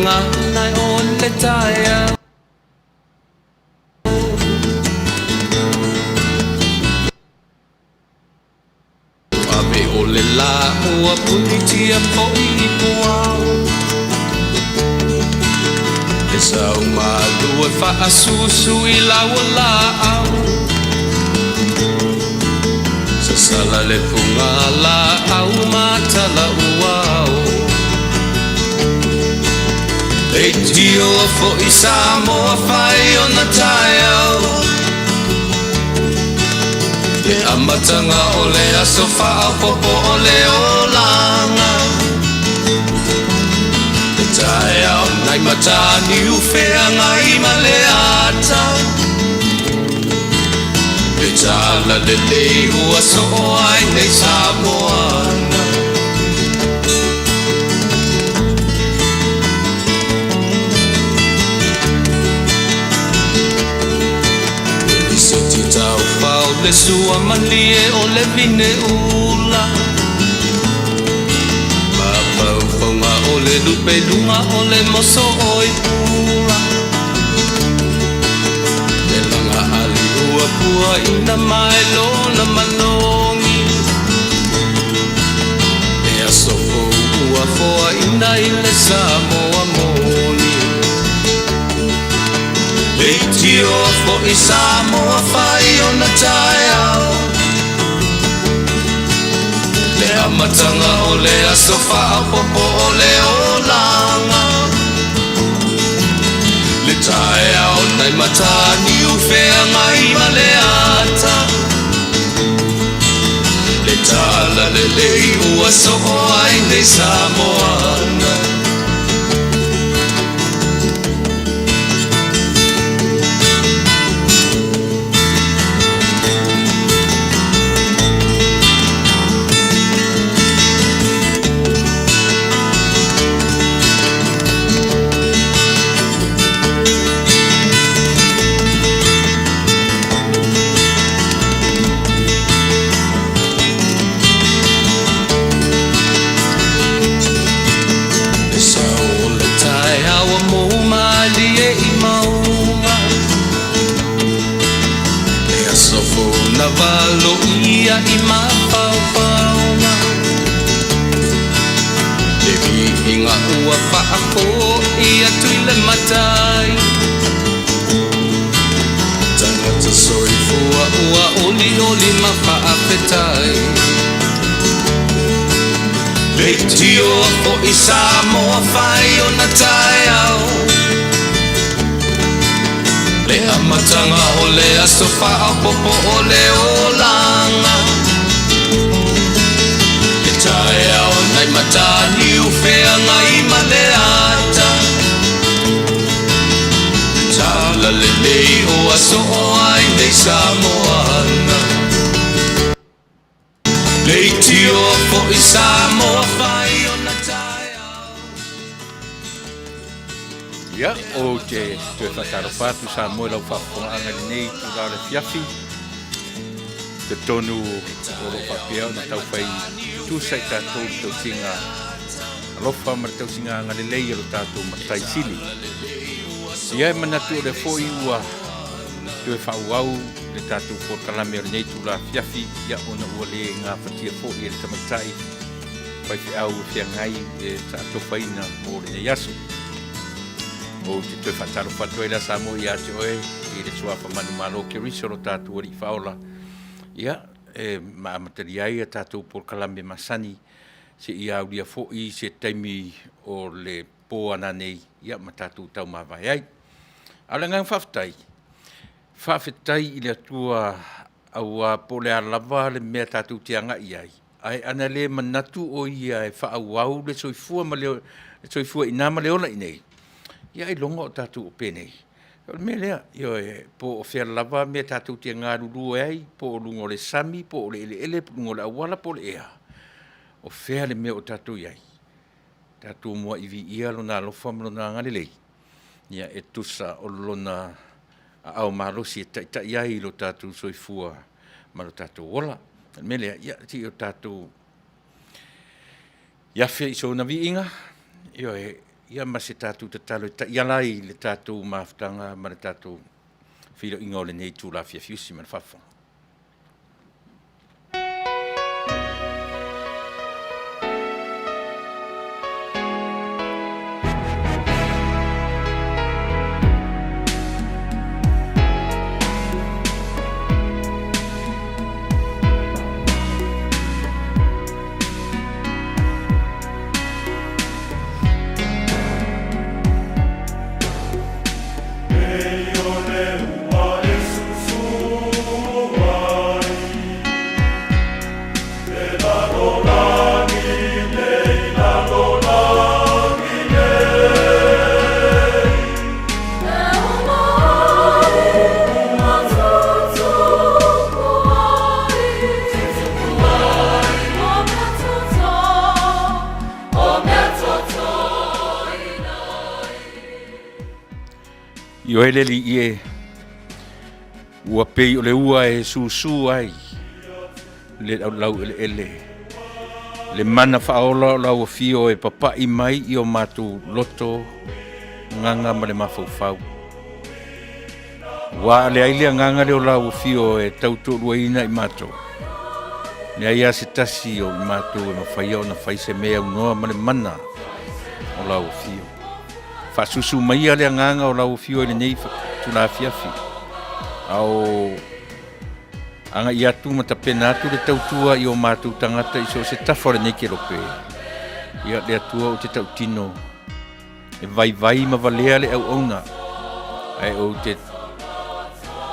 nga nai on le taia Ave o le la ua puitia po I puau E sau malua fa asusu I laua la au Sa sala le punga la au mata la uau E tio fo I Samoa fai o na tai au Le amatanga o le aso faa popo o le olanga Le tai au nai matani ufea ngai ma le ata Le tala le lei ua so ai nei Samoana Le sua malie o le vine ula Mapauponga o le lupe lunga o le moso oi pula Le langa ali ua pua ina mai lona manongi E asofo ua foa ina I le Samoa moni E tio fo I Samoa fai o na tai au Le amatanga o le aso faa popo o le olanga Le tai au nai matani ufea ngai ma le ata Le tala le lei ua so ai nei Samoana Valo ia I mapaupaunga Le vihinga ua whaako ia tuile matai Tangata soifua ua oli oli ma Faafetai Le tio o I Samoa fai o na tai au Le amatanga o le aso faa popo o le olanga Le tae au nai matani ufea ngai ma le ata Le tala le lei o aso o ai nei Samoana Le tio fo I Samoa fai o na tae Ia, o te whakaro whātu sa moe lau whaponga nei tu rāre fiafi. Te tonu o ro whapea na tau whai tūsai tātou tau tinga alofa ma tau tinga ngale lei alo tātou matai sili. Ia e manatu o le fōi ua tu e whauau le tātou por kalame o nei tu rā fiafi ia ona ua le ngā whatia fōi e le tamatai. Whai whiau e whiangai e tātou whaina o le nei asu. O te te whataro whatoe la Samoa I ate oe I le suafa manu malo ke risoro tātou ori whaola. Ia, maamatari ai a tātou por kalame masani se I auria fōi se taimi o le pō ana nei ia ma tātou tau mawai ai. Ala ngang Faafetai. Faafetai I le atua aua po le alava le mea tātou te anga I ai. Ai ana le manatu o ia e whaauau le soifua ma leo, le soifua ina ma leola I nei. Ia I longa o tātou o penei. Me lea, io e po o whea lava me tātou te ngā ruru ai, po o lungo le sami, po o le ele, po lungo le awala, po le ea. O whea le mea o tātou iai. Tātou mua I vi ia lona alofa mlona ngalelei. Ia e tusa o lona au marosi e taita iai lo tātou soifua ma lo tātou ola. Me lea, ia ti o tātou ia whea I sona vi inga. Io e ia ma se tātou te talo, ia lai le tātou mawhtanga, ma le tātou whiro ingo le nei tū la fiafiusi ma le whawhonga. Io leli ie ua pei o le ua e susu ai le lau ele le mana whaola o lau fio e papai mai i o matu loto nganga ma le mawhauwhau. Wa le ailia nganga le o lau fio e tautu ruaina i mato. Le aia se tasi o i mato e mawhaia o na whaise mea unoa ma le mana o lau fio. Fasusu mai ale nganga o lau fio le nei tula fiafi. Au anga ia tu mata penatu le tautua i o matu tangata iso se tafore nei ke rope. Ia le atua o te tautino. E vai ma valea le au ona. Ai o te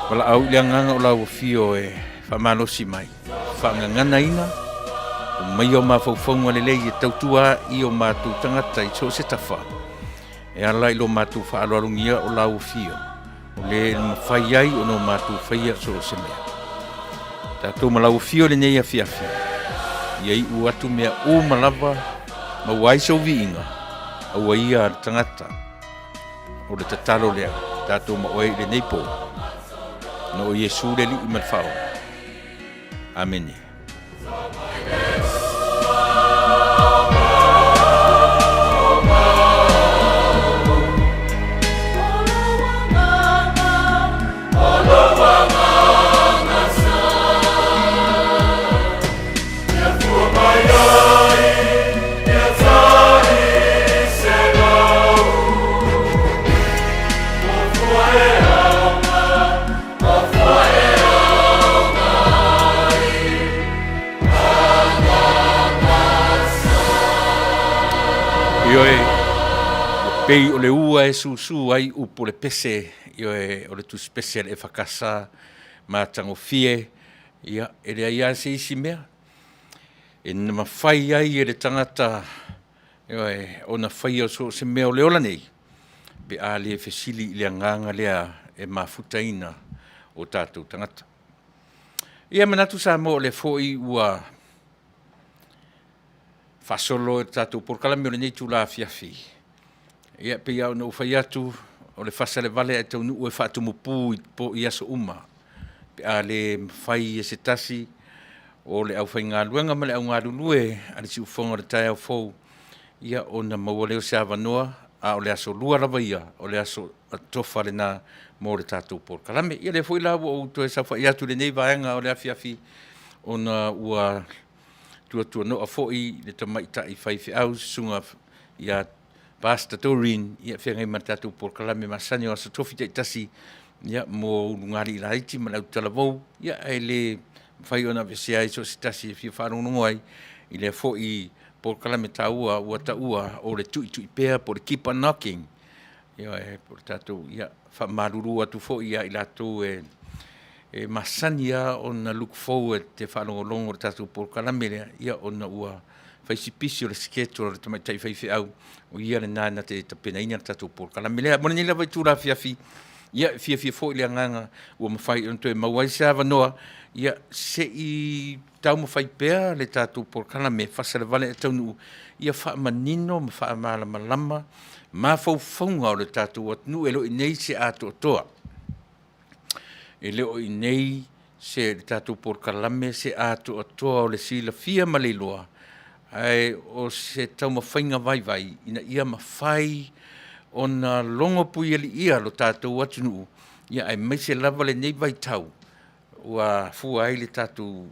wala au le nganga o lau fio e whamalosi mai. Whangangana ina. O mai o mawhauwhaunga le lei e tautua i o matu tangata iso se tafore. E ala i lo matu whaalarungia o lau fio. O le mawhai ai o no matu whaia so se mea. Tātou malau fio le nei a fiafi. Iai u atu mea o malawa ma waiso viinga. Au ia tangata. O le tatalo lea. Tātou ma oe le nei po. No o Yesu le li i malfao. Amene. Pei o le ua e susu ai upo le pese io e o le tu special e whakasa ma tango fie ia e le aia se isi mea e na mawhai ai e le tangata io e o na whai o so se mea o le ola nei pe a le fesili le nganga lea e mafutaina o tātou tangata ia manatu sa mo le foi ua fasolo e tātou porkalami o le nei tula fiafi. Ia pe ia no fai atu o le Fasa le Vale e Taunuu e whaatu mupu po i aso uma. Pe a le fai e se tasi o le au fai ngā luenga ma le au ngā lulue a le si ufonga le tai au fau. Ia o na maua leo se awanoa a o le aso lua rawa ia o le aso tofa le nā mo le tātou por kalame. Ia le fwoi lawa o to e sa fai atu le nei vaenga o le afiafi o na ua tua no a fwoi le tamaita i fai fi au sunga ia Pasta Torin, ia whengai matatu por kalame masani o asa tofi te itasi, ia mo ngari la iti ma lau talavou, ia e le whai ona vese ai so sitasi e fia whanongo ai, i le fo i por kalame taua, ua taua o le tui pea por keep on knocking, ia e por tatu, ia whamaruru atu fo ia i lato e masani ia o na look forward te whanongo le tatu por kalame, ia o na ua faisipisi o le sketch o le tamaitai whaiwhi au o ia le nāna te tapena ina tatou por kalame lea mona nila vai tūra fiafi ia fiafia fo i le anganga ua mawhai onto e mawai se awanoa ia se i tau mawhai pea le tatou por kalame Fasa le Vale e Taunuu ia wha manino ma wha malama ma faufaunga o le tatou atnu e lo i nei se ato toa e leo i nei se le tatou por kalame se ato toa o le sila fia ma le loa ai o se tau mawhainga vai ina ia mawhai o na longo pui ali ia lo tātou atunuu. Ia ai mai se lava le nei vai tau ua fua ai le tātou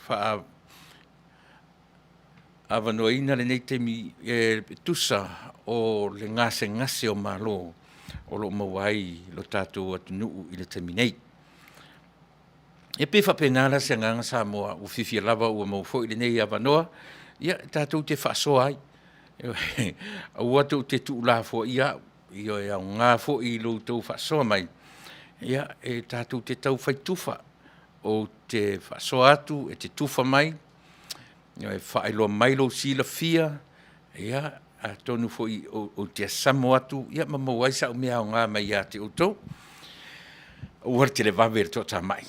wha awanoina le nei temi tusa o le ngase o malo o lo mawai lo tātou atunuu i le temi nei. E pe whapenala se nganga sa moa u whiwhia lava ua mawfo i le nei awanoa, ia tātou te whaasoa ai. Au atu te tuula fo ia, ia e au ngā fo i lo tau whaasoa mai. Ia e tātou te tau whaitufa o te whaasoa atu, e te tufa mai, ia e whaeloa mailo sila fia, ia a tonu fo i o te asamo atu, ia mamawai sa o mea o ngā mai ia te utou. Uar te le vavere tō tā mai.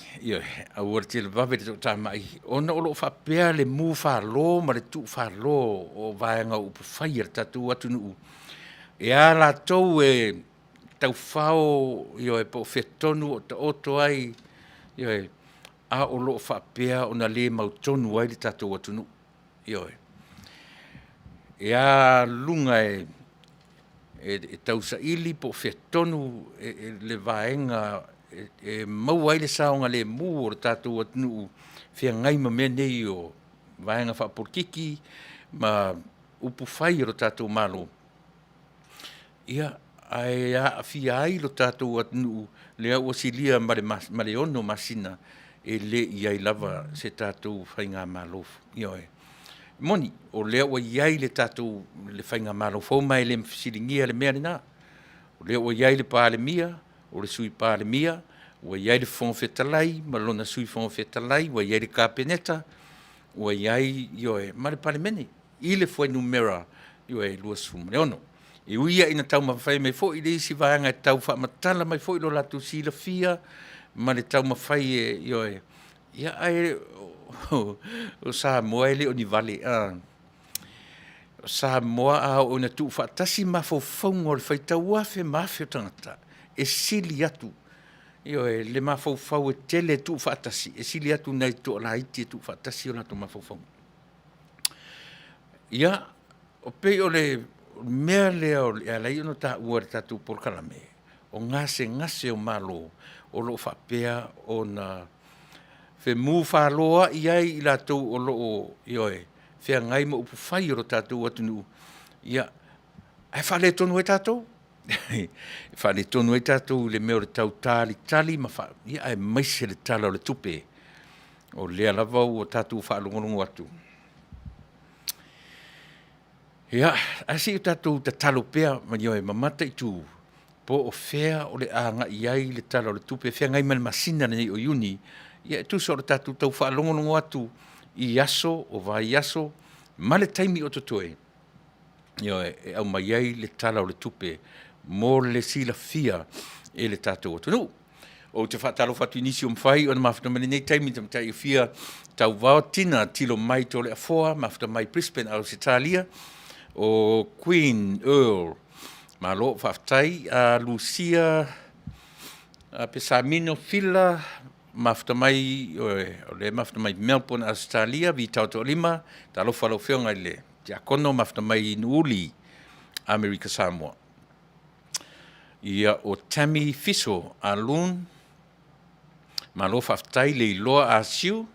Uar te le vavere tō tā mai. Ona o lo whapea le mū whālo, ma le tū whālo o vāenga upu whaia tatu atunuu. E a la tau e tau whao, e po whetonu o ta oto ai, a o lo whapea o na le mau tonu ai le tatu atunuu. E a lunga e tau sa ili po whetonu le vāenga e mau ai le saonga le mū o tātou atunuu whia ngai ma mea nei o vaenga whapurkiki ma upu whai o tātou malo. Ia ai a whia ai lo tātou atunuu le au asilia ma le ono masina e le iai lava se tātou whainga malo. Moni, o lea ua iai le tātou le whainga malo fau mai le mfisiringia le mea nina. O lea ua iai le pālemia, o le sui pālemia, ua iai le Faafetai, ma lona sui Faafetai, ua iai le kapeneta, ua iai ma le palemene, i le foi numera, lua sumu le ono. E uia ina tau mawhai mai fo i le isi vaanga e tau whaamatala mai fo i lo latu sila fia, ma le tau mawhai ia ai o sa moa ele o ni Vale. O sa moa a o na tu whaatasi mawhauwhaunga o le whaitau afe mawhi o tangata. E sili atu. Le mawhauwhau e tele tu whaatasi. E sili atu nei tu o la iti e tu whaatasi o la tu mawhauwhaunga. Ia, o pe o le mea lea o le alai ono ta ua re tatu porkalame. O ngase o malo o lo whapea o na fe mu whaloa iai i la tau o loo whea ngai ma upu whai o lo tātou atunuu. Ia, ai whale tonu e tātou? Whale tonu e tātou le mea o le tau tali, ma ia ai maise le tala o le tupe. O lea lavau o tātou whaalongolongo atu. Ia, asi o tātou ta talo pea, ma mamata i tū. Po o whea o le anga iai le tala o le tupe, whea ngai male masina nei o iuni, ia tu so tatu tau whaalongolongo atu i aso o vai aso ma le taimi o totoe. E au mai ai le tala o le tupe mo le sila fia e le tātou o tonu. O te whaatalo whatu inisi o mwhai o na mawhata mani nei taimi tam tai fia tau wao tina tilo mai to le afoa, mawhata mai Brisbane au Italia o Queen Earl ma lo whaftai a Lucia a Pesamino Fila mafta mai o le mafta mai Melbourne Australia vi tau to lima ta lo falo feonga le ja kono mafta mai Nuuli America Samoa ia o Tammy Fiso alun ma lo faftai le loa a siu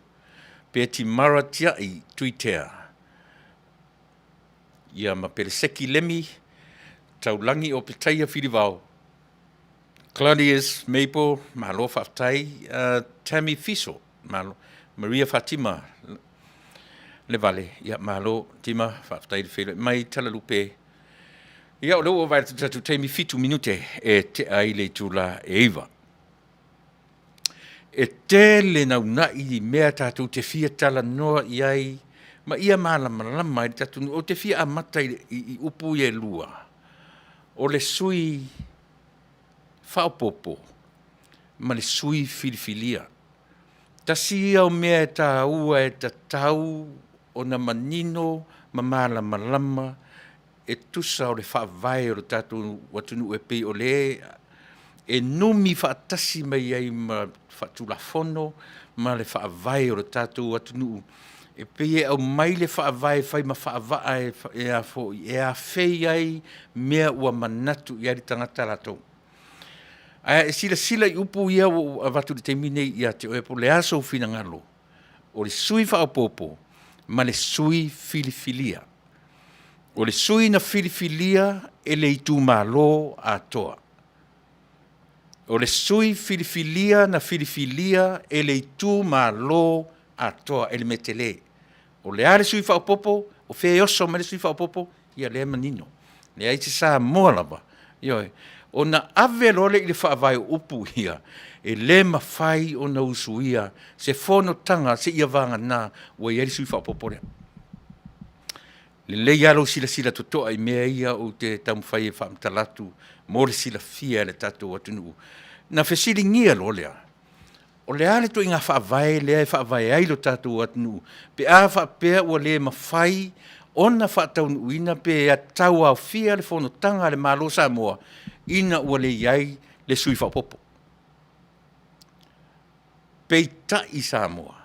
peti maratia i Twitter ia ma perseki lemi taulangi o petaia filivao Claudius Maple, malo whaftai, Tammy Fiso, malo, Maria Fatima, le Vale, ia malo, tima, whaftai le whele, mai talalupe. Ia o leo o vai tatu teimi fitu minute e te aile tula e iwa. E te le nauna i mea tatu te fia tala noa iai, ma ia malama i tatu, o te fia amata i upu e lua. O le sui whaopopo, ma le sui filifilia. Tasi au mea ta ua e ta tau o na manino, ma malama, e tusa o le whaavai o tatu watunu e pei o le, e numi whaatasi mai ai ma whaatulafono, ma le whaavai o tatu watunu e pe au mai le whaavai whai ma whaavaa e a fo e a whei ai mea ua manatu i ari tangata ratou. Ai sila i upu ia o watu te mine ia te oe po le aso fina ngalo. O le sui whaapopo ma le sui filifilia. O le sui na filifilia e le itu malo a toa. O le sui filifilia na filifilia e le itu malo a toa e le metele. O le ale sui whaapopo, o whea oso ma le sui whaapopo, ia le manino. Le aiti sa moa lava. Ioi, o na ave lole i le whaavai upu ia, e le mawhai o na usu ia, se whono tanga, se ia vanga nā, ua i eri sui whaapopo rea. Le le yalo sila totoa i mea ia o te taumwhai e whaamtalatu, mo le sila fia le tatou atunu. Na whesiringia lo lea. O le ale to inga whaavai, lea e whaavai ai lo tatou atunu. Pe a whaapea ua le mawhai, ona whaataunu ina pe a tau au fia le whono tanga le malo sa moa, ina ua le iai le sui whaapopo. Pei tai sa moa.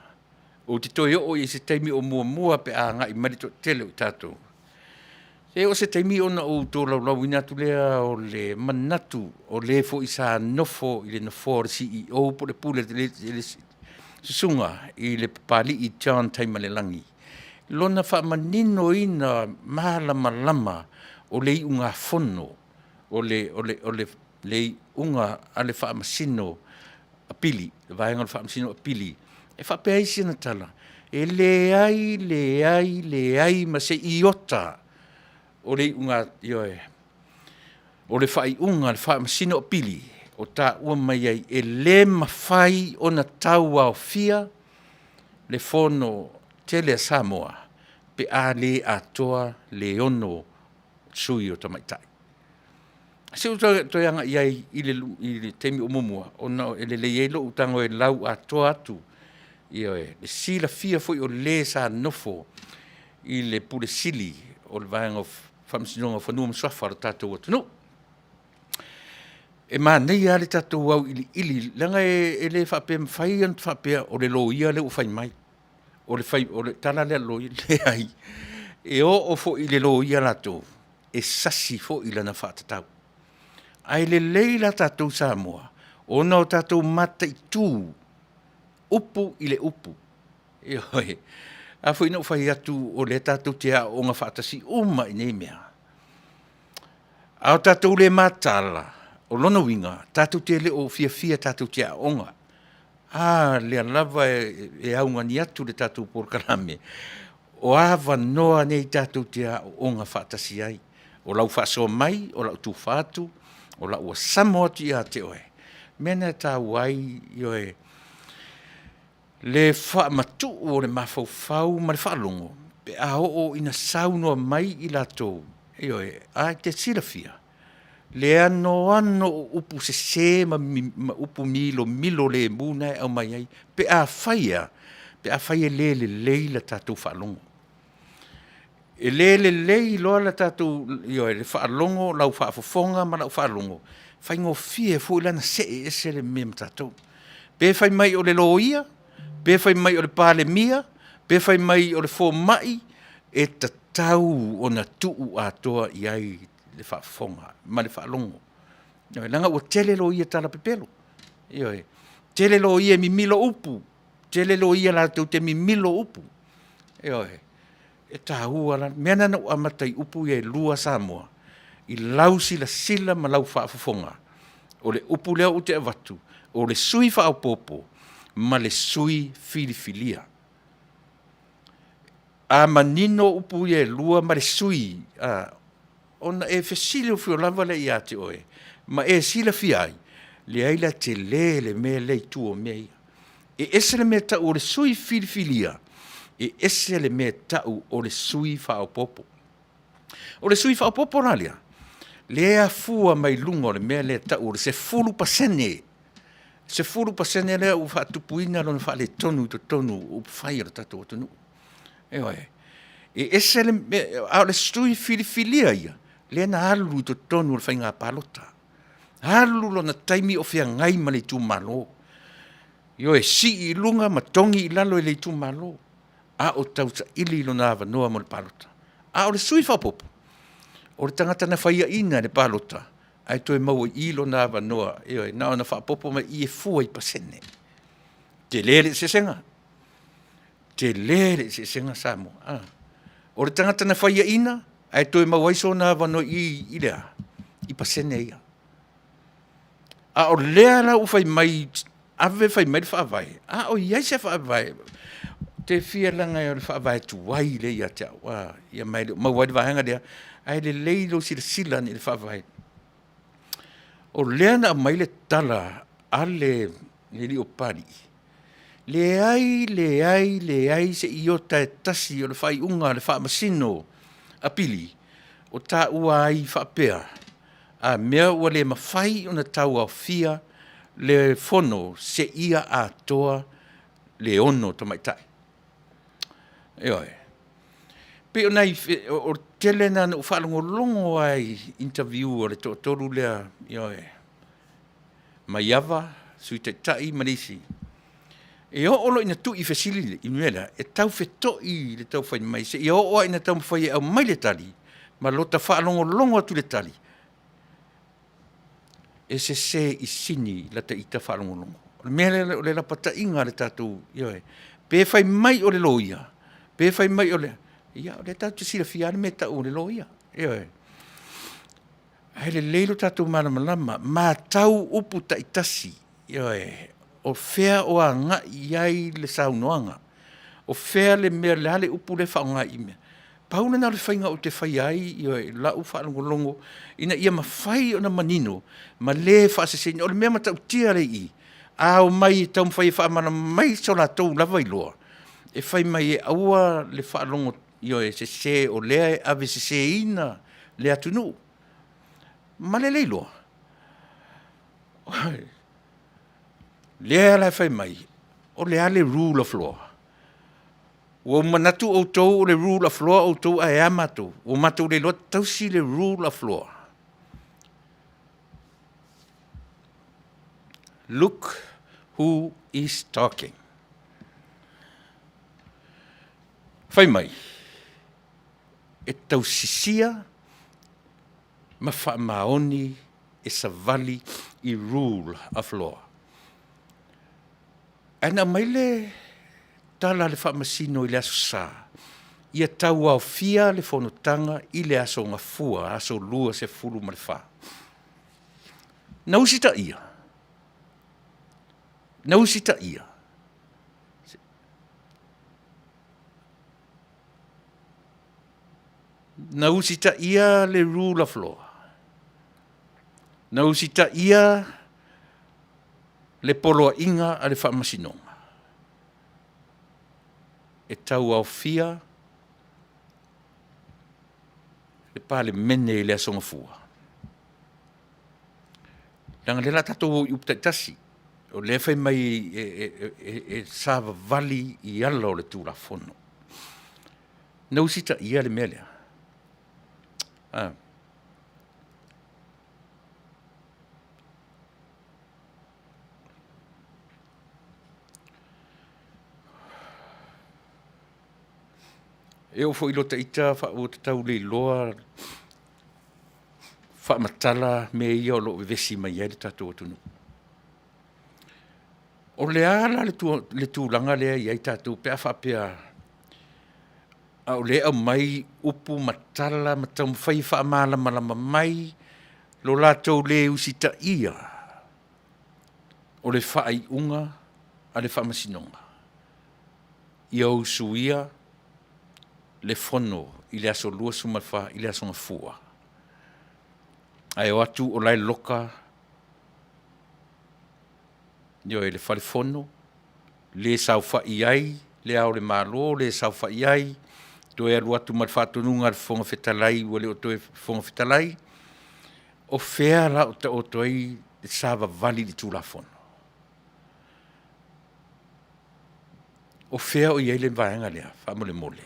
O te toi o i se taimi o mua pe a ngai marito tele o tātou. E o se taimi o na o tō lau inatu lea o le manatu o le fo i sa nofo i le nofo o le CEO po le pule le susunga i le pali i John taima le langi. Lona wha manino ina malama o le unga fono o le unga ale wha masino apili, le vaenga le wha masino apili. E whapea isi na tala. E le ai, ma se iota o le unga, ioe, o le whai unga, le wha masino pili, o tā ua mai ai, e le mawhai o na tau au fia, le whono tele a Samoa, pe a le atoa le ono sui o tamaitai. Se to yanga iai i le temi o mumua, o na e le ielo utango e lau atoa atu, ioe, le sila fia foi o le sa nofo i le pule sili o le vaenga whamsinonga whanua mswafa o tātou atunu. E mā nei ale tātou au ili, langa e le whapea mwhai an whapea o le lo ia le o whai mai. O le tala le lo ia le ai. E o fo i le lo ia lato, e sasi fo i lana whātatau. Ai le leila tātou Samoa, o na o tātou mata i tū, upu i le upu. E hoi, a fo ina whai atu o le tātou te a o ngā whātasi uma i nei mea. A o tātou le mātala, o lona winga, tātou te le o fia tātou te a onga. A le lava e aunga ni atu le tātou porkarame. O awa noa nei tātou te a o ngā whātasi ai. O lau whaasoa mai, o lau tū whātu, o lau ua samoa tu ia te oe. Mena tā wai i oe. Le whaamatu o le mawhauwhau ma le whaalongo. Pe a o ina saunoa mai i latou. E oe, a te silafia. Le ano upu se ma upu milo le muna au mai ai. Pe a whaia le leila tātou whaalongo. E le loa la tātou, ioe, le whaalongo, lau whaafofonga ma lau whaalongo. Whai ngō fie fo ilana se e le mea tātou. Pe whai mai o le loia, pe whai mai o le pāle mia, pe whai mai o le fō mai, e tatau o na tuu atoa i ai le whaafonga, ma le whaalongo. Ioe, langa ua tele loia tala pepelo. Ioe, tele loia mi milo upu, tele loia la tau te mi milo upu. Ioe, e tā hua la, mea nana o amatai upu i e lua Samoa, i lau sila ma lau whaafofonga, o le upu leo o te avatu, o le sui whaapopo, ma le sui filifilia. A manino upu i e lua ma le sui, ona e fesile o fio lava le ia te oe, ma e sila fiai, le aila te le mea le tu o mea ia. E ese le mea ta o le sui filifilia, e ese le mea tau o le sui whaopopo. O le sui whaopopo ralia, le a fua mai lunga o le mea le tau o le se fulu pasene. Se fulu pasene lea u whaatupuina lona wha le tonu to tonu u whai ala tatu o tonu. E oe, e ese le mea, a le sui filifilia ia, le na alu to tonu o le whai ngā palota. Alu lona taimi o fia ngai ma le tu malo. Io e si i lunga ma tongi i lalo e le tu malo. A o tau sa ili lona wanoa mo le palota. A o le sui whapopo. O le tangata na whaia ina le palota. Ai toi mau i lona wanoa. Ioi, na ona whapopo ma i e fua i pasene. Te lere se senga. Te lere se senga samo. O le tangata na whaia ina, ai toi mau aiso na wanoa i lea. I pasene ia. A o lea la u whai mai, ave whai mai le whaavai. A o iai se whaavai. Te fia langa o le whaavai tu wai le ia te awa. Ia mai le, mau wai le wahanga lea. Ai le leilo sila sila ni le whaavai. O lea na mai le tala ale le li o pari. Le ai se iota e tasi o le whai unga le wha masino a pili. O ta ua ai whaapea. A mea ua le mawhai o na tau au fia le fono se ia a toa le ono to mai tai. Eoi. Pe o nei, o tele na o whalongo longo ai interview o le toru lea, eoi. Mai ava, sui te tai marisi. E o olo ina tu i fesili i mela, e tau feto i le tau whai mai se. E o oa ina tau mwhai au mai le tali, ma lota whalongo longo atu le tali. E se i sini la te ita whalongo longo. Mea le la pata inga le tatu, eoi. Pe whai mai o le loia. Pe whai mai o le... Ia, o le tatu sila fiare me ta o le loia. Eoi. Ai le leilo tatu malama, ma tau upu ta itasi. Eoi. O fea o a nga iai le saunoanga. O fea le mea le hale upu le whaonga i mea. Pauna na le whainga o te whai ai, eoi, la u whalongo longo, ina ia ma whai o na manino, ma le whaaseseni, o le mea ma tau tia le i. A o mai tau mwhai whaamana mai so la tau lava i loa. E whai mai e aua le whaalongo io se o lea ave se ina le atunu. Ma le leilo. Lea la fai mai. O lea le rule of law. O manatu o tau le rule of law o tau a amatu. O matu le lo tau si le rule of law. Look who is talking. Fai mai. E tau sisia ma wha maoni e sa vali i rule of law. Ana mai le tala le wha masino i le aso sa. Ia tau au fia le whanotanga i le aso ngafua, aso lua se fulu ma le wha. Nausita ia. Nausita ia. Nausita ia le rule of law. Nausita ia le poloa inga a le whaamasinonga. E tau au fia le pale mene i le asonga fua. Langa le la tatou i uptaitasi. O le whai mai e sava vali i ala o le tūra fono. Nausita ia le melea. E o fo ilo ta ita wha o te tau le loa wha matala me ia o lo vesi mai ele tatou atunu. O le ala le tūlanga lea i ai tatou pea wha pea au lea mai upu matala matau mwhai wha malama mai lo lātou le usita ia o le wha ai unga a le wha masinonga. I au suia le fono i le aso lua sumalfa i le aso ngafua. Ai o atu o lai loka io e le fale fono le saufa i ai le au le malo le saufa i ai to e alu atu malfatununga le fonga fetalai o le o toe fonga fetalai o fea la o toi le sava vali li tula fono. O fea o iei le vaenga lea fa mole mole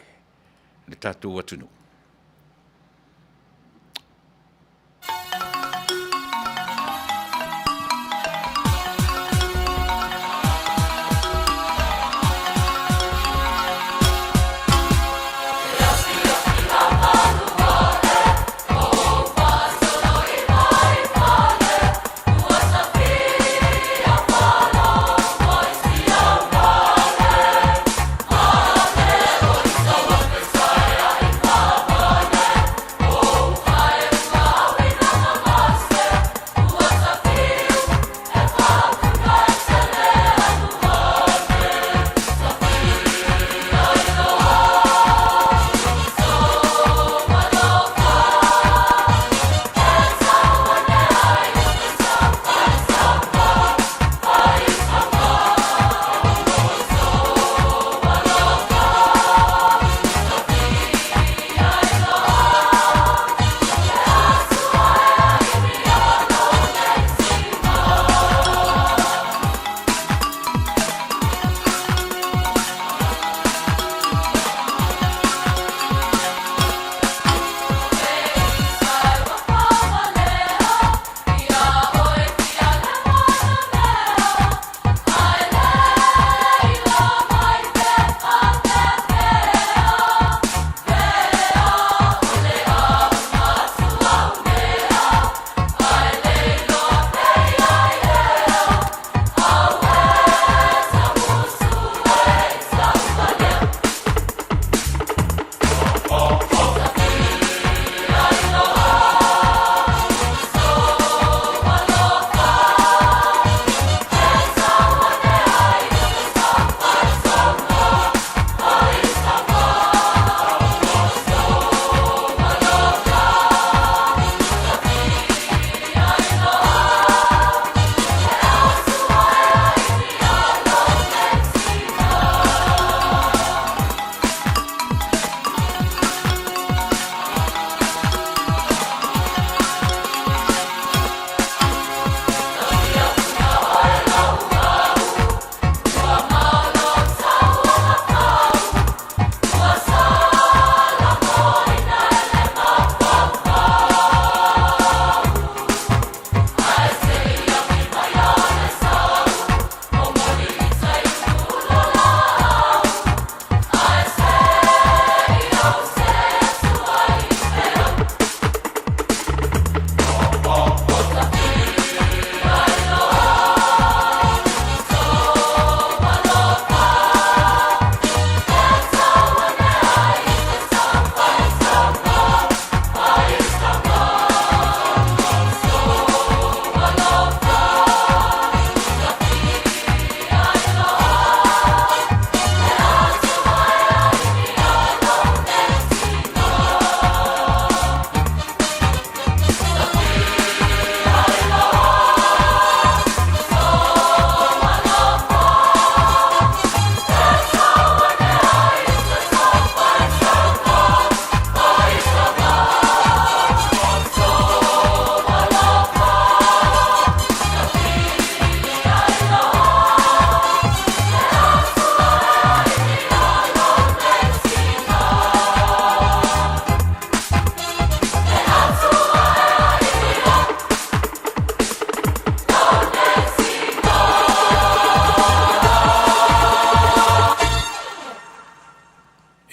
le tatou atunu.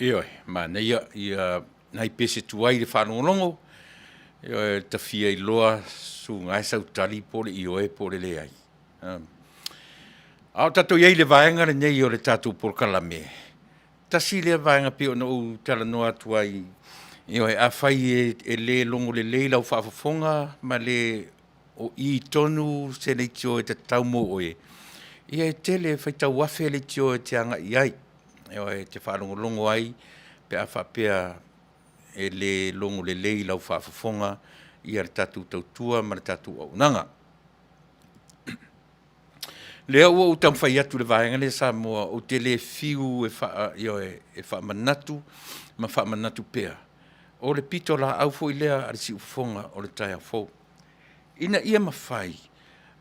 Ioi, Manuia, ia nai pese tuai le whanongolongo, ia ta fia I loa su ngai sau tali pole I oe pole le ai. Au tato iei le vaenga le nei o le tatu por kalame. Tasi le vaenga pio no u tala noa tuai, ia a fai e le longo le leila o whaafafonga, ma le o I tonu se le tio e te taumo oe. Ia e tele fai tau wafe le tio e te anga iai. Ia te whalongolongo ai, pe a whapea e le longo le leila o whaafafonga, ia le tatu tautua ma le tatu au nanga. Lea ua o tam whai atu le vaenga le sa moa o te le fiu e wha manatu, ma wha manatu pea. O le pito la au fo I lea a le si ufonga o le tai a fo. Ina ia mawhai,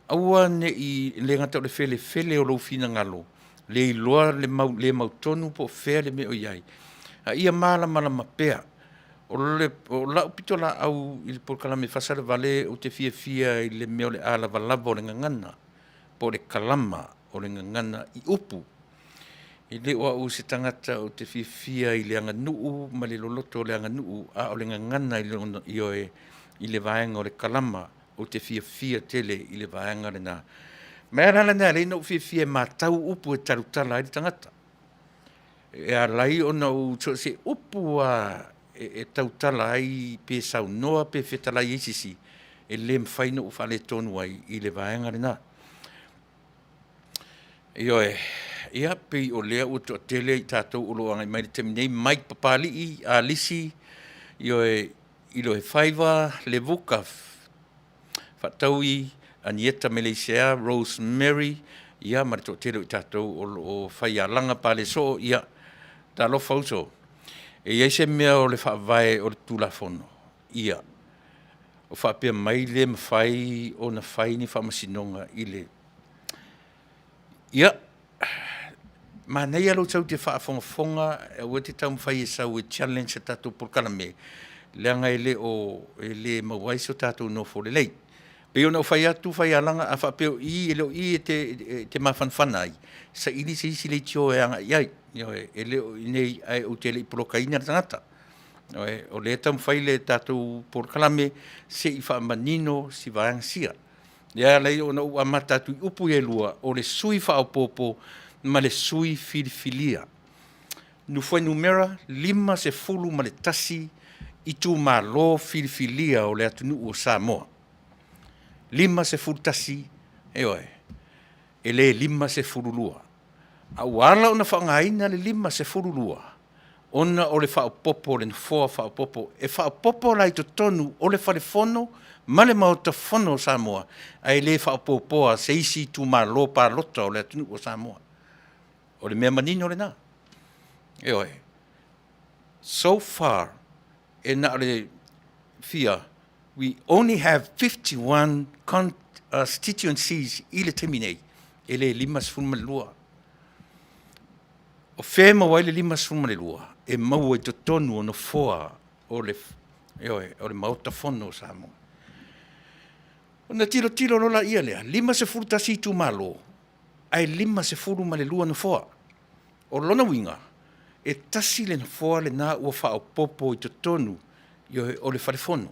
aua ne I le ngata o le fele o lo fina ngalo, le I loa le mau tonu po fea le me o iai. A ia mala ma pea. O la pito la au I le porkalame Fasa le Vale o te fia I le meo le ala valava o le ngangana. Po le kalama o le ngangana I upu. I le oa u se tangata o te fia I le anga nuu, ma le loloto o le anga nuu, a o le ngangana I le vaenga o le kalama o te fia tele I le vaenga le nā. Mea rana nea le no fia ma tau upu e tarutala I le tangata. E a lai o na u se upu a e tautala ai pe sau noa pe fetala I sisi e le mwhaino u whale tonu ai I le vaenga le nā. Ia pe o lea o to tele I tātou o loanga I mai le teminei mai papali I a lisi I lo e whaiva le vuka whataui Anieta Malaysia, Rosemary ia ma le to tele I tātou o whai a langa pale so ia ta lo fauso. E ia se mea o le whaavae o le tulafono. Ia. O whaapea mai le mawhai o na whai ni whamasinonga I le. Ia. Ma nei alo tau te whaafonga e ua te tau mwhai e sau e challenge a tātou por kalame. Leanga ele o ele mawaiso tātou no fo le lei. Pe ona o whai atu whai alanga a whaapeo I ele o I te mawhanwhana ai. Sa ili se isi le tio e anga iai. Ele o nei ai o te le ipolokaina tangata. O le tau mwhai le tātou por kalame se I whaamanino si vaang sia. Ia lei ona ua matatu I upu e lua o le sui whaapopo ma le sui filifilia. Nu foi numera 50 ma le tasi I tu ma lo filifilia o le atunu o Samoa. 50 tasi, e le 50 lua. A wala ona whangaina le 50 lua. Ona o le whaapopo le nfoa whaapopo. E whaapopo lai to tonu o le whalefono ma le mauta fono o Samoa. Ai le whaapopoa se isi tu ma lo pa lota o le atunu o Samoa. O le mea manino le nā. E so far, e na le fia, we only have 51 constituencies I le teminei. E le 50 lua. O whē mawai le 50 lua. E mau e to tonu o no foa o le mauta fono o Samoa. O na tilo lola ia lea. 50 tasi tu malo. Ai 50 ma le lua no foa. O lona winga, e tasi le na foa le nā ua whaopopo I to tonu o le whalefono.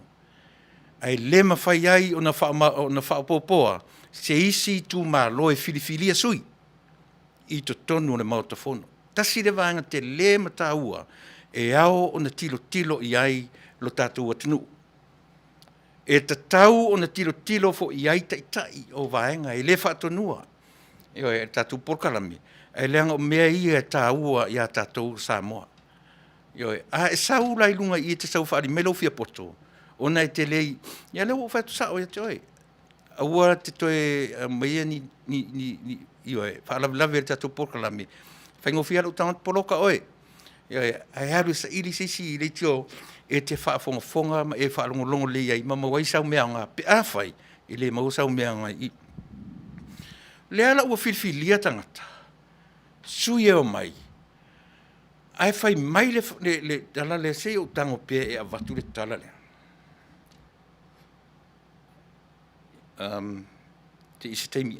Ai le mawhai ai o na whaopopoa, se isi tu ma lo e filifilia sui I to tonu o le mautafono. Tasi le vanga te le mataua e ao o na tilo I ai lo tātou atunu. E tatau o na tilo fo I ai tai o vaenga e le whaatonua. E tātou porkalame. E leanga o mea I e tāua I a tātou Samoa. A e sau lai lunga I te sau whaari melo fia poto. Ona e te lei, ia leo o whaitu sao e te oi. Aua te toe maia ni whaalawelawe e tātou porkalame. Whaingo fia lau tāngata poloka oi. Ai haru sa iri sisi I le tio e te whaafonga ma e whaalongolongo le ai. Mama wai sau mea ngā pe awhai I le mau sau mea ngā I. Le ala ua whilwhilia tangata. Sui o mai. Ai whai mai le tala le se o tango pia e a watu le tala le. Te isi teimi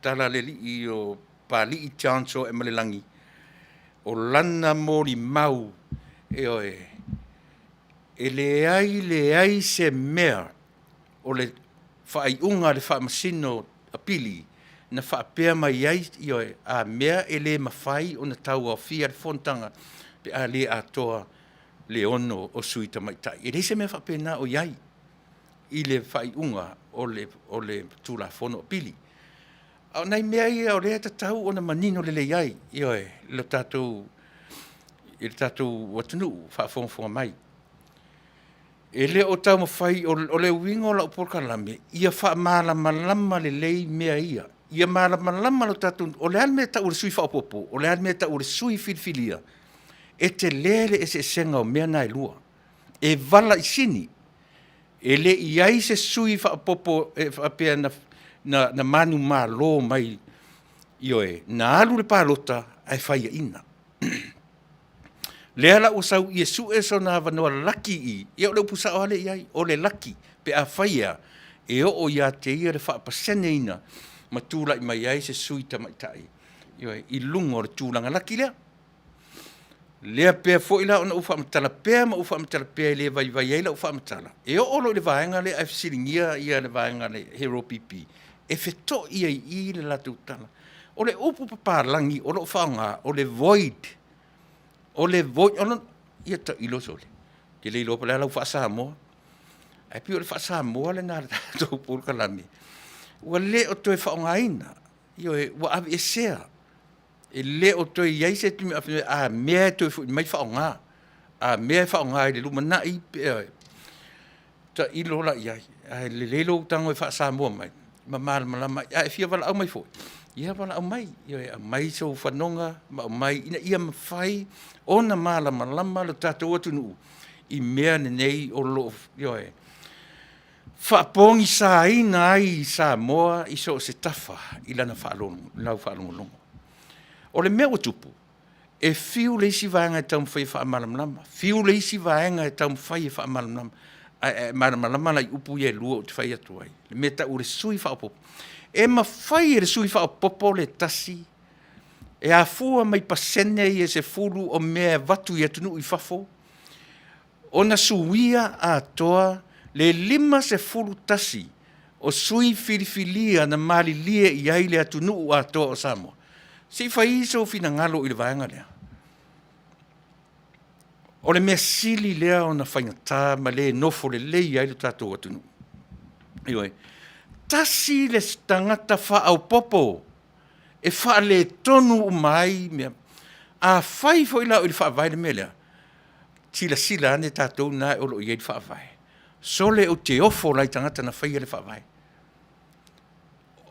tala le li I o pa li I chanso e malelangi. o lana mori mau e oe. E le ai se mea o le whaiunga le whaamasino a pili na whaapea mai ai i oe a mea e le mawhai o na tau au fia le fontanga pe a le atoa le ono o sui tamaitai. E le se mea whaapea na o iai i le whaiunga o le tula fono a pili. Au nei mea ia o rea tatau o na manino le iai i oe le tatou watunuu whaafonga mai. E le o tau mawhai o le wingo la upor kalame, ia wha malama le lei mea ia. Ia malama lo tatu, o le alme ta ure sui whaopopo, o le alme ta ure sui filfilia. E te lele e se senga o mea nai lua. E vala i sini. E le iai se sui whaopopo e whapea na manu maa lo mai ioe. Na alu le pālota ai whaia ina. Lea la usau Iesu e so na wanoa laki i. Ia o leu pusa o ale iai, o le laki. Pe a whaia e o ia te ia le whaapasene ina. Ma tūla i mai ai se sui tamaitai. I lungo o le tūlanga laki lea. Lea pea foila o na ufa amatala pea ma ufa amatala pea le vai ai la ufa amatala. E o lo le vaenga le ai fisiringia ia le vaenga le hero pipi. E feto ia i le latu tala. O le upu papalangi o lo whaonga o le void. O le void, o ia ta ilo sole. Ke le ilo pala lau Fasa moa. Ai pi o le Fasa moa le nara tātou pūr kalami. Ua le o toi whaonga ina. Io e, ua avi e sea. E le o toi iai se tumi a mea toi mai whaonga. A mea whaonga i le luma na i pe. Ta ilo la iai. Ai le leilo tango e Fasa moa mai. Ma malama. Ai fia wala au mai fo. Ia wala au mai. Io e a mai so whanonga. Ma au mai. Ina ia mawhai. Ona malama lo tātou atunu. I mea nei o lo. Io e. Whaapongi sa ina ai sa moa i so se tafa i lana whaalongo, lau whaalongo. O le mea o tupu, e fiu leisi vaenga e taum whai whaamalamlama, fiu leisi vaenga e taum whai e whaamalamlama, malamlama lai upu i e lua o te whai atuai, le mea ta ure sui whaapopo. E ma whai e le sui whaapopo le tasi, e a fua mai pasene i e se fulu o mea vatu i atunu i whafo, o na suia a toa, le lima se fulu tasi o sui filifilia na mali lie i ai le atunu a toa o Samoa. Si whai iso fina ngalo i le vaenga lea. O le mea sili lea o na whaingatā ma le nofo le lei ai le tātou atunu. Ioi, tasi le tangata wha au popo e wha le tonu umai mea. A whai fo ila o i le wha vai le mea lea. Tila sila ane tātou nai o lo i e le wha vai. Sole o te ofo lai tangata na whaia le whawai.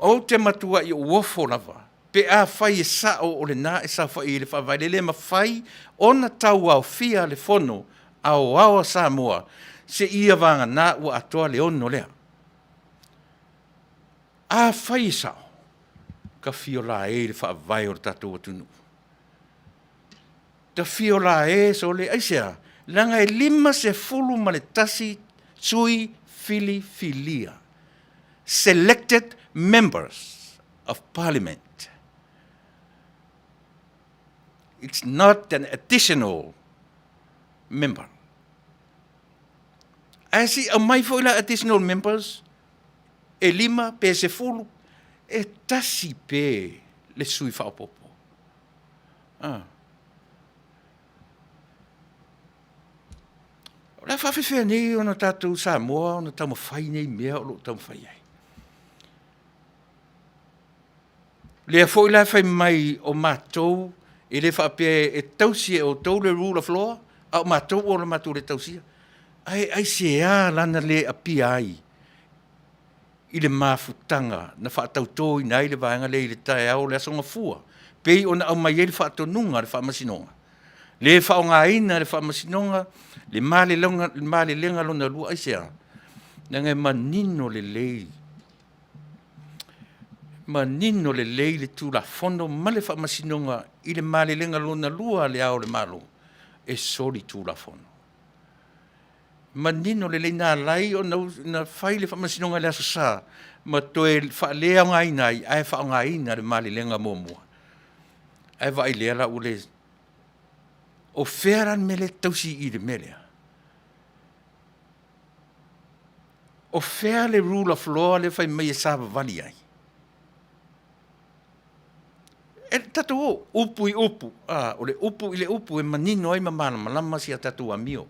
O te matua i o ofo lava. Pe a whai e sao o le nā e sa whai le whawai. Le ma whai o na tau au fia le fono au awa Samoa se ia vanga nā ua atoa le ono lea. A whai e sao. Ka fio la e le whawai o le tatou atunu. Ta fio la e so le aisea. Langa e lima se fulu ma le tasi sui filifilia. Selected members of Parliament. It's not an additional member. Asi a mai foila additional members, e lima pe se fulu, e tasi pe le sui whaopopo. La whawhiwhia nei o na tātou Samoa, o na tau mawhai nei mea o lo tau mawhai ai. Lea fwoi la whai mai o mātou, e le whapea e tausia o tau le rule of law, a o mātou o le mātou le tausia. Ai se a lana le apia ai, i le mafutanga, na whaatautoi nei le vaenga le i le tae au le asonga fua, pei o na au mai e le whaatonunga le whaamasinonga. Le whaonga ina le whaamasinonga, le male lenga lona lua aisea. Nanga manino le lei. Manino le lei le tūla fono male whaamasinonga i le male lenga lona lua le ao le malo. E sori tūla fono. Manino le lei nā lai o na whai le whaamasinonga le aso sā. Ma toe whaalea ngai nai, ai whaonga ina le male lenga mōmua. Ai vai lea la ule O wheran mele tausi I le melea. O whea le rule of law le whai mai e sāwa vali ai. E tatu o, upu I upu. O le upu I le upu e manino ai mamana malama si a tatu a mio.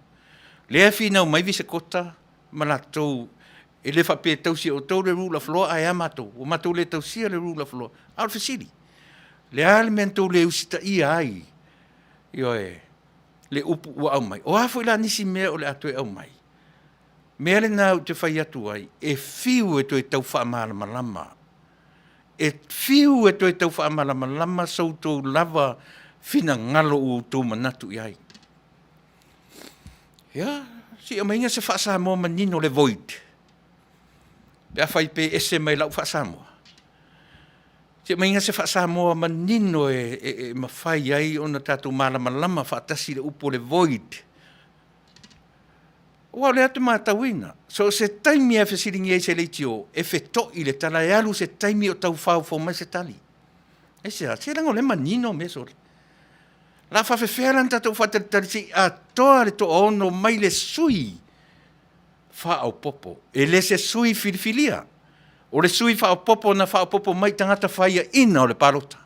Le a whina o mai vise kota, mana tau, e le whape tausi o tau le rule of law ai a matou. O matou le tausia le rule of law. Au fasili. Le a le mentou le usita I ai. Io e, le upu ua au mai. O hafo ila nisi mea o le atu e au mai. Mea le nau te whai atu ai, e whiu e toi tau wha malama lama. E whiu e toi tau wha malama lama sau tau lava whina ngalo u tau manatu I ai. Ia, si o mainga se wha moa manino le void. Pea whai pe ese mai lau wha moa. Si o mainga se wha moa manino e mawhai ai o na tātou malama lama whaatasi le upo le void. Ua le atu mātauina. So se taimi e whasiringi e se leiti o, e wheto I le tala e alu se taimi o tau whau mai se tali. E se rango le manino me sore. La whawhewheran tatou whatatari si a toa le to ono mai le sui whaau popo. E le se sui filifilia. O le sui whaau popo na whaau popo mai tangata whaia ina o le parota.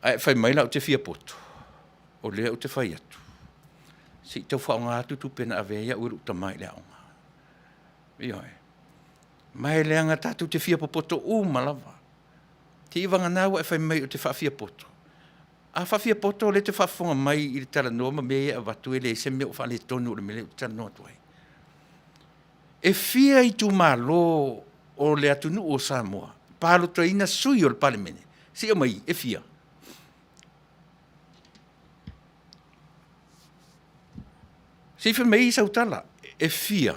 Ai whai mai lau te fia poto. O lea o te whai atu. Si tau whao ngā tutu pena avea uru ta mai lea onga. Ioi. Mai lea ngā tātu te fia popoto malawa. Te iwanga nāua e whai mai o te whawhia poto. A whawhia poto le te whawhonga mai I le tala noa ma mea a watu e le se mea o whale tonu le mele o tala noa tuai. E fia I tu malo o le atunu o Samoa. Palo to ina sui o le Parliamentary. Si o mai, e fia. Si wha mei sautala, e fia,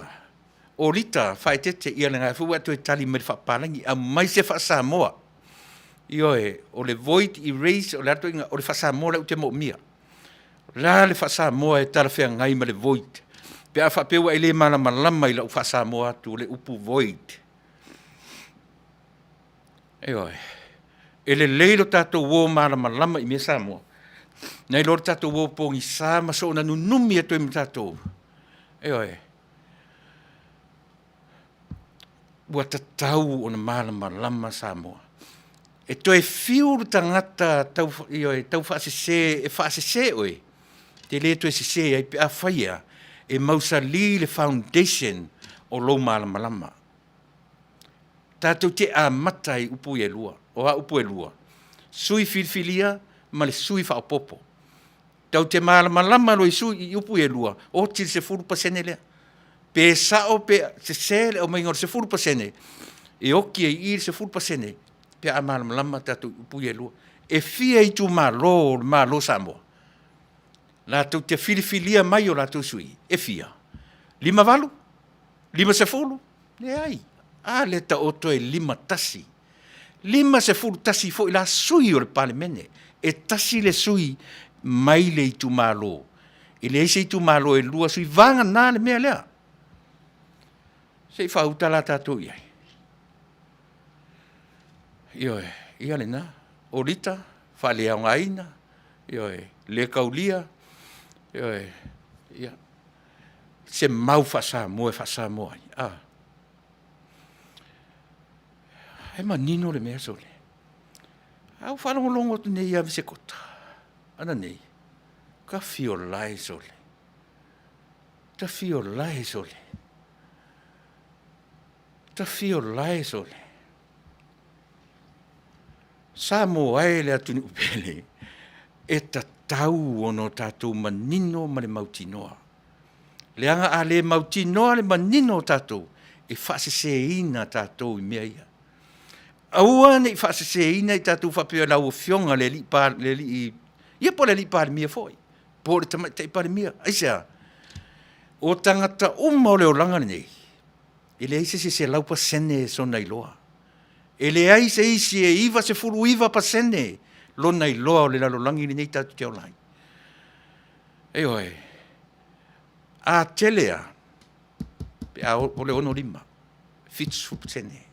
o rita whaetete ia le ngai fua atu e tali mai whapalangi, a mai se wha Samoa. Io o le void erase, o le atu inga, o le wha Samoa le ute mo mia. La le wha Samoa e tala whea ngai ma le void. Pe a whapewa e le mana malama I la u wha Samoa atu le upu void. E le leilo tātou wō mana malama I mea Samoa. Nei lor tātou wō pōngi sā, ma so na nunumi e toi mi tātou. Ua tatau o na malama lama Samoa. E toi whiuru tangata tau whaasese, e whaasese oe. Te le toi sese ai pe a whaia, e mausa li le foundation o lo malama lama. Tātou te a matai upu e lua, o a upu e lua. Sui filfilia, ma le sui whaopopo. Tau te malama lama lo I sui I upu e lua, o tiri se 4% lea. Pe sao pe se sele o mai ngor se 4%. E oki e I se 4%. Pe a malama lama tatu upu e lua. E fia I tu malo Samoa. La tau te filifilia mai o la tau sui. E fia. 5 valu? 5 se fulu? Le ai. A le ta oto e 5 tasi. 5 se fulu tasi fo I la sui o le Parliamentary. E tasi le sui mai le I tu malo. E le eise I tu malo e lua sui vanga nā le mea lea. Se I whauta la tātou iai. Ia le nā. O rita, whale au ngaina. Le kaulia. Ia. Se mau whasa moa. E manino le mea sole. Au whalongolongo tu nei a vise kota. Ana nei. Ka fio lai sole. Ta fio lai sole. Ta fio lai sole. Samoa e le atuni upele. E ta tau ono tātou manino ma le mautinoa. Le anga a le mautinoa le manino tātou. E whaasese ina tātou I mea ia. Aua nei whaasese ina I tātou whapea lau o fionga le li pa le li ia po le li pa mia foi. Po le tamai te pa mia. Aisa. O tangata uma o le olanga nei. E le aise se lau pa sene so nei loa. E le aise isi e iwa se furu iwa pa sene lo nei loa o le lalolangi ni nei tātou te olai. A telea. Pe a o le ono lima. Fitsu sene.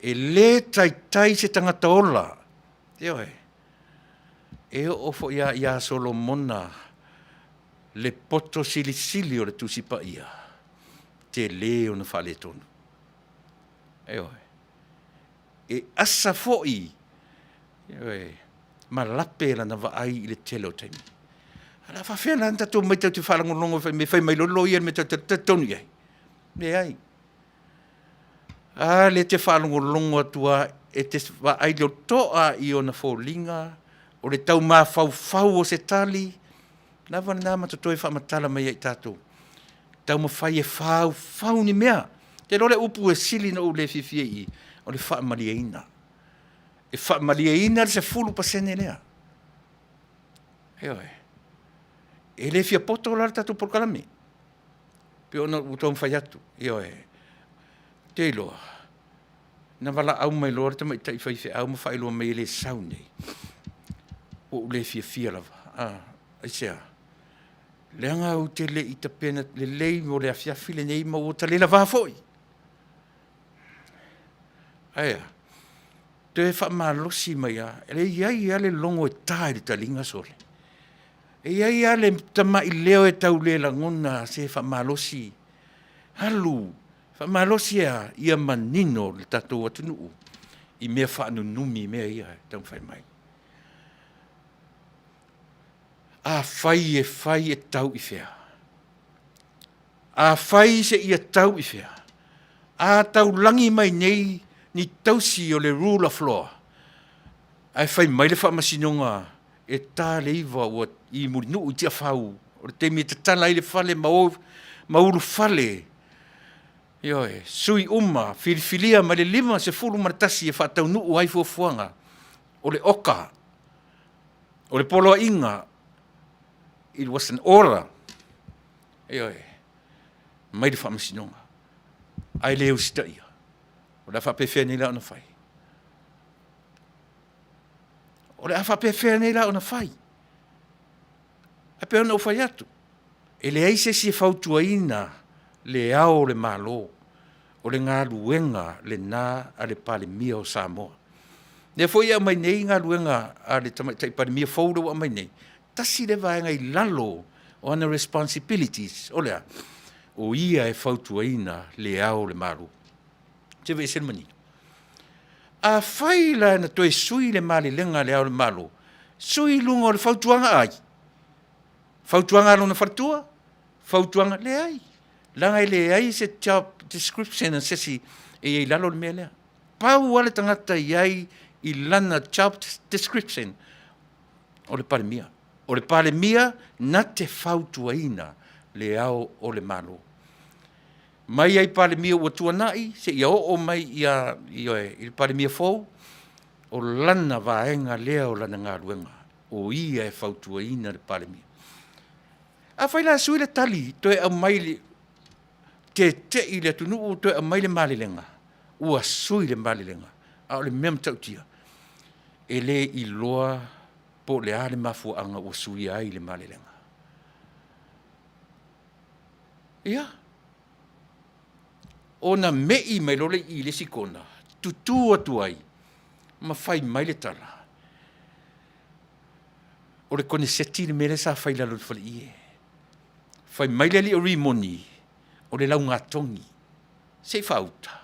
E le tai se tangata ola. e o fo ia Solomona le poto sili o le tusipa ia te leo na whale tonu. E asa fo'i ma lape la na vaai i le tele o taimi. Ala whawhia na tatou mai tau te whalangolongo me whai mai lolo ia me tau tonu iai. Me ai. Le te whalangolongo atua e te vaai leo toa i o na fōlinga o le tau maa fau o se tali na wana nā matatoe whamatala mai ai tātou. Tau mawhai e whau ni mea. Te role upu e sili na u le fifie i o le whaamalia ina. E whaamalia ina le se fulu pasene lea. E le fia poto la tātou porkalame. Pio na utau mwhai atu. Te iloa. Na wala au mai loa te mai tai whaife au mawhai loa mai le sau nei. O le fia lava. Aisea. Leanga au te le i ta pena le lei mo le afiafi le nei ma o ta le la vāfoi. Aia. Te e whaamalosi mai a. Le iai ale longo e tae le talinga sole. E iai ale tama i leo e tau le la ngona se whaamalosi. Halu. Whaamalosi a ia manino le tatou atunuu. I mea whaanunumi mea ia tau whai mai. A fai e tau i whea. A fai se ia tau i whea. A tau langi mai nei ni tausi o le rule of law. Ai fai mai le whaamasinonga e tā le iwa o i murinu i tia whau. O le temi te tala i le whale mauru whale. Sui uma, filifilia ma le 5 se fulu maratasi e whaatau nuu ai fuafuanga. O le oka. O le poloa inga. It was an order. Mai le whaamasinonga. Ai leo sita ia. O le whapewhea nei la ona whai. O le whapewhea nei la ona whai. A pe ona o whai atu. E le aise si e whautua ina le ao le malo. O le ngā luenga le nā a le pale mia o Samoa. Ne fo ia mai nei ngā luenga a le tai pale mia fauda wa mai nei. Tasi le vaenga i lalo o ana responsibilities. O lea, o ia e whautua ina le ao le malo. Te vei sen manino. A whai la na toe sui le mali lenga le ao le malo. Sui lunga o le whautuanga ai. Whautuanga alo na whartua. Whautuanga le ai. Langa le ai se job description and sesi e i lalo le mea lea. Pau ale tangata iai i lana job description o le pale mia. O le pale mia na te whautua ina le ao o le malo. Mai ai pale mia ua tuanai, se ia o mai i le pale mia fau, o lana vaenga lea o lana ngā ruenga. O ia e whautua ina le pale mia. A whaila sui le tali, toe au mai le, te i le tunu, toe au mai le malilenga. Ua sui le malilenga. A o le mea matautia. E le i loa po le ale mafuanga ua sui ai le malilenga. Ia. Ona mei mai lole i le sikona, tutu atu ai, ma fai mai le tala. O le kone seti le mere sa fai lalo le fale ie. Fai mai le li o rimoni, o le lau ngatongi, se fauta.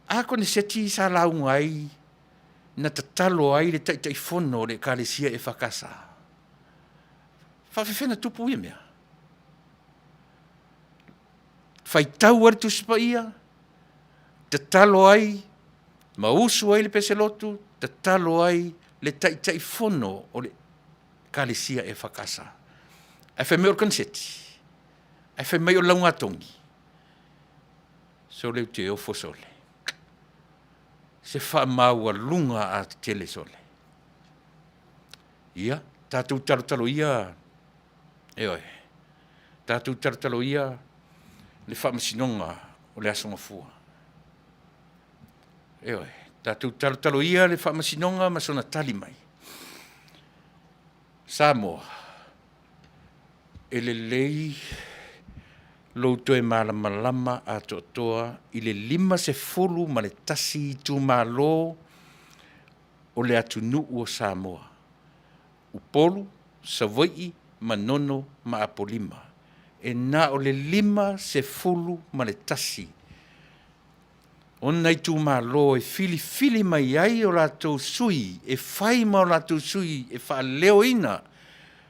A kone seti sa lau ngai, na tatalo ai le tai fono le kalesia e whakasa. Whawhewhena tupu ia mea. Fai tau ar tusipa ia, te talo ai, mausu ai le peselotu, te talo ai le tai fono o le kalesia e whakasa. Ai whai mei o kanseti, ai whai mei o laungatongi. So leu te o fosole. Se wha maua lunga a te tele sole. Ia, tātou talo ia, tātou talo ia, le whamasinonga o le asonga fua. Tātou talo ia le whamasinonga ma sona tali mai. Samoa, e le lei louto e malama a toa i le 5 se fulu ma le tasi tu malo o le atunu o Samoa. Upolu, Sawai, Manono, ma Apolima. E na o le 50 ma le tasi. Ona i tu malo e fili mai ai o latou sui, e fai ma o latou sui, e wha leo ina,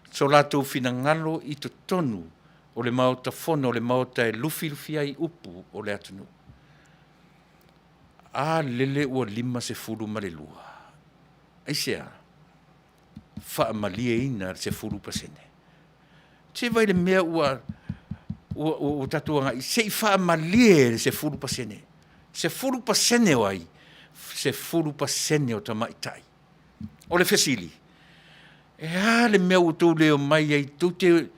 so latou finangalo i to tonu, o le maota fono, o le maota e lufi ai upu o le atunu. A lele ua 50 ma le lua. Ai sea, wha malie ina se 10%. Se vai le mea ua tatuanga, se i wha malie se 10%. Se 10% o ai, se 10% o tamaitai. O le fesili. E le mea utou leo mai ai tute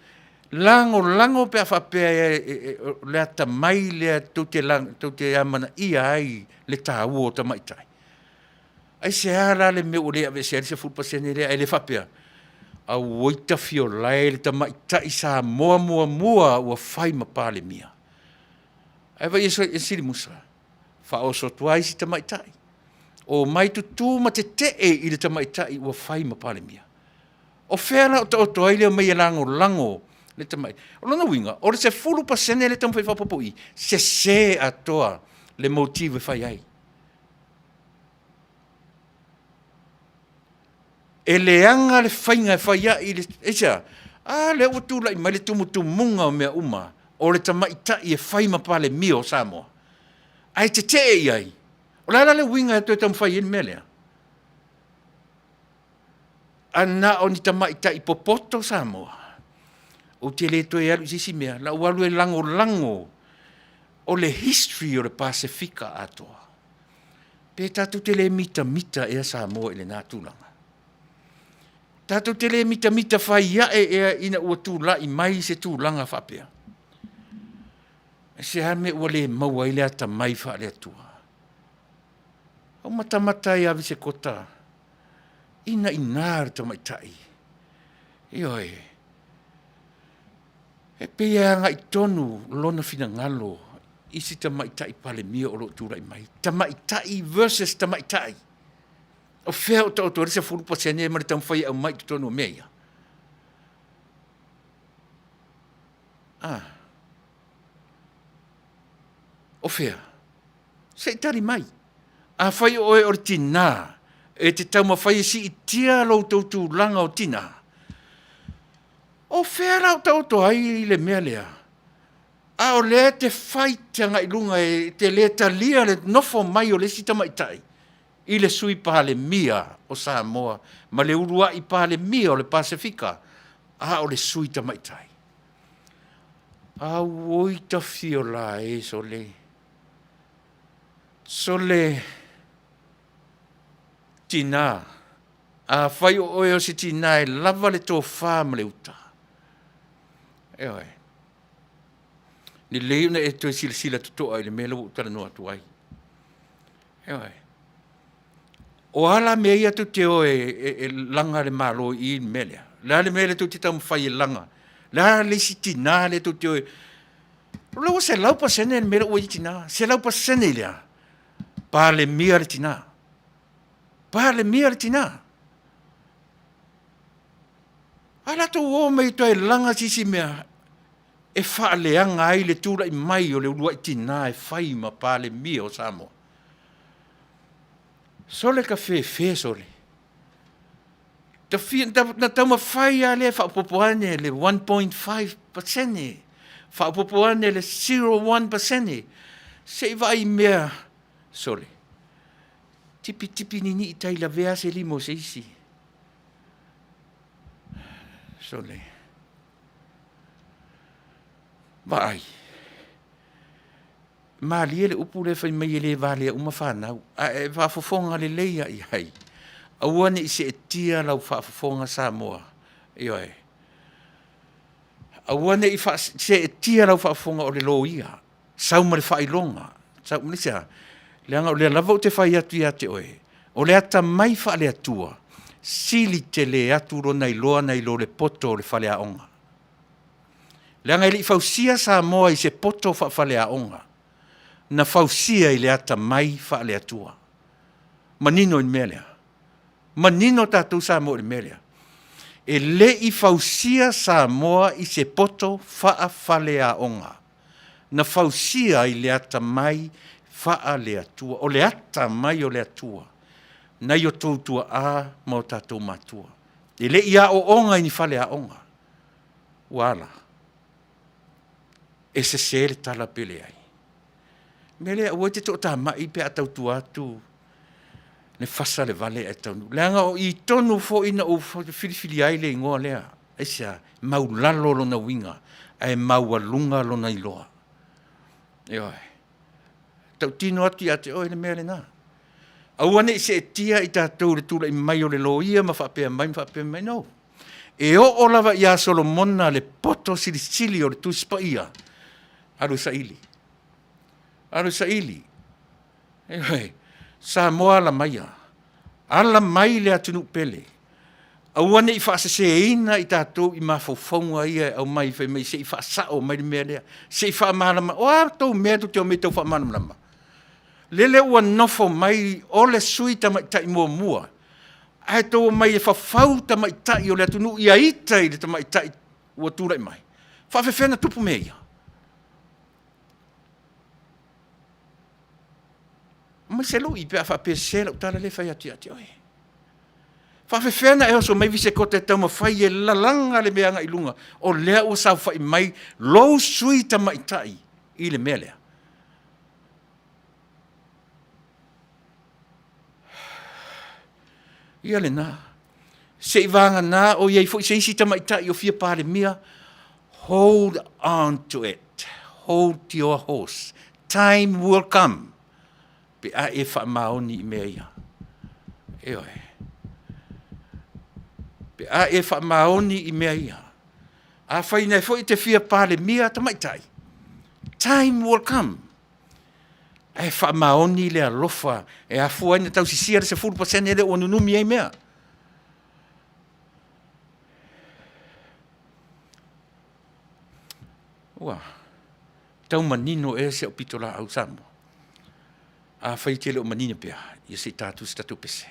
lango pe a whapea le ata mai le tute amana ia ai le tāua o tamaitai. Ai se ala le mea ulea ve se 10% lea e le whapea. A woita fio lai le tamaitai sa mua ua whai mapale mia. Ai vai e siri musa. Whao so tuai si tamaitai. O mai tu ma te i le tamaitai ua whai mapale mia. O whera o tau toai leo mai e lango le tamai. O lana winga, o le se 10% le tamu whai whapapoi, se atoa le motive whai ai. E le anga le whainga e whai ai, le utu lai mai le tumutumunga o mea uma, o le tamaitai e whai mapale mia o Samoa. Ai te ai. O la le winga e toi tam whai en melea. Ana o ni tamaitai popoto Samoa. O te le toi alu sisi mea, la ualu e lango o le history o le Pasifika atoa. Pe tatu te le mita e Samoa e le nātulanga. Tatu te le mita whai e ina ua tūla i mai se tūlanga whapea. Se hame ua le maua i le ata mai wha le atua. O matamata i avi se kota. Ina nāra tamaitai. Ioi. E pea anga i tonu lona fina ngalo. Isi tamaitai pale mia o lo tūra i mai. Tamaitai versus tamaitai. O whea o tau tō risa 10% e mara tamwhai au mai tu tonu mea. O whea. Se tari mai. A whai oe o tina. E te tau ma whai si i tia lau tautu langa o tina. O whea rau tau to ai le mea lea. A o lea te whai tianga i lunga e te lea talia le nofo mai o le si tamaitai. I le sui pale mia o Samoa. Ma le urua i pale mia o le Pasifika. A o le sui tamaitai. A oita fio la e so le. So le tina. A whai o oe o si tina e lava le tō whāma le uta. E oi. Ni leuna e tō sila tutoa i le mele utara noa tuai. E oi. O ala mea ia tu te oe e langa le malo i melea. La le mele tu te tamu whai e langa. La le si tina le tu te oe. Rau se laupa sene le mele oe i tina. Se laupa sene lea. Pa le mia le tina. Pa le mia le tina. Ala tu o mei to e langa sisi mea. E wha leanga ai le tūra i mai o le urua i tina e whai ma pa le mia o Samoa. Sole ka fe sole. Na tauma whai a le whapopoane le 1.5%. Whapopoane le 0.1%. Se vai mea sole. Tipi nini i tai la vea se limo se isi. Sole. Vai. Ma lia le upu le whai mai le vale uma whanau. E whafofonga le leia i hai. Awane i se e tia lau whafofonga Samoa. Ioi. Awane i se e tia lau whafofonga o le lo ia. Sauma le whailonga. Sauma le sea. Leanga o le lava o te whai atu ia te oe. O le ata mai wha le atua. Sili te le atu rona i loa na i lo le poto o le whale a onga. Leanga ili fausia Samoa i se poto whale a onga. Na fausia i le ata mai wha le atua. Manino in melea. Manino tātou Samoa le melea. E le I fausia Samoa I se poto whaafale a onga. Na fausia I le ata mai wha le atua. O le ata mai o le atua. Na yo tautua a mo tātou matua. E le ia o onga I ni whale a onga. Wala. E se le tala pele ai. Mele a te tō tā mai pe a tautu atu. Ne Fasa le Vale e Taunuu. Leanga o I tonu fo ina o whiriwhiri ai le ingoa lea. E sia mau lalo lo na winga. E mau alunga lo na iloa. E oi. Tau tino ati ate oi le mea le nā. Awane I se tia I tātou le tūla I mai o le loia ma whapea mai no. E o lava ia Solomona le poto sili o le tuspa ia. Aru saili. E oi. Samoa la maia. Ala mai le atunu pele. Awane I whaaseseina I tātou I mawhauwhaunga ia au mai whai mai se I whaasao mai le mea lea. Se I whaamalama. O tau mea tu teo me tau whaamalama. Lele ua nofo mai o le sui tamaitai mua. Ai tau mai e whawhau tamaitai o le atunu ia itai le tamaitai ua tūrai mai. Whawhewhena tupu mea ia. Mai se lui pe a whapesela o tala le whai ati oi. Whawhewhena e oso mai vise kote tau ma whai e lalanga le mea ngai lunga. O lea ua sau whai mai lou sui tamaitai I le mea lea. Ia le nā. Se I vanga nā o iei fwoi se isi tamaitai o fia pāle mia. Hold on to it. Hold to your horse. Time will come. Pe a e whaamaoni I mea ia. E oi. Pe a e whaamaoni I mea ia. A whainai fwoi te fia pāle mia tamaitai. Time will come. E whaamaoni le alofa. E a fuaina tau sisia se 4% ele o nunumi ei mea. Ua. Tau manino e se o pitola au Samoa. A whai tele o manina pia. Ia se tātu statu pese.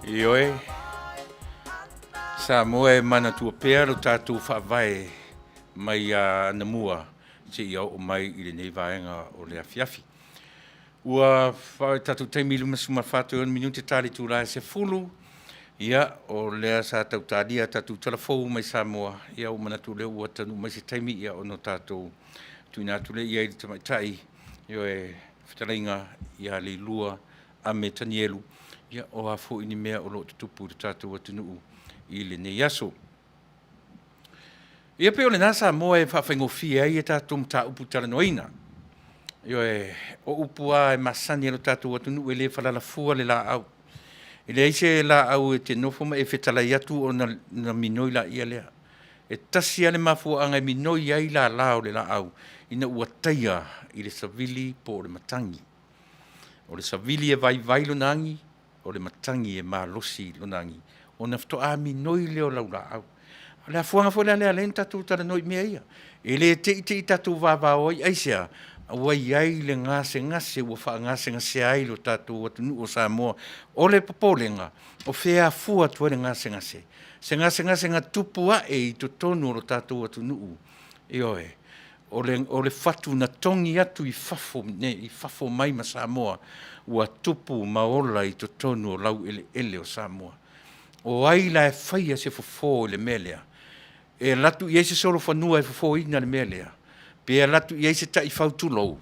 Ioe, sa moe mana tua pēr o tātou whaavai mai na mua te iau o mai i le nei vaenga o le afiafi. Ua whae tātou teimi luma suma whātou an minuti tāli tūlae se fulu, ia o lea sa tau tālia tātou telefou mai sa moa, ia o mana tūleu ua tanu mai se teimi ia o no tātou tuina tūle ia i le tamaitai, ioe whitarainga ia le lua a me tanielu. Ia o a fo ini mea o lo tutupu te tātou atunuu i le nei aso. Ia pe o le nasa moa e whawhaingofia i e tātou mta upu talanoina. Io e o upu a e masani alo tātou atunuu e le whalalafua le la au. I le eise la au e te nofoma e whetalai atu o na minoi la ia lea. E tasi ale mafua anga e minoi ai la lao le la au. Ina ua taia i le savili po o le matangi. O le savili e vai vai lonangi. O le matangi e malosi lonangi. O na fto a minoi leo lau la au. Le afuanga fo le ale tatu tala noi mea ia. E le te i tatu vava oi aisea. Awai ai le ngase ua wha ngase ai lo tatu watunu o Samoa. O le popolenga. O fea fua tua le ngase. Se ngase nga tupua e i to tonu lo tatu watunu. E oe. O le fatu na tongi atu i fafo mai ma Samoa. Ua tupu maola i to tonu o lau ele o Samoa. O ai la e whaia se fofo le melea. E latu i eise soro whanua e fofo ina le melea. Pea latu i eise ta i fautulou.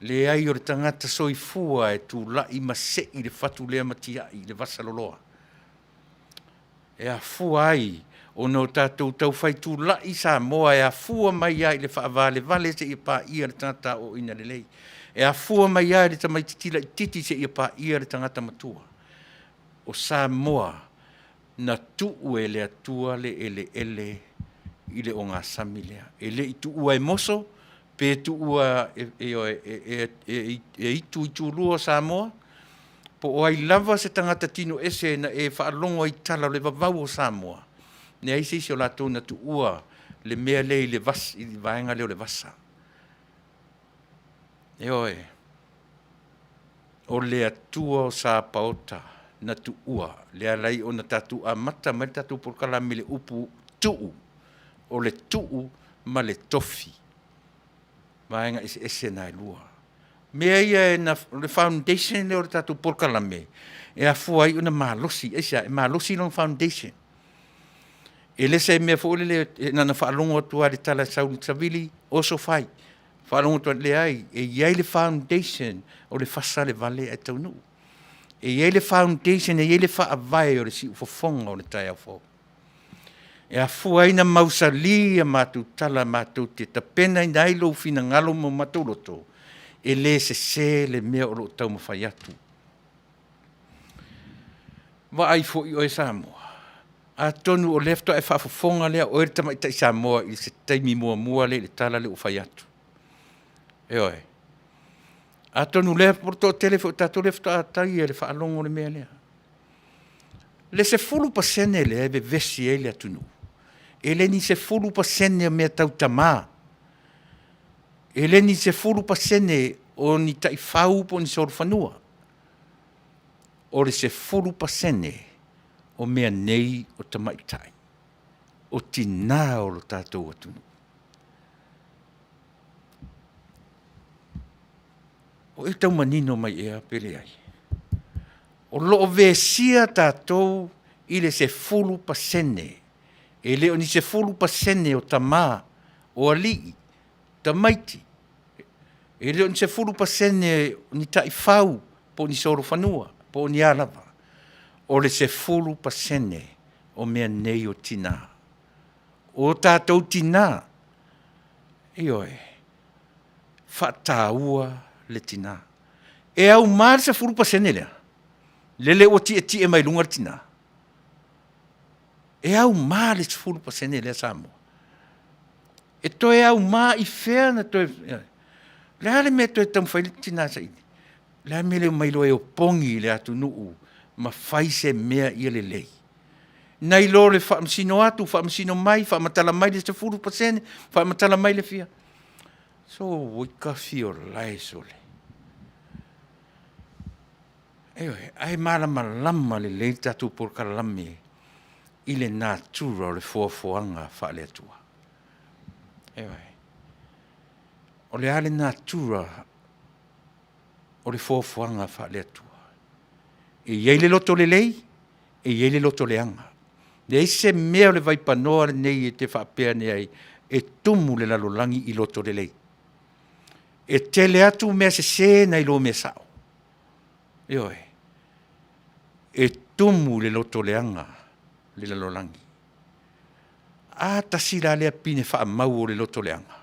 Le ai o le tangata soifua e tu la i mase i le fatu lea matia i le vasaloloa. E a fua ai o no tātou tau whai tu la i Samoa e a fua mai ai le Vale se i pā ia le tangata o ina le lei. E a fua mai ai le tamai titila i titi se i pā ia le tangata matua. O Samoa na tuu e le atua le ele i le o ngā sami lea. E le i tuu e moso, pe tuu e itu i tūlua Samoa, po o ai lava se tangata tino ese na e whaalongo i tala le vavau o Samoa. Ne aise isi o lātou na tua le mea le i le vas, i vaenga leo le vasa. E oe, o le atua o sa paota, na tu ua, le alai o na tatu a mata ma le tatu porkalame le upu tuu, o le tuu ma le tofi. Vaenga ese na lua. Mea ia na le foundation le o le tatu porkalame, e a fuai una malosi, esa, malosi long foundation. E le se mea fo le na na whaalongo atua le tala saunu savili, oso fai. Whaalongo atua le ai, e iai le foundation o le Fasa le Vale e Taunuu. E iai le foundation, e iai le whaavai o le si ufofonga o le tai au fo. E a fuaina mausali a mātou tala mātou te tapena i nai lo fina ngalo mo mātou loto. E le se le mea o lo tau mawhai atu. Wa ai fo i o e Samoa. A tonu o lefto e whaafofonga lea o e tamaita i Samoa i se taimi mua le tala le ufai atu. E oe. A tonu lea porto telefo tato lefto a tai e le whaalongo le mea lea. Le se fulu pasene le eve vesi e le atunu. E le ni se fulu pasene mea tau tamā. E le ni se fulu pasene o ni tai whau po ni sorfanua. O le se fulu pasene o mea nei o tamaitai. O tina o lo tātou atunu. O e tau manino mai ea pele ai. O loo vesia tātou i le se fulu pasene. E leo ni se fulu pasene o tamā, o alii, tamaiti. E leo ni se fulu pasene ni tai whau po ni soro whanua, po ni alava. O le se fulu pasene o mea nei o tina. O tātou tina. E oe, whataua le tina. E au māre se fulu pasene lea. Lele o ti e mai lunga tina. E au mā le fulu pasene lea Samoa. E toi au mā i whea na toi. Le ale mea toi tam whai tina sa ini. Le ale mea mai loe o pongi le atu nuu. Ma whai se mea i le lei. Nei lo le whaamsino atu, whaamsino mai, whaamatala mai le se fulu pasene, whaamatala mai le fia. So, wika fio lai sole. Ewe, ai malama le lei tatu por kalame i le natura o le fuafuanga whaale atua. Ewe, o le ale natura o le fuafuanga whaale atua. E iei le loto le lei, e iei le loto le anga. Le eise mea le vai panoa le nei e te whaapea ne ai, e tumu le lalolangi i loto le lei. E tele atu mea se na i lo mea sao. Ewe, e tumu le loto leanga le lalolangi. A tasira lea pine wha mau o le loto leanga.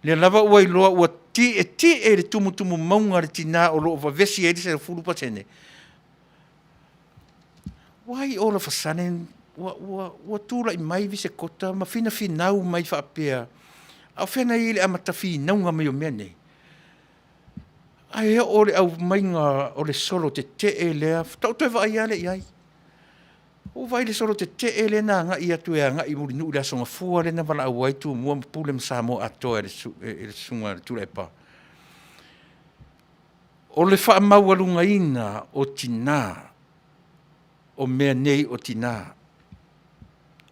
Le lava ua i loa ua ti e le tumu maunga le tina o loo vavesi e se fulu pasene. Wai all of a sudden, ua tūla i mai vise kota, ma fina finau mai whaapea. Au whena i le amata finaunga mai o mea nei. Ai o le au mainga o le solo te e lea, tau toi vai ale i ai. O vai le solo te e le na nga i atu e nga i muri nuu le asonga fua le na wala au aitu mua mpule msamo atoa le sunga le Tuilaepa. O le wha mau alunga ina o tina, o mea nei o tina.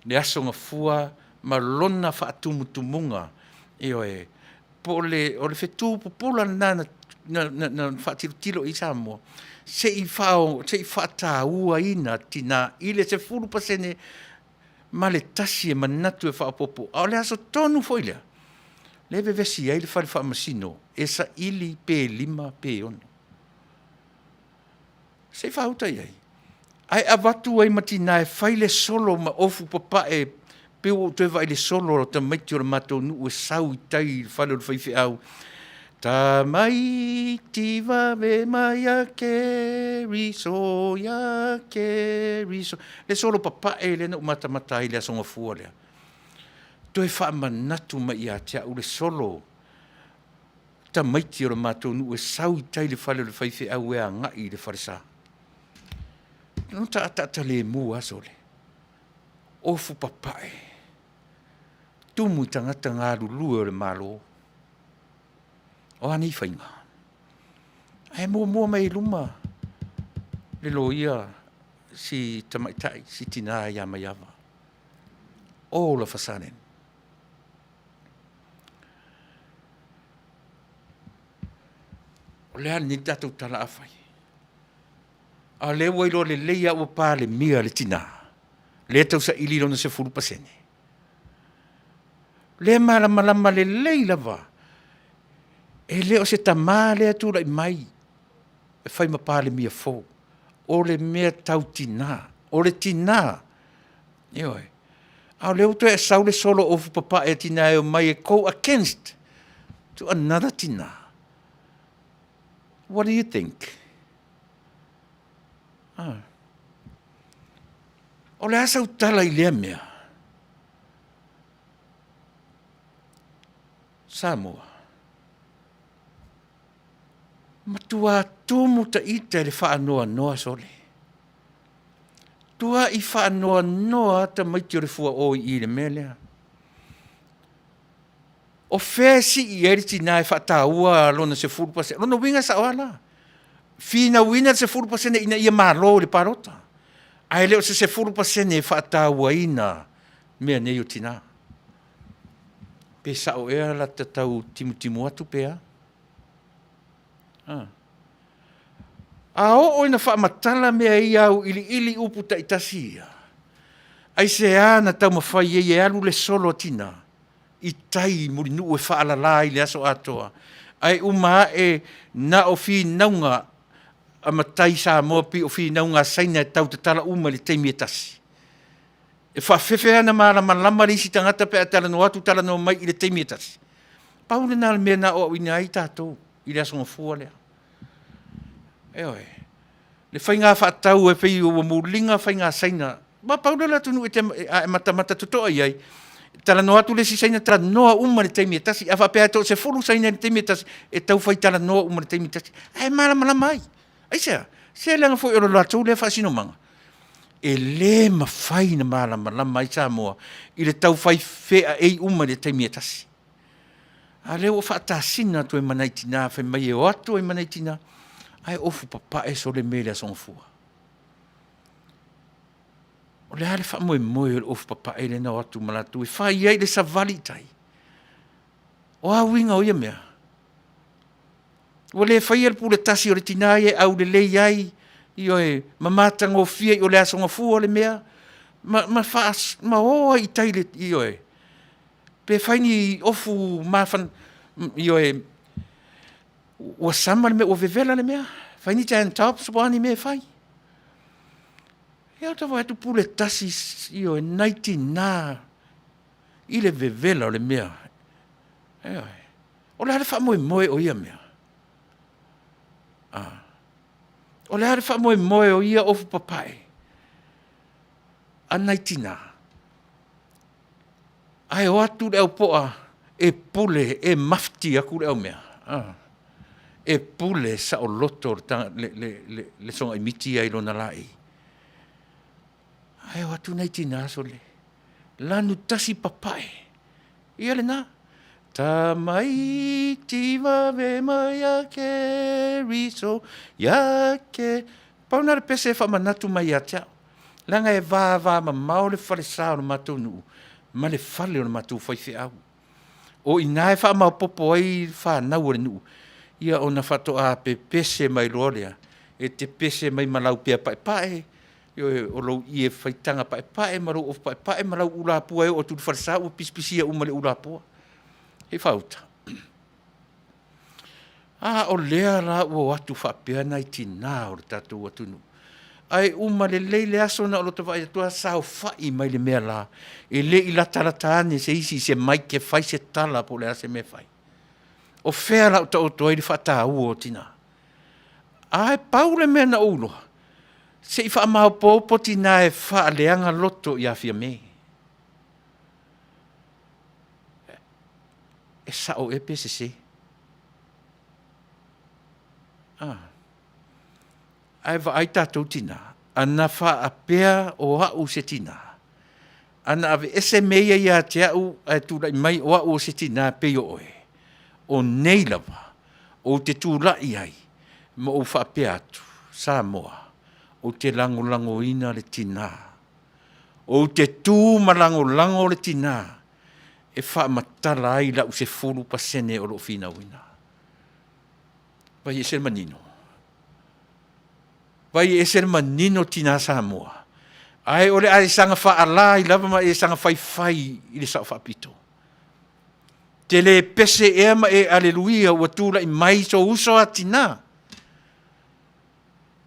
Le asonga fua ma lona wha atumutumunga e oe. O le whetu popola na whaatiro i Samoa. Se i whata ua ina tina, i le se fulu pasene ma le tasi e manatu e whaapopo. A le aso tonu foilea. Le vevesi ai le whare whaamasino, e sa ili pe lima pe ono. Se whauta iai. Ai avatu ai matina e whaile solo ma ofu papa e peo te vai le solo o ta maiti o le matou nu e sau i tai whale o le whaife au. Ta maiti vave mai a ke riso, ya ke riso. Le solo papa e le na umata i le asonga fua lea. Toi wha manatu mai a tia u le solo. Ta maiti o le matou nu e sau i tai le whale o le whaife au e a ngai le wharesa. No ta le mua sole. Ofu papai. Tumu i tangata ngā lulu o le malo. O ani whainga. E mua mai luma. Le loia. si tamaitai, si tina yama yava. O la fasanen. O lea ni tatu tala afai. A le wailo le leia ua pā le mia le tina. Le tau sa ili lona se furu pasene. Le malama le leila va. E leo se tamā lea tūra i mai. E whai ma pā le mia fō. O le mea tau tina. O le tina. Ioi. A leo tu e saule solo ofu papa e tina e o mai e go against to another tina. What do you think? O le asa utala i lea mea. Samoa. Matua tumu ta ita le wha anoa noa sole. Tua i wha anoa noa ta maiti o le fua o i le melea. O whea si i eriti nā e wha tā ua lona se furupase. Lona winga sa oala. Fina wina se furupase ina ia mālo le parota. Ai leo se furupase ne wha tā ua ina mea nei o tina. Pe sa o ea la te tau timu atu pea. A o ina wha matala mea i au ili upu ta itasia. Ai se ana tau mawhai e alu le solo tina. I tai muri nu e wha alala i le aso atoa. Ai uma e na o fi naunga a matai sa mopi o fi naunga saina e tau te tala uma le teimi e tasi. E whawhewhe ana marama lama risi tangata pe a tala no atu tala no mai i le teimi e tasi. Paule nā le mea na o ina ai tātou i le aso ngafua lea. Eoi. Le whainga whaatau e whai o mulinga whainga saina. Ma paule la tunu e te mata tutoa iai. Tala noa tu le si saina tala noa uma le teimi e tasi. A whapea to se furu saina le teimi e tasi. E tau whai tala noa uma le teimi e tasi. Ai malama mai. Ai sea. Sea langa fo ero la tau le whaasino manga. E le mawhai na malama mai sa moa. I le tau whai whea ei uma le teimi e tasi. A leo whaatasina tu e manaitina. Whai mai e o atu e manaitina. Ai ofu papa e so le mele a sonfua. O le hale wha moe o ofu papa e le na atu malatu. E whai ai le sa vali tai. O a winga o ia mea. O le whai al pule tasi o le tinai e au le lei ai. I o e mamatanga o fia i o le asonga fua o le mea. Ma oa i tai le i o e. Pe whai ni ofu mafan i o e. Ua sama le mea, ua vevela le mea. Whai ni te top swani mea whai. Ea tawa atu pule tasi i o e naiti nā. I le vevela o le mea. Ea. O le hare wha moe o ia mea. O le hare wha moe o ia ofu papai. A naiti nā. Ai o atu le au poa. E pule, e mafti aku le au mea. E pule sa o loto le songa i miti ai lona lai. Ai o atu nei tina sole. Lanu tasi papai. Ia le nā. Ta mai tiva ve mai a ke riso ya ke. Pauna le pese wha manatu mai a tia. Langa e vā ma mau le whale sa o na matou nuu. Ma le whale o na matou whaife au. O ina e wha mau popo ai wha nau o le nuu. Ia o na whato a pe pese mai rorea. E te pese mai malau pia pae. Io o lo i e whaitanga pae maro o pae malau ulapua e o tu wharsa o pispisia umale ulapua. He whauta. O lea la o atu whapea nai tina o le tatou atunu. Ai umale leile aso na o lo tawai atua sao whai mai le mea la. E le i la taratane se isi se mai ke whai se tala po le ase me whai. O whea lau ta o toi li whata ua o tina. Ai paule mea na uloa. Se i wha mau pōpo tina e wha leanga loto i awhia me. E sa o e pese se. Ai wa ai tātou tina. Ana wha a pea o hau se tina. Ana ave ese meia ia te au ai tūrai mai o hau se tina peo oe. O nei lava, o te tūrai ai, ma o wha pea atu, Samoa, o te lango ina le tina. O te tū malango le tina. E wha matala ai lau se fulu pasene o lo fina wina. Vai e ser manino. Vai e ser manino tina Samoa. Ai ole ai sanga wha alai lava ma e sanga whai i le sao whapito. Te le pese ea ma e aleluia ua tūla i mai so uso a tina.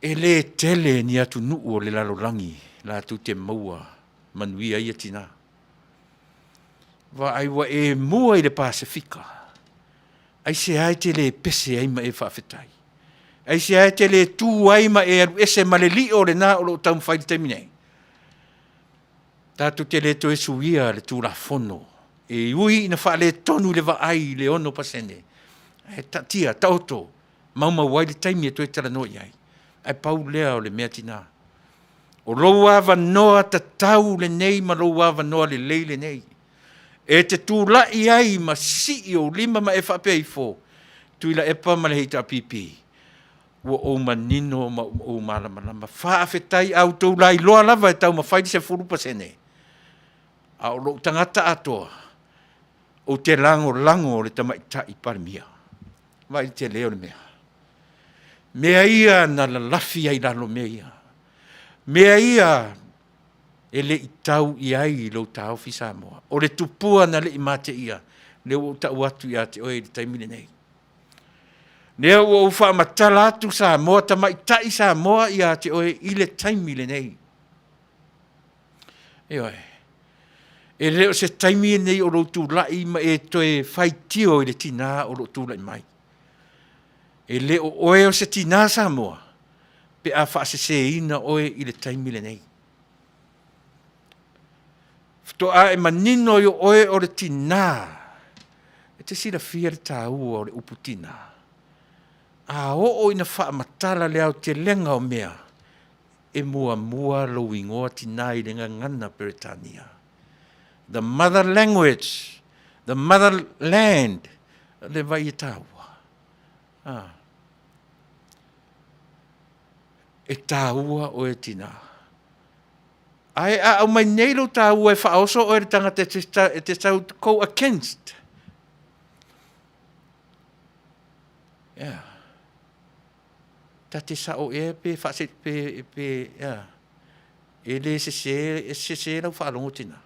E le tele ni atu nuu o le lalolangi la tu te maua manuia ia tina. Wa ai wa e mua i le Pasifika. Ai se ai te le pese ai ma e Faafetai. Ai se ai te le tū ai ma e aru ese ma le li o le nā o lo tau mwhai te minei. Tātu te le to e suia le tū la fono. E ui ina wha le tonu le wa ai le ono pasene. E tatia, tauto, mauma wai le taimi e to e tala noi ai. Ai pau lea o le mea tina. O loa wanoa ta tau le nei ma loa wanoa le leile nei. E te tūlai ai ma si o lima ma e whapea i fō. Tuilaepa ma le heita pipi. Ua o manino ma o malama. Faafetai au tūlai loa lava e tau ma whaidi se furupa sene. A o lo tangata atoa. O te lango le tamaita i parimia. Vai te leo le mea. Mea ia na la lafi ai lalo mea ia. Mea ia e le i tau i ai lo tau fi Samoa. O le tupua na le i mate ia. Le o tau atu ia te oe le taimile nei. Nea ua uwha matala atu Samoa tamaita i Samoa ia te oe i le taimile nei. E oe. E leo se taimi nei o lo tu lai ma e toe whai tio i le tina o lo tu lai mai. E leo oe o se tina Samoa. Pe a wha se ina oe i le taimi le nei. Fto a e manino i oe o le tina. E te sira fia le tau o le upu tina. A o ina wha matala le au te lenga o mea. E mua lo ingoa tina i le ngana Peretania. The mother language, the motherland, le vai e tāua. E tāua o e tina. Ai au mai nei lo tāua e whaoso o e tangata e te tau ko against. Yeah. Ta te sao e pe whaset pe, yeah. E le se lau whaalongo tina.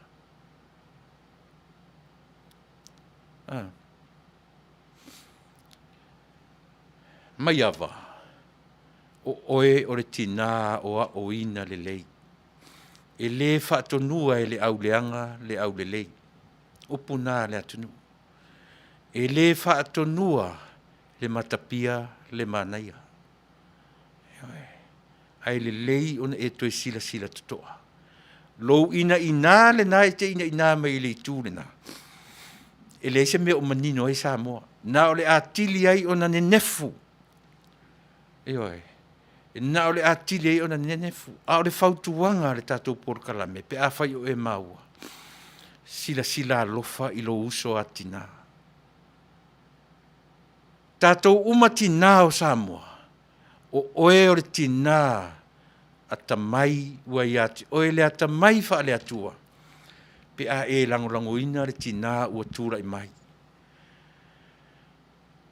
Mai awa, o oe o le tina o a oina le lei. E le whaatonua e le au leanga, le au le lei. O puna le atunu. E le whaatonua le matapia, le manaia. Ai le lei ona e toi sila tutoa. Lou ina le na e te ina mai le tu le na. E le se me o manino e Samoa. Na o le atili ai o na nenefu. E oi. E na o le atili ai o na nenefu. A o le fautuanga le tatou porkalame. Pe a whai o e maua. Sila alofa i lo uso atina. Tatou umatina o Samoa. O oe o le tina atamai ua iati. Oe le atamai wha le atua. Pe a e lango ina le tina ua tūra i mai.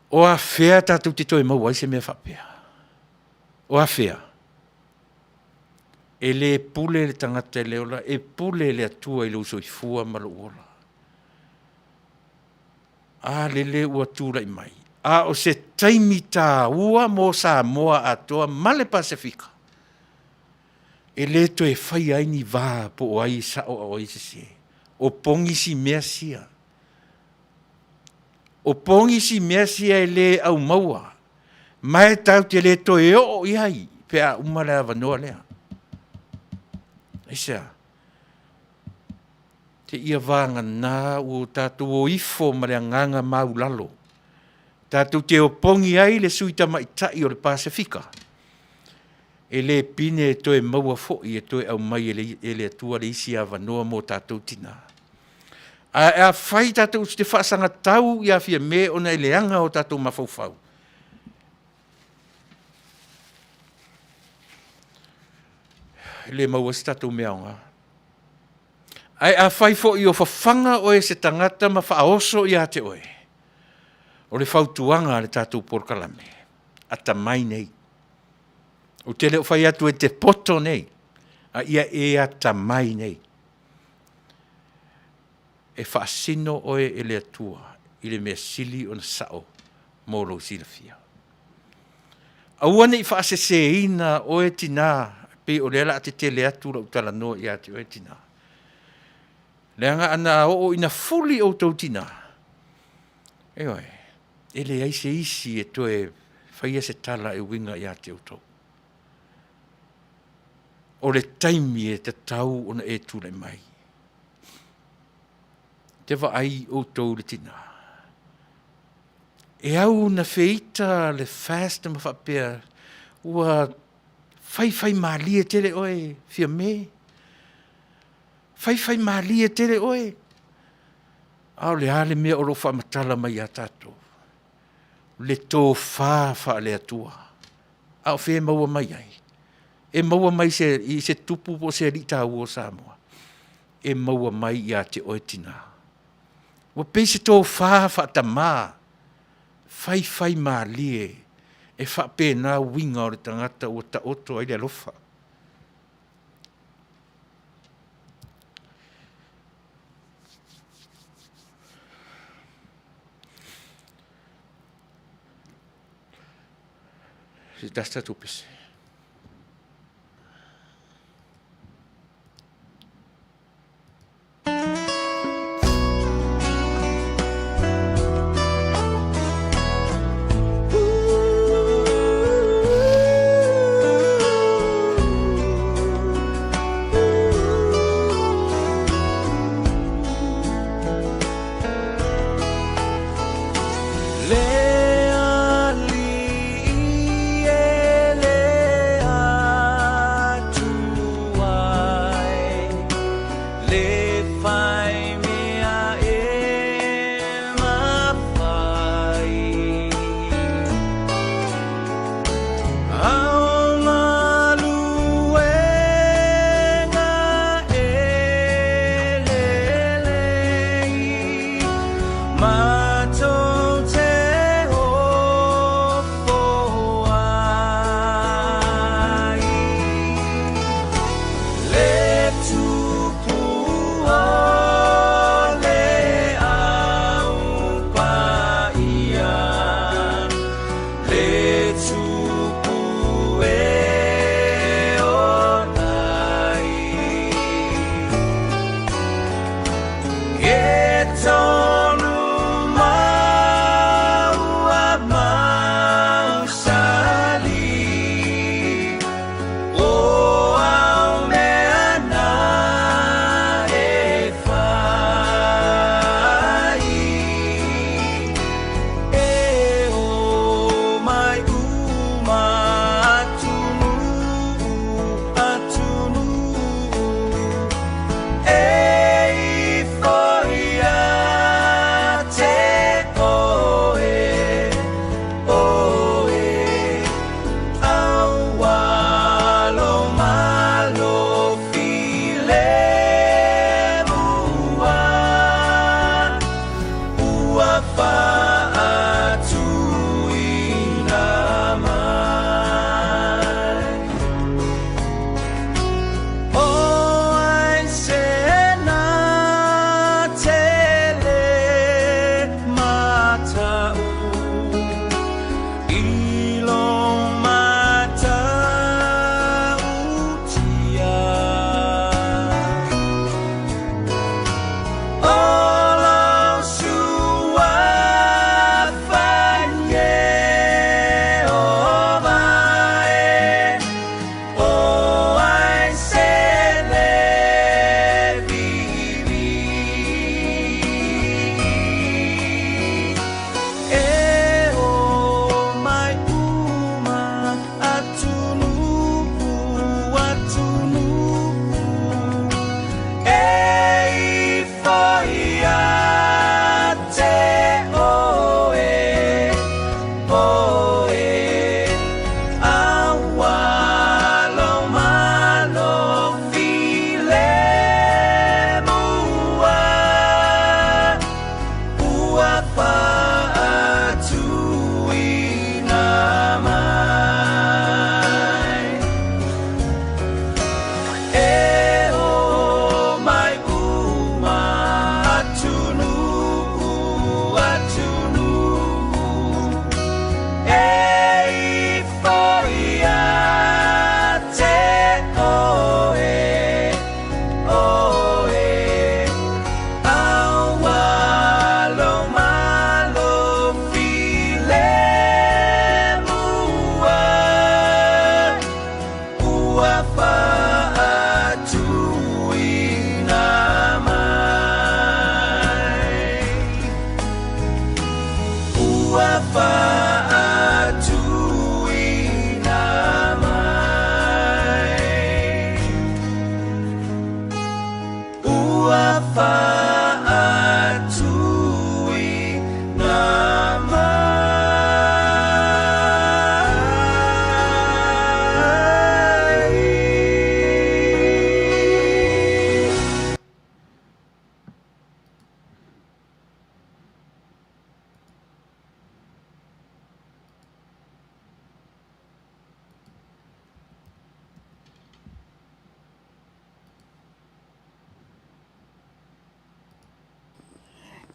O a whea tātou te toi mau ai se mea whapea. O a whea. E le pule le tangata e leola, e pule le atua i lo uso i fua malo ola. A le ua tūra i mai. A o se taimi tā ua mo Samoa atoa male Pasifika. E le to e whai ai ni vā po o ai sa o ai se. O pongi si mea sia. O pongi si mea sia e le au maua. Mai tau te le to e o iai. Pe a umare a wanoa lea. Eisa. Te ia vanga nā o tātou o ifo ma le nganga mau lalo. Tātou te o pongi ai le suita mai tai o le Pasifika. E le pine e toe maua fo'i e toe au mai e le atua le isi a wanoa mo tātou tina. A whai tātou te whaasanga tau i a fia me ona e leanga o tātou mafaufau. le maua se tatou meaonga. Ai a whai fo i o whawhanga oe se tangata ma whaoso i a te oe. O le whautuanga le tatou porkalame. A tamai nei. O te leo whai atu e te poto nei. A ia e a tamai nei. E whaasino oe e le atua. I le mea sili o na sao. Molo sila fia. Aua nei whaasese ina oe tina. Pe o le ala te tele atu la utala no i a te oe tina. Leanga ana o ina fuli o tau tina. E oi. E le aise isi e toe whaia se tala e winga i a te auto. O le taimi e te tau ona e tūle mai. Te wa ai o tau le tina. E au na feita le fast ma whapea ua whai maalia tele oe fia me. Whai maalia tele oe. Au le ale mea o rofa matala mai a tatou. Le tō wha le atua. Au whē maua mai ai. E maua mai i se tupu po se rita ua Samoa. E maua mai i a te oe tina. Wa pese tō wha ta mā. Whai maalie. E wha pēnā winga o le tangata o ta oto ai le alofa. Se tasta tu pese.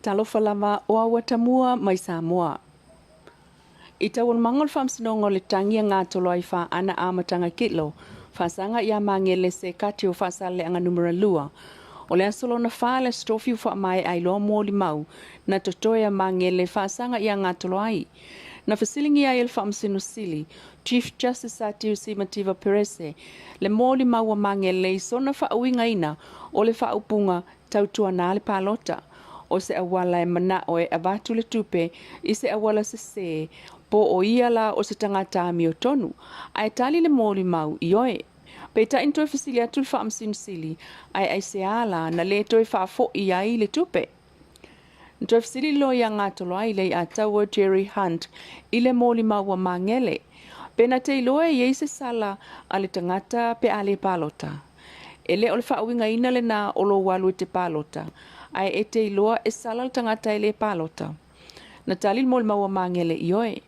Talofa lava o awatamua mai Samoa. I tawon mangol whamsinongo le tangia ngā tolo ai wha ana amatanga kitlo, whasanga ia mangele se kati o Fasa le anga numera lua. O le asolo na wha le stofi u wha mai ai loa mōli mau, na totoia mangele whasanga ia ngā tolo ai. Na fasilingi ai el whamsino sili, Chief Justice Atiusi Mativa Perese, le mōli mau a mangele i sona wha uinga ina o le wha upunga tautua nā le palota. O se awala e mana o e avatu le tupe i se awala se po o ia la o se tangata mi o tonu. Ai tali le mōli mau i oe. Pe ta into e fasili atu le whaamsinu sili ai se ala na le toi whaafo i ai le tupe. Nto e fasili lo ia ngā tolo ai le a taua Jerry Hunt i le mōli mau a mangele. Pe na te iloa i se sala a le tangata pe a le palota. Ele o le whaawinga ina le na o lo walu te palota. Ai e te iloa e sala le tangata e le palota. Na tali le mōli mau a mangele i oe.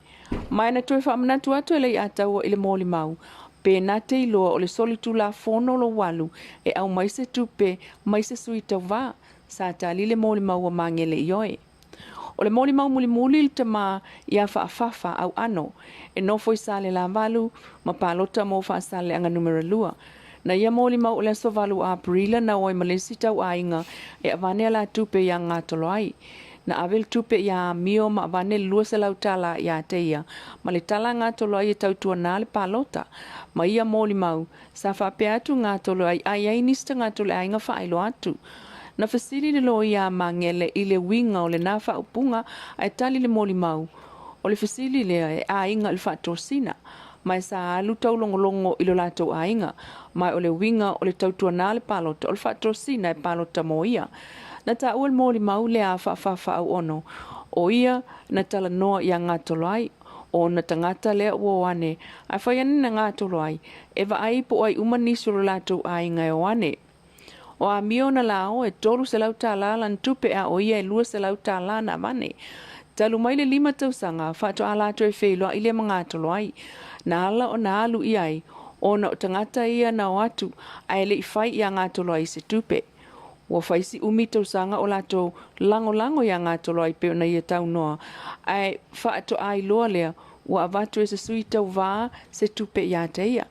Mai na toi whaamanatu atu e le a taua i le mōli mau. Pe na te iloa o le solitu la fono lo walu e au mai se tupe mai se sui tau wā. Sa tali le mōli mau a mangele i oe. O le mōli mau muli muli le tama i a whaafafa au ano. E nofo i sale la walu ma palota mo whaasale anga numera lua. Na ia mōli mau le so walu a Aprila na oi malesi tau a inga e avane la tupe ia ngā tolo ai. Na avel tupe ia mio ma avane lua se lau tala ia te ia. Ma le tala ngā tolo ai e tau tua nā le palota. Ma ia mōli mau sa whape atu ngā tolo ai ai nista ngā tolo ai ngā whaelo atu. Na fasili le lo ia mangele i le winga o le nā whaupunga ai tali le mōli mau. O le fasili le a inga le whaatosina. Mai sa alu tau longolongo i lo lato a inga. Mai o le winga o le tautua nā le palota o le whaatosina e palota mo ia. Na ta ua le mōli mau le a whaafafa au ono. O ia na tala noa ia ngā tolo ai. O na tangata lea ua wane. Ai whaiani na ngā tolo ai. Ewa ai po ai umanisi o lo lato a inga e wane. O a mio na lao e tolu se lau tā lan tupe a o ia e lua se lau tā na wane. Talu mai le 5 tausanga whaato a lato e wheloa i le mga tolo ai. Na ala o na alu i ai. O na tangata ia na o atu ai le i whai i a ngā tolo ai se tupe. Ua whaisi umi tausanga o lato lango i a ngā tolo ai peo na ia tau noa. Ai whaato ai loa lea ua avatu e se sui tau vā se tupe i a te ia.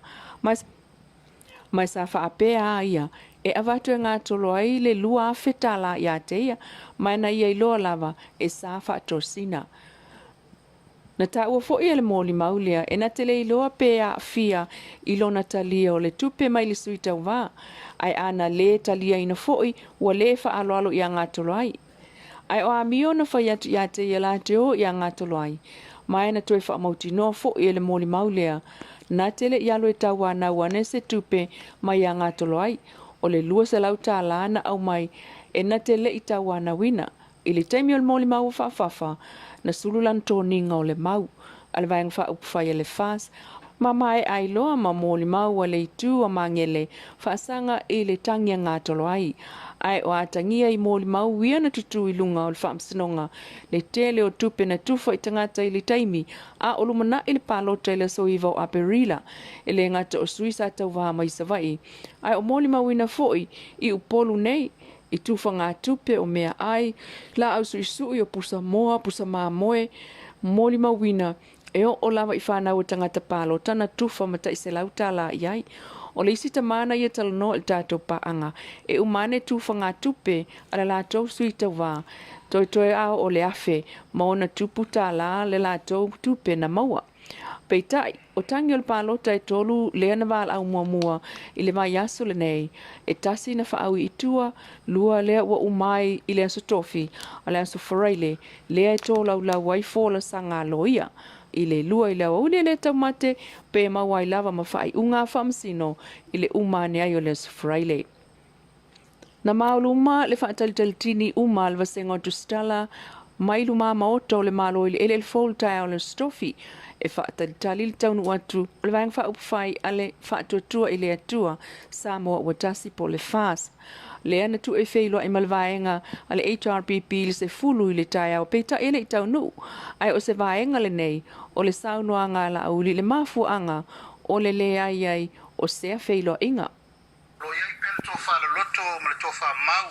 Mai sa whaapea a ia. E avatu e ngā tolo ai le lua whetala i a te ia. Mai na ia i loa lava e sa whaato sina. Na ta ua fo ia le mōli maulea e na te le iloa pēa fia i lona talia o le tupe mai le sui tau wā. Ai ana le talia ina fo'i ua le whaaloalo i a ngā tolo ai. Ai o a mio na whai atu i a te ia la te o i a ngā tolo ai. Mai na toi whaamauti noa fo'i e le mōli maulea. Na te le ialo e tau wana wane se tupe mai a ngā tolo ai. O le lua se lau tā lana au mai e na te le i tau wana wina. I le taimi o le mōli mau whaafafa. Na sululan tōninga o le mau, ale vayang wha upwhai le fas, ma mai ai loa ma mōli mau a le itu a mangele, whaasanga e le tangia ngā tolo ai. Ai o atangia i mōli mau wia na tutu i lunga o le whaamsinonga, le tele o tupe na tufa i tangata i le taimi, a o lumana i le palota i le soiva o aperila, e le ngata o suisa tau waha mai savai. Ai o mōli mau ina foi i upolu nei, i tufa ngā tupe o mea ai, la au sui sui o pusa moa, pusa maa moe, mōli mawina, e o lava i whanau o tangata pālo, tana tufa mata i se lauta la iai. O le isi tamana i tala no il tātou paanga, e umane tufa ngā tupe, ala lātou sui tau wā, toi toi au o le afe, maona tupu tā la le lātou tupe na maua. Peitai, o tangi o le palota e tolu lea na wala au mua i le mai aso le nei, e tasi na whaau i tua, lua lea ua umai i le aso tofi, a le aso wharaile, lea e tō lau lau wai fōla sanga loia, i le lua i le au le tau mate, pe mawai lava ma whai unga whamsino i le umane ai o le aso wharaile. Na maulu uma le whaatalitalitini uma le vasenga o tustala, mai luma maoto le malo i le ele fōltai o le stofi, e whaatalitali le taunu atu, le vang whaupwhai ale whaatuatua i le atua, Samoa watasi po le Fasa. Le ana tu e wheilua i malvaenga ale HRPP le se fulu i le tai au peita ele i Taunuu, ai o se vaenga le nei, o le saunoanga la auli le mafuanga, o le ai o sea wheilua inga. Lo iai pele tō whaala loto ma le tō wha mau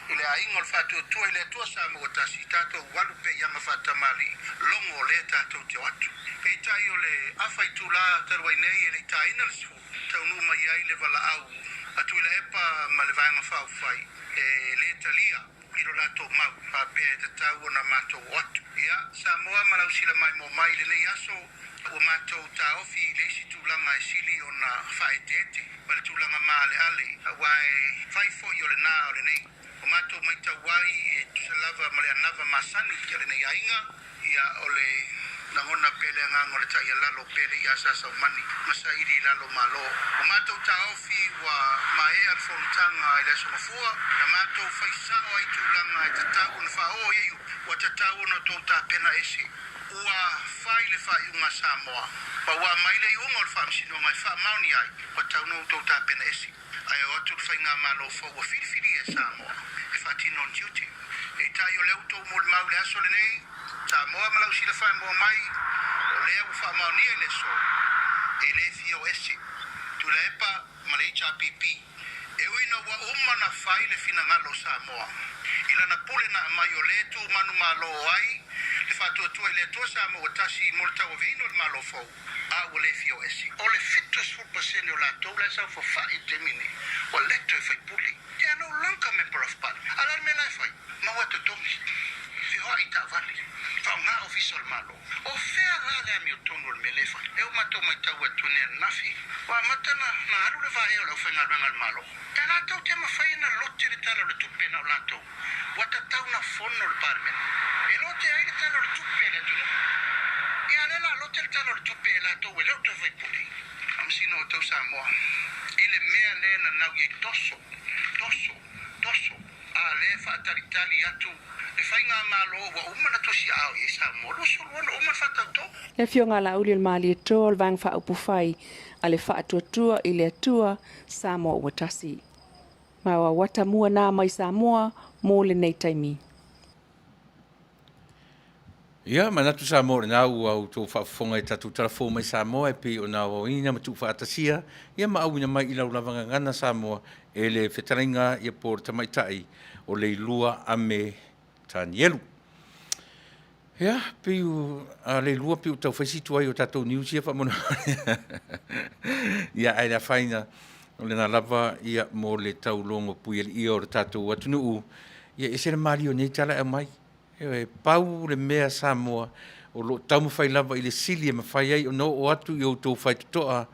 i le ainga o le whātua i le atua Samoa watasi tātou walu pe ianga whātamali longo le tātou te watu. Pei tai o le awhai tūlā tarwai nei e le taina le sifu. Taunuu mai ai le wala au. A Tuilaepa ma le vaenga whauwhai e le talia i lo lato mau. Pāpea e te tau o na mātou watu. Ia, Samoa malau sila mai mo mai le nei aso o mātou tā ofi le si tūlanga e sili o na whaetete. Ma le tūlanga mā le ale. A wai whaifo i o le nā o le nei. O mātou mai tau wai e tusalava ma le anava masani i le nei ainga. Ia o le nangona pele nganga le tai lalo pele ia sasa mani masairi lalo malo o matou taofi wa mae al fontanga i le somafua na matou faisao ai tulanga i tatau na fa o iu wa tatau no to ta pena ese ua fai le fai unga Samoa pa wa mai le unga o famsino mai fa mauni ai wa tau no to ta pena ese ai o tu fai nga malo fo wa fili e Samoa e fati non duty e tai o le auto mo mau le aso le nei Samoa malau sila fai mo mai o lea u whaamaunia i le so e le fio ese Tuilaepa ma le HRPP e uina wa umana fai le fina ngalo Samoa ila na pule na mai o le tu manu malo ai le whātua i le tua Samoa tasi molta o veino le malo fau a o le fio ese o le fitus fulpasene o la tau le sau fa fai temine o leto e fai puli e ano lanka member of parliament ala me lai fai ma wata tongi fio ai ta vale nga official malo o fea la mi tono le melefa e o mato mai tau atu ne nafi wa matana na alu le vai o le fenga venga malo tana tau te ma fai na lotte le talo le tupe na lato wata tau na fono le parmen e lotte ai le talo le tupe le tu e ale la lotte le talo le tupe lato e lotte vai puli am sino tau Samoa ile mea le na nau ye toso a le fa taritali atu e whainga malo wa umana tosi au e Samoa lo solo ona umana whatauto. Le fionga la uli mali e tōl vang wha upufai a le wha atuatua i le atua Samoa watasi. Maua watamua nā mai Samoa mō le nei taimi. Ia, manatu Samoa le nau au tō whaafonga e tatu tarafo mai Samoa e pe o nā o ina matu whaatasia. Ia ma au ina mai i lau lavanga ngana Samoa e le whetaringa i a pōr tamaitai o le lua ame Tanielu. Ia, piu, a le lua piu tau whaisitu ai o tatou news ia whamona. Ia, ai la whaina, o le na lava ia mo le tau longo pui ia o le tatou atunuu. Ia, e sere mari o nei tala e mai. E pau le mea Samoa, o lo tau mawhai lava i le sili e mawhai ai o no o atu i o tau whai tutoa.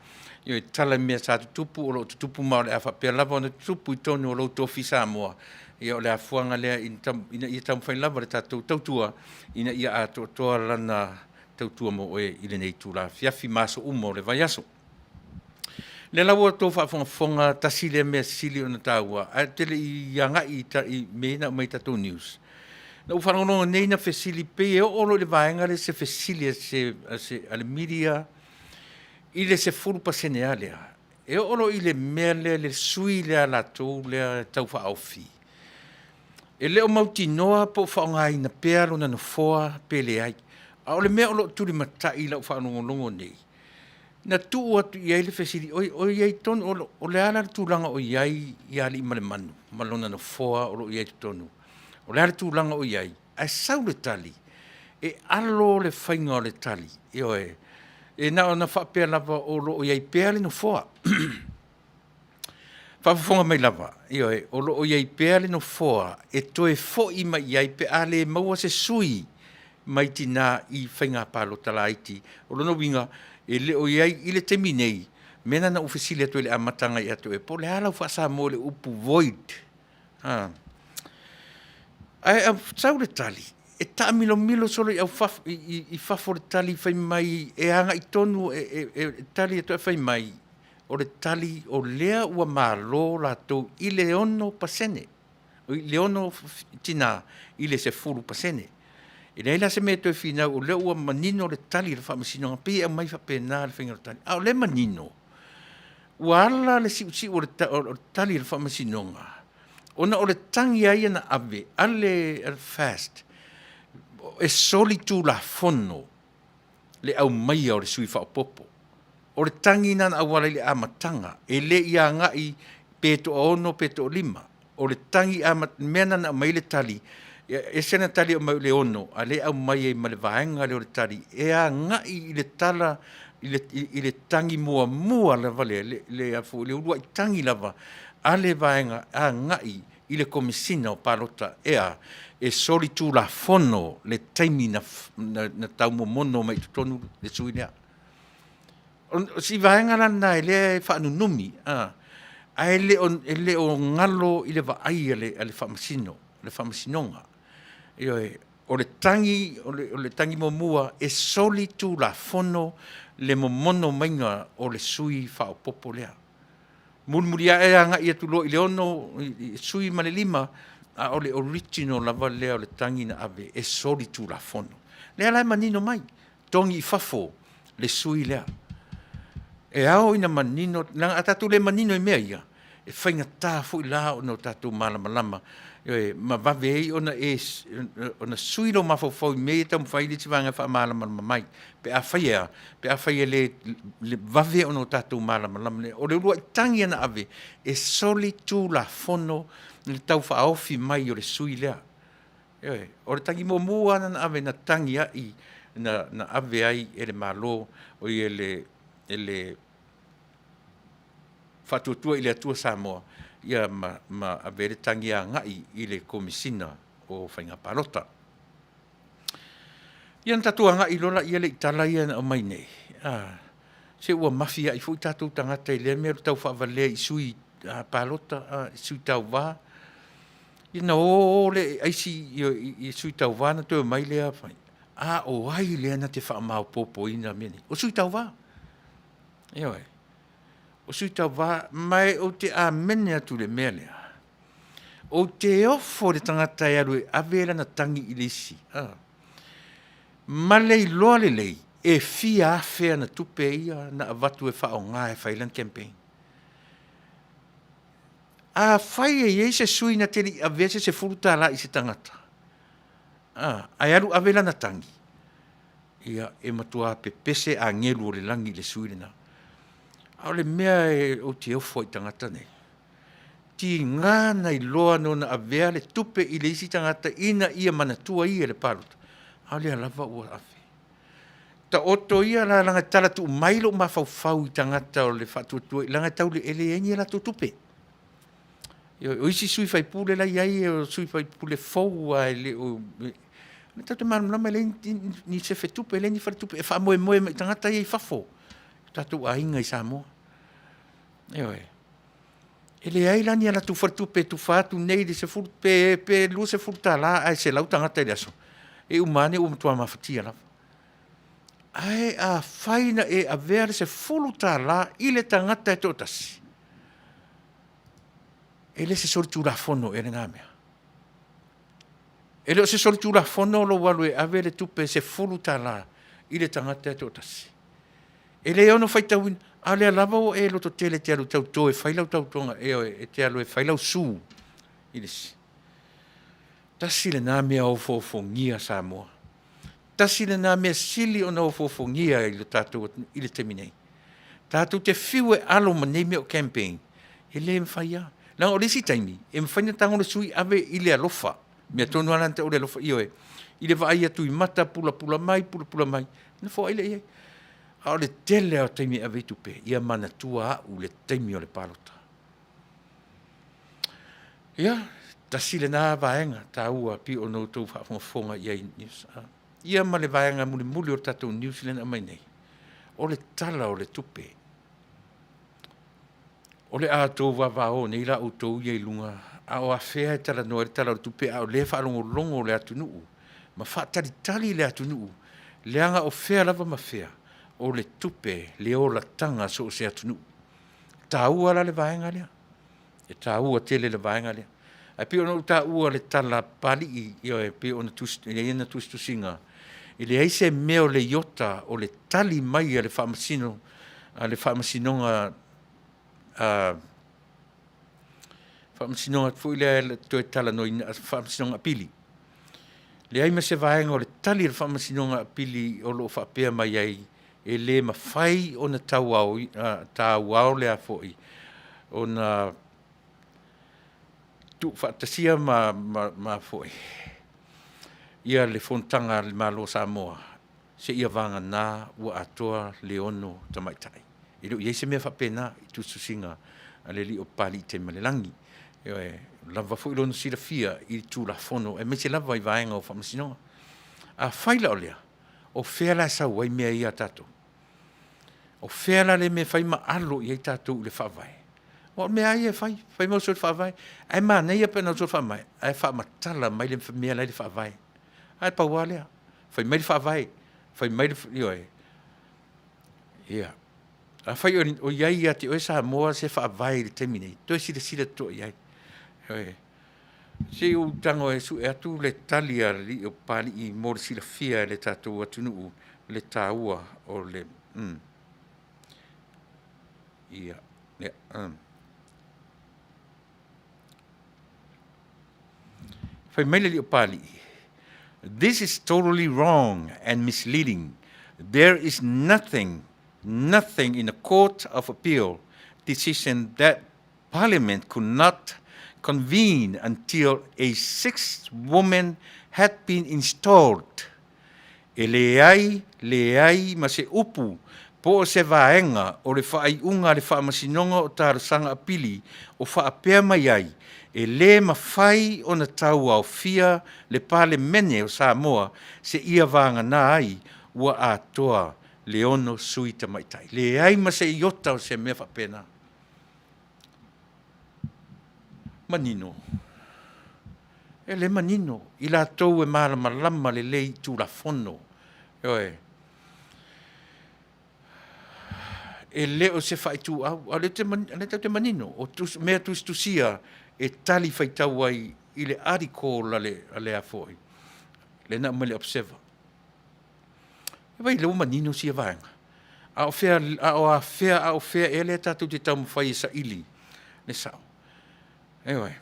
Ia, e tala mea sa tutupu, o lo tutupu mao le awha pia lava o na tutupu i tonu o lo tofi Samoa. Ia o le afuanga lea ina ia tau mwhai lava le tātou tautua, ina ia a toa lana tautua mo e i le nei tūla fiafi maso umo le vai aso. Le laua tō whaafonga tasi le mea sili o na tāua, a tele i anga i meina o mai tātou news. Na uwhanonga nei na fesili pe e olo le vaenga le se fesili se ale media i le se furu pasene alea. E olo i le mea le sui lea la tō lea tau whaofi. E leo mauti noa po whaonga i na pea lona no foa pele ai. A o le mea olo turi matai lau whaonongo nei. Na tu atu i ai le fesili, o iai tonu, o le ala tūlanga o iai i ali ima le manu. Malona no foa o iai tonu. O le ala tūlanga o iai. Ai sau le tali. E alo le whainga o le tali. E oe. E na o na whapea lava o iai pea le no foa. Whafonga mai lava, ioe, o iai pēale no foa, e toe fo ima iai pe ale maua se sui, mai tina I whainga palota laiti. O lono winga, e le o iai, I le temi nei, mena na ufisile atu le amatanga I atu e po, le ala Fasa mo le upu void. Ai au tau le tali, e ta milo solo I fafo le tali whai mai, e anga I tonu e tali atu e whai mai, o le tali o lea ua malo la tau I le ono pasene, o I le ono tina I le se furu pasene. E leila se me to fina o le ua manino le tali le whamasino pe a mai whapena le whinga le tali. A o le manino. Ua ala le si o le tali le whamasino nga. Ona o le tangi aia na ave, ale fast, e soli tu la fono le au mai o le sui whaopopo. O le tangi nana awala le amatanga, e le ia ngai peto ono, peto lima. O le tangi mena na mai le tali, e sena tali o mai le ono, a le au mai e male vaenga le o le tali, e a ngai I le tala, I le tangi mua le vale, le afu, le urua I tangi lava, a le vaenga, a ngai I le komisina o palota, e soli tu la fono le taimi na tau mono mai tutonu le sui lea. Si vaenga lana e le whaanunumi, a ele o ngalo I le vaai ale whamasino, le whamasinonga. O le tangi momua e soli tu la fono le momono mainga o le sui whaopopo lea. Mulmuria e anga I atulo I le ono sui ma le lima, a o le original lava lea o le tangi na ave e soli tu la fono. Lea lai manino mai, tongi I fafo le sui lea. E ao ina manino, nang atatu le manino I mea ia, e whainga tā fui la o no tatu malama. Ma vavei ona sui lo mafofau me tam whaile ti vanga wha malama mai. Pe a whaia le vave o no tatu malama. O le urua I tangi ana ave, e soli tu la fono le tau whaofi mai o le sui lea. O le tangi mua ana ave na tangi ai, na ave ai e le malo o I ele whatuatua I le atua Samoa, ia ma avere tangi a ngai I le komisina o whainga palota. Ia tatua ngai lola ia le itala ia na o mai nei. Se ua mafia I fui tatu tangata I le mea tau whaavale I sui palota, I sui tau wā. Ia na le aisi I sui tau wā na tue mai lea whai. O ai lea na te whaamau popo ina mene. O sui tau wā. Ia wai. O sui tau wā, mai o te a mene atu le mea lea. O te ofo le tangata e alu e avela na tangi I lesi. Ma lei loa le lei, e fia afea na tupe ia na avatu e whao ngā e whailan campaign. A whai e iei se sui na teli avese se furuta la I se tangata. Ai alu avela na tangi. Ia e matua pe pese a ngelu o le langi le sui le na. Au le mea e o te ofo I tangata nei. Ti ngā nei loa no na avea le tupe I le isi tangata ina ia manatua ia le paluta. Au le alava ua afe. Ta oto ia la langa tala tu mailo ma fau I tangata o le whatuatua. Langa tau le ele engi la tu tupe. O isi sui fai pule la iai o sui fai pule fau a le o... Me tau te marama le ni se fe tupe, le ni fai tupe. E wha moe mai tangata ia I fafo. Tatu a inga I Samoa. Ele ai lani ala tu fartu pe tu fatu nei de se fur pe lu se furta la ai se lau tangata ele aso. E umane tua mafatia la. Ai a faina e a vere se fuluta la ile tangata e totasi. Ele se sortu la fono ele nga mea. Ele se sortu la fono lo walu e a vere tupe se fuluta la ile tangata e totasi. Ele ono fai tau ale lava o e loto tele te alu tau toe whailau tau tonga e te alu e whailau sū. Ilisi. Tasi le nā mea o fofongia Samoa. Tasi le nā mea sili o na o fofongia I lo tātou I le teminei. Tātou te whiwe alo manei mea o campaign. E le mwhaia. Nā o lesi taimi, e mwhaina tango le sui ave I le alofa. Mea tonu alante o le alofa ioe. I le vaai atu I mata pula mai. Na fo aile iei. A o le tele o taimi a veitu pe, ia mana tua au le taimi o le palota. Ia, tasile nā vaenga, tā ua pi o nou tau whaafonga ia I news. Ia ma le vaenga muli o tatou New Zealand mai nei. O le tala o le tupe. O le atou wawao nei la utou ia ilunga. A o a fea e tala noa le tala o le tupe a o le whaalongo le atunuu. Ma whaatalitali le atunuu. Le anga o fea lava ma fea. O le tupe le o la tanga so o se atunuu. Tāua la le vaenga lea. E tāua tele le vaenga lea. A pio no tāua le tala pali i o e pio na tusinga. I le aise meo le iota o le tali mai a le whaamasino, a le whaamasinonga, whaamasinonga fui le toe tala no i whaamasinonga pili. Le aime se vaenga o le tali le whaamasinonga pili o lo whaapea mai ai, e le mawhai o na tauao le a foi, o na tu whaatasia ma foi. Ia le fontanga le malo Samoa, se ia vanga nā ua atoa le ono tamaitai. Ilo iei se mea whapena i tu susinga a le li o pali i te malelangi. Lava fu ilo no sira fia i tu la fono, e me se lava i vaenga o whamasinoa. A whaila o lea, o whela sa wai mea ia tato. O whela le me whai ma alo i tato u le whawai. O mea ia whai mo so le whawai. Ai ma nei apena so le whawai, ai whamatala mai le mea lai le whawai. Ai pa wale fai mai fa vai fai mai yo ia a fai o iai ati o sa moa se fa vai le termine to si de to iai se u tango e su e atu le talia li o pali i mo si la fia le tatu atunu le taua o le ia fai mai le o pali. This is totally wrong and misleading. There is nothing in the Court of Appeal decision that Parliament could not convene until a sixth woman had been installed. E leai ma se upu po se vaenga o le whaaiunga le whaamasinonga o tarasanga apili o whaapea mai ai. E le mawhai o na tau au fia le pale mene o Samoa se ia vanga nā ai ua atoa le ono sui tamaitai. Le ai ma se iota o se mea whapena. Manino. E le manino. I la tau e malama le lei tu la fono. E le o se whai tu au. Ale te manino. O mea tusia e tali fai tau ai i le ariko le a foi. Le na mele observa. E vai leu manino si a vaenga. A o fea e le tatu te tau mwhai sa ili. Ne sao. E vai.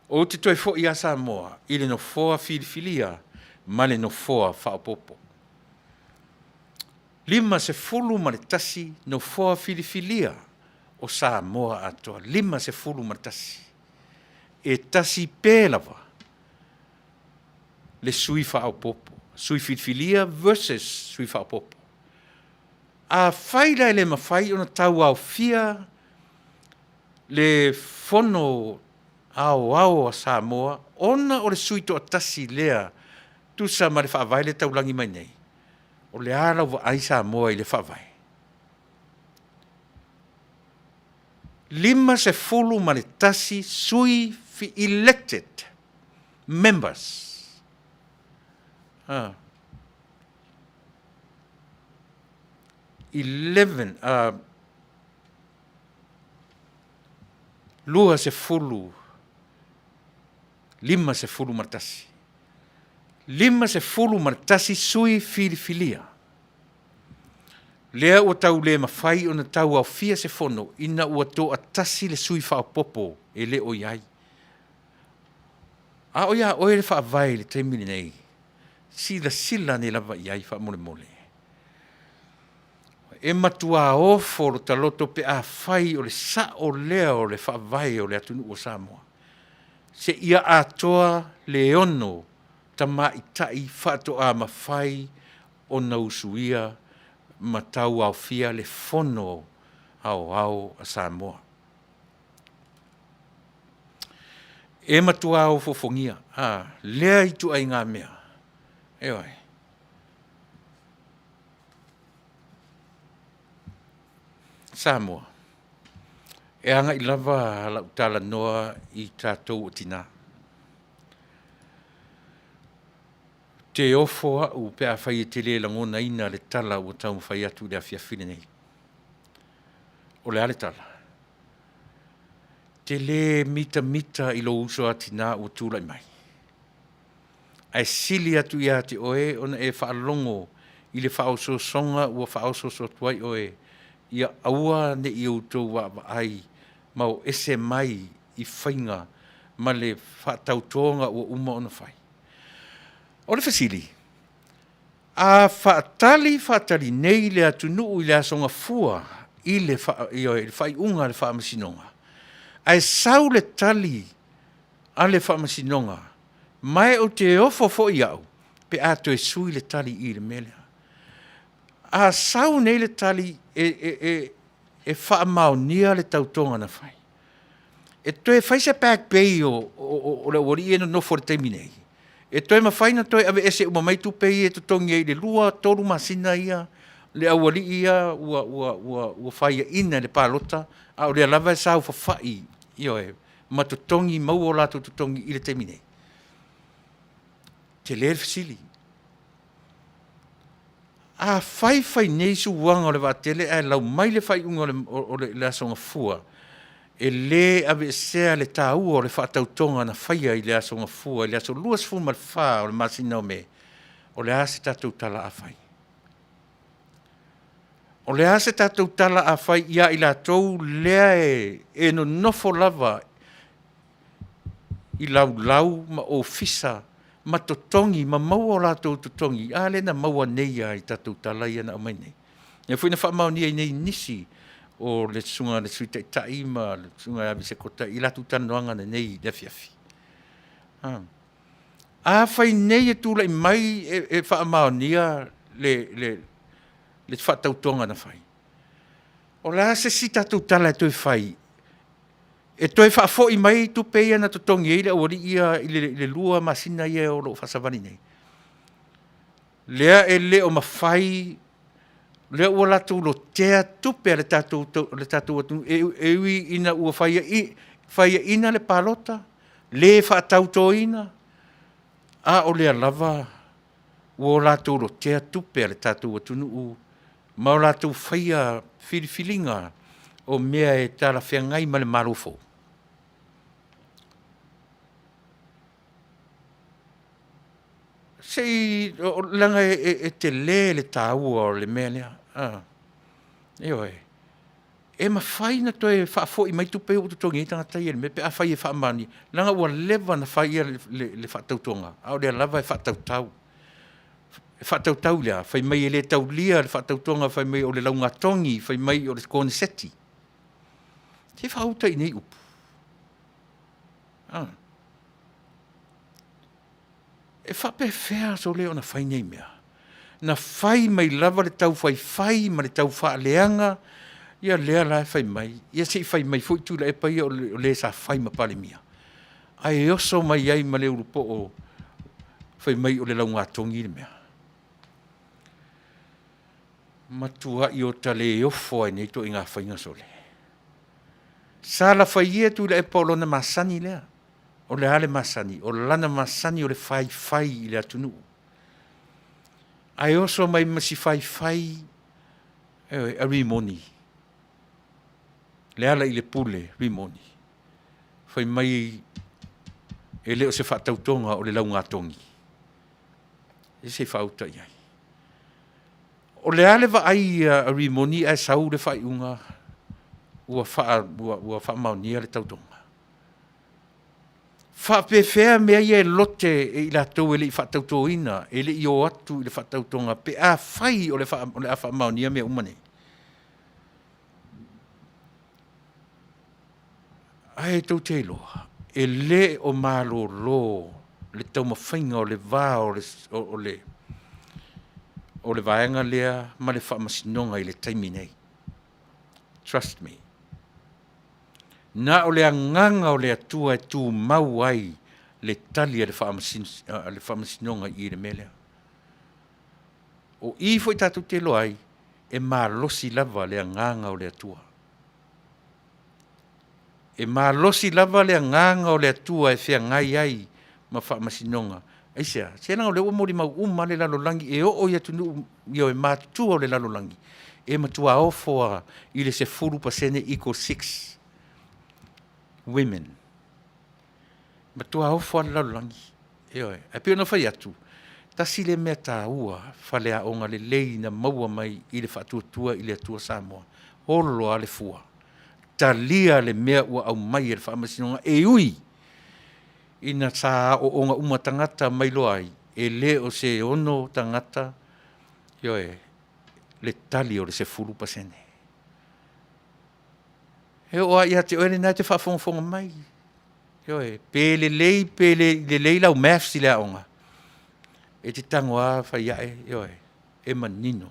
O te toi fo i a Samoa, i le no foa filifilia, ma le no foa whaopopo. Lima se fulu ma le tasi no foa filifilia. O Samoa atoa, 5 se fulu matasi. E tasi pēlawa. Le sui whaopopo. Sui filifilia versus sui whaopopo. A whaila le mawhai ona tau au fia le fono au a Samoa, ona o le sui toa tasi lea tusa ma le whaavai le taulangi mai nei. O le ala wa ai Samoa i le whaavai. 5 se fulu ma le tasi sui fi elected members. 11 lua se fulu 5 se fulu ma le tasi. 5 se fulu ma le tasi sui filifilia. Lea ua tau le mawhai o na tau au fia se fono, ina ua tō a tasi le sui whaopopo e le o iai. A o ia oe le whaavai le teimini nei, sila ne lava iai whaamole mole. E matua ofo lo taloto pe a whai o le sa o lea o le whaavai o le atunu o Samoa. Se ia atoa le ono tama itai whaato a mawhai o na usuia matau au fia le fono au a Samoa. E matua au fofongia, lea itu ai ngā mea. E oi. Samoa. E anga I lava la utala noa I tātou o tina. Te ofo au pe a whai e te le langona ina le tala o tau whai atu le a whiawhine nei. O le ale tala. Te le mita I lo uso a tina o tūlai mai. Ai sili atu ia te oe ona e whaalongo I le whaoso songa ua whaoso so tuai oe ia aua ne I utou wa ai mau ese mai I whainga ma le whaatautonga ua uma ona whai. O le fasili. A whaatali nei le atunuu I le asonga fua I le whai unga le whaamasinonga. Ai sau le tali a le whaamasinonga. Mai o te ofo fo I au. Pe ato e sui le tali I le melea. A sau nei le tali e whaamaunia le tautonga na whai. E toi whaisa back bay o le wari e no for te minei. E toi mawhaina toi ave ese umamai tu pei e tutongi e le lua toru masina ia, le awali ia ua whaia ina le pālota, a o le alava e sau whawhai, io e, ma tutongi mau o lato tutongi I le te minei. Te le fasili. A whai nei su wanga o le vatele, a lau mai le whai unga o le asonga fua, e le ave sea le tāu o le whaatautonga na whaia I le asonga fua, I le aso luas fu mal wha o le masina o me, o le ase tātou tala a whai. O le ase tātou tala a whai ia I la tau lea e no nofo lava I lau ma o fisa, ma totongi, ma maua o lātou totongi, a le na maua neia I tātou tala ia na o mai nei. E fwina whamau nia I nei nisi, o le sunga le suita I taima, le sunga avi se kota I latu tanoanga na nei le fiafi. A whai nei e tūla I mai e whaamao nia le whaatautonga na whai. O la se si tātou tala e toi whai. E toi whaafo I mai tu peia na totongi e le awari ia I le lua masina ia o lo whasawani nei. Lea e le o mawhai le ua latu lo tea tupe le tatu atu e ui ina ua whaia ina le palota le whaatauto ina a o le alava ua latu lo tea tupe le tatu atu nuu ma o latu whaia filifilinga o mea e tala whiangai ma le marufo. Sei langa e te le tāua o le mea lea. Eo e. E ma whai na toi whaafo I mai tupe o tutongi I tangata I me pe a whai e whaamani. Langa ua lewa na whai le whaatautonga. Ao lea lava e whaatautau. E whaatautau lea. Whai mai e le tau lia le whaatautonga. Whai mai o le launga tongi. Whai mai o le Constituency. Te whaauta I nei upu. E whape whea so leo na whai nei mea. Na whai mai lava le tau whai ma le tau whaaleanga, ia lea la e whai mai. Ia se whai mai fui Tuilaepa ia o le sa whai ma pale mia. Ai oso mai ai ma le urupo o whai mai o le launga tongi le mea. Matua I o tale ofo ai nei to inga whainga so le. Sala whai ia Tuilaepa o lona masani lea. O le ale masani, o lana masani o le whai I le atunu. Ai oso mai masi whai a rimoni. Le ala I le pule, rimoni. Whai mai e leo se whaatautonga o le launga tongi. E se whauta iai. O le ale wa ai a rimoni ai sau le whai unga ua wha maunia le tautonga. Whapewhea mea ia e lote I la tau e le I whaatautoina, e le I o atu I le whaatautonga, pe a whai o le a whamaunia mea umane. Ai tau te loa, e le o malo lo, le tau mawhainga o le vā o le vaenga lea, ma le whaamasinonga I le taimi nei. Trust me. Na o le anganga o le atua e tū mau ai le tali a le whaamasinonga I le melea. O I foi tatu te loai, e malosi lava le nganga o le atua. E malosi lava le nganga o le atua e fea ngai ai, ma wha masinonga. Aisea, sena o le umori mau le lalolangi, e o ia tunu io e matua o le lalolangi. E matua ofoa i le se furu pasene equal 6 women. Matua ofoa le lalolangi. E oe, e pio na whai atu. Tasi le mea tā ua, whalea onga le lei na maua mai i le whatuatua i le atua Samoa. Holo a le fua. Ta lia le mea ua au mai e le whaamasinonga. E ui, ina tā o onga uma tangata mai loai. E le o se ono tangata, ioe, le tali o le se furu pasene. E oa ia te oere nai te whafonga mai. Ioe, pe le lei lau maths i le aonga. E te tango a whai ae, ioe, e manino.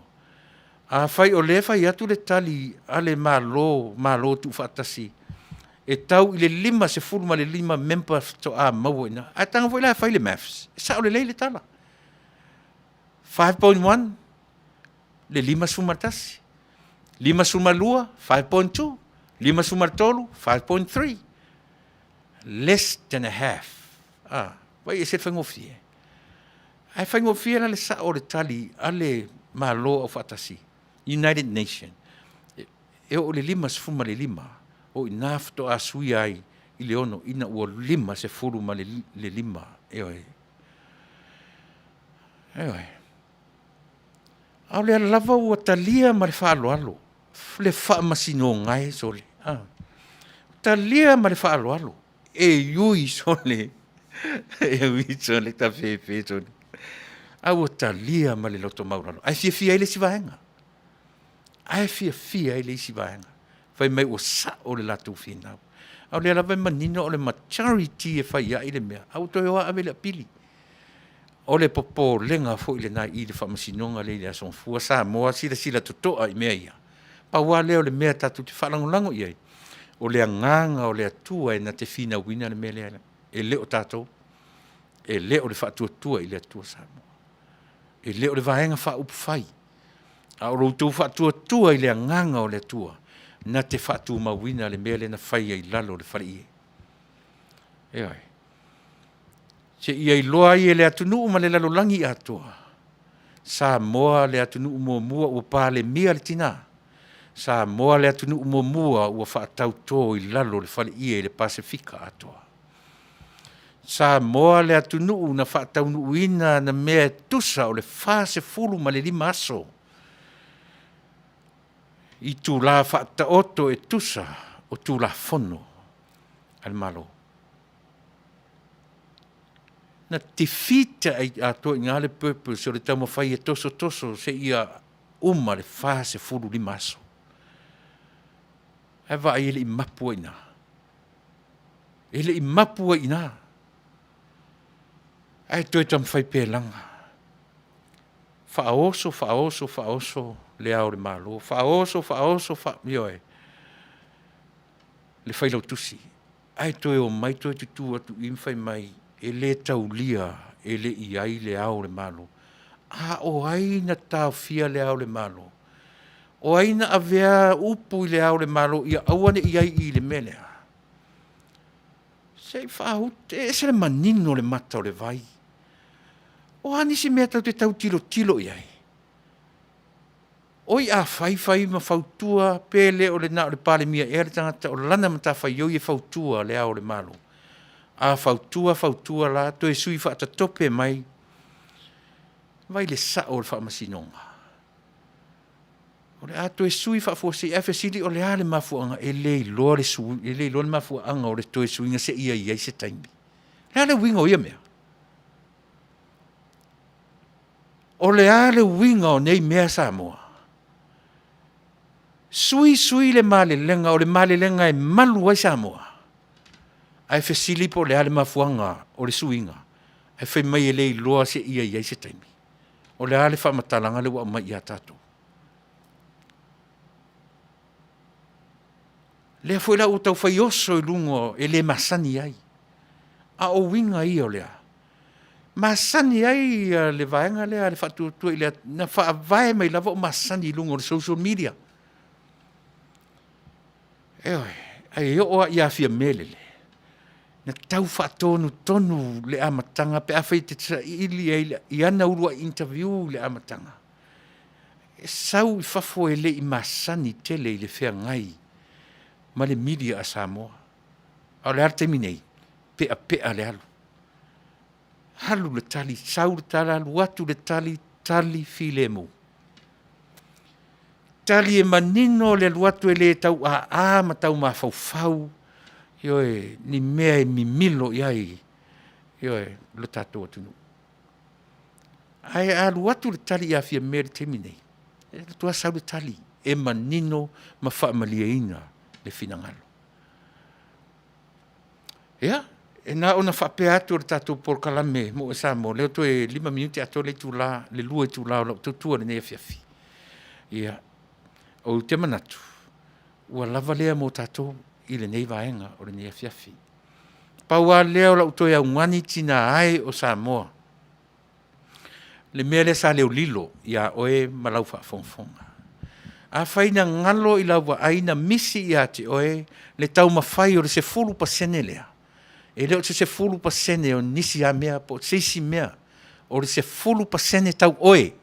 A whai o le whai atu le tali, a le malo tu whatasi. E tau i le 5 se furu ma le 5 member to a maua ina. A tanga whai la whai le maths. E sao le lei le tala. 5.1, le 5 sumatasi. 5 sumalua, 5.2. 5 sumartolu, 5.3. Less than a half. Wai e se whangofie. Ai whaingofie na le sa o le tali a le malo o whatasi. United Nations. E o le 5 se furu ma le 5. O i nafto a sui ai i le ono. Ina ua 5 se furu ma le 5. Eoi. Eoi. Au le lava ua talia ma le whaaloalo. Le whaamasino ngai sole. Talia ma le whaaloalo. E yui sole. E yui sole ta fefe sole. Au talia ma le loto mauralo. Ai fia ele si vaenga. Ai fia ele si vaenga. Fai mai o sa o le latu finau. Au le lava manino o le maturity e fai ia ile mea. Au toi oa ave le pili. O le popo lenga fo ile nai i le whamasinonga le ile ason fua sa moa sila tutoa i mea ia. Pa wā leo le mea tatu te whalangolango iai. O le anganga o le atua e na te fina wina le mea lea. E leo tātou. E leo le whatuatua i le atua sa moa. E leo le vaenga wha upu whai. A o routou whatuatua i le anganga o le atua. Na te whatu mawina le mea le na whai ai lalo le whari ie. E ai. Se ia i loa i le atunuu ma le lalolangi atua. Sa moa le atunuu mua ua pā le mia le tina. Sa moa le atunuu mua ua whaatau tō i lalo le whari ie le Pasifika atua. Sa moa le atunuu na whaatau nuuina na mea tusa o le whase fulu ma le 5 aso. I tū la whaata oto e tusa o tū la fono al malo. Na te fita ai ato i ngā le purpose o le tau mawhai e toso se ia le whase fulu 5 aso. Ai wa ai ele i mapua ina. Ele i mapua ina. Ai toi tam whai pēlanga. Whaoso, le au le malo. Whaoso, mioe. Le whailau tusi. Ai toi o mai toi tutu atu imwhai mai. E le tau lia, e le i ai le au le malo. A o ai na tau fia le au le malo. O ai na avea upu i le au le malo, ia awane i ai i le melea. Sei whaahute, e se le manino le mata o le vai. O anisi mea tau te tau tilo i ai. Oi a whai ma whautua, pele o le na o le pale mia, e le tangata o lana mata whai o i whautua le au le malo. A whautua la, to e sui whaata tope mai, vai le sa o le whaamasinonga. O le ato e sui whaafuasi, e whesiri o le ale mafuanga, e le loa le mafuanga o le to e sui nga se ia se taimi. Le ale winga o ia mea. O le ale winga o nei mea Samoa. Sui le male lenga, o le male lenga e malu ai Samoa. Ai whesili po le ale mafuanga o le suinga. Ai whai mai e lei loa se ia se taimi. O le ale whamatalanga le wa mai ia tātou. Lea foi la o tau whai oso i lungo e le masani ai. A o winga i o lea. masani ai le vaenga le le fatu ile na fa vai mai lava masani lungo social media ai o ia fia mele na tau fatonu tonu le amatanga pe afai te ili ia na urua interview le amatanga sau I fafo ele I masani tele I le fea ngai ma le media a Samoa au le arte minei pe le alu halu le tali sau le tala watu le tali filemu tali e manino le watu ele tau a ma tau ma fau yoe ni mea e mimilo iai yoe le tatou atunu ai alu watu le tali ia fia mea le teminei le tua sau le tali e manino ma whaamaliaina le finangalo e na ona whapea atu le tatou porkalame mo e Samoa leo to e 5 minuti ato le tula le lua tula o tutua le nea fiafi o te manatu ua lava lea mo tatou I le nei vaenga o le nea fiafi paua leo la utoe au ngani tina ai o Samoa le mea le sa leo lilo ia oe malau whaafonfonga a whaina ngalo I lau wa aina misi ia te oe le tau mawhai o le se 10% lea e leo se 10% o nisi a mea po seisi mea o le se 10% tau oe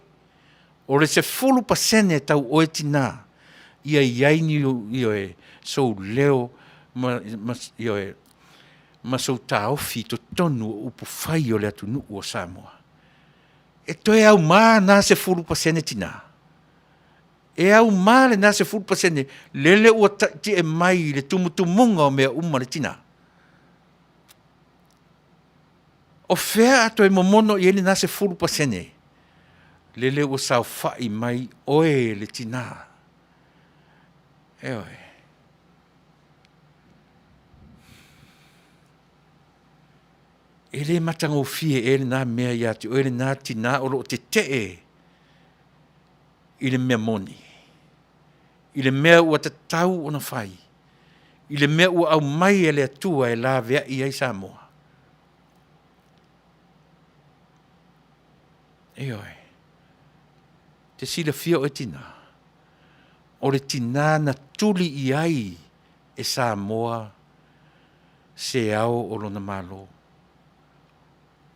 o le se 10% tau oe tina ia iaini ioe so leo ioe ma so taofi to tonu upu whai o le atunu o Samoa e toe au maa na se 10% tina e au maa le na se 10% lele ua ti e mai le tumutumunga o mea uma le tina o fea ato e momono I ele na se 10% lele ua sao whai mai oe le tina eoe ele matango fie ele na mea ia te ele na tina o lo te tee I le mea moni I le mea ua te tau o na whai I le mea ua au mai ele atua e la vea I ai Samoa eoe te sila fia o e tina o le tina na tuli I ai e Samoa se au o lona malo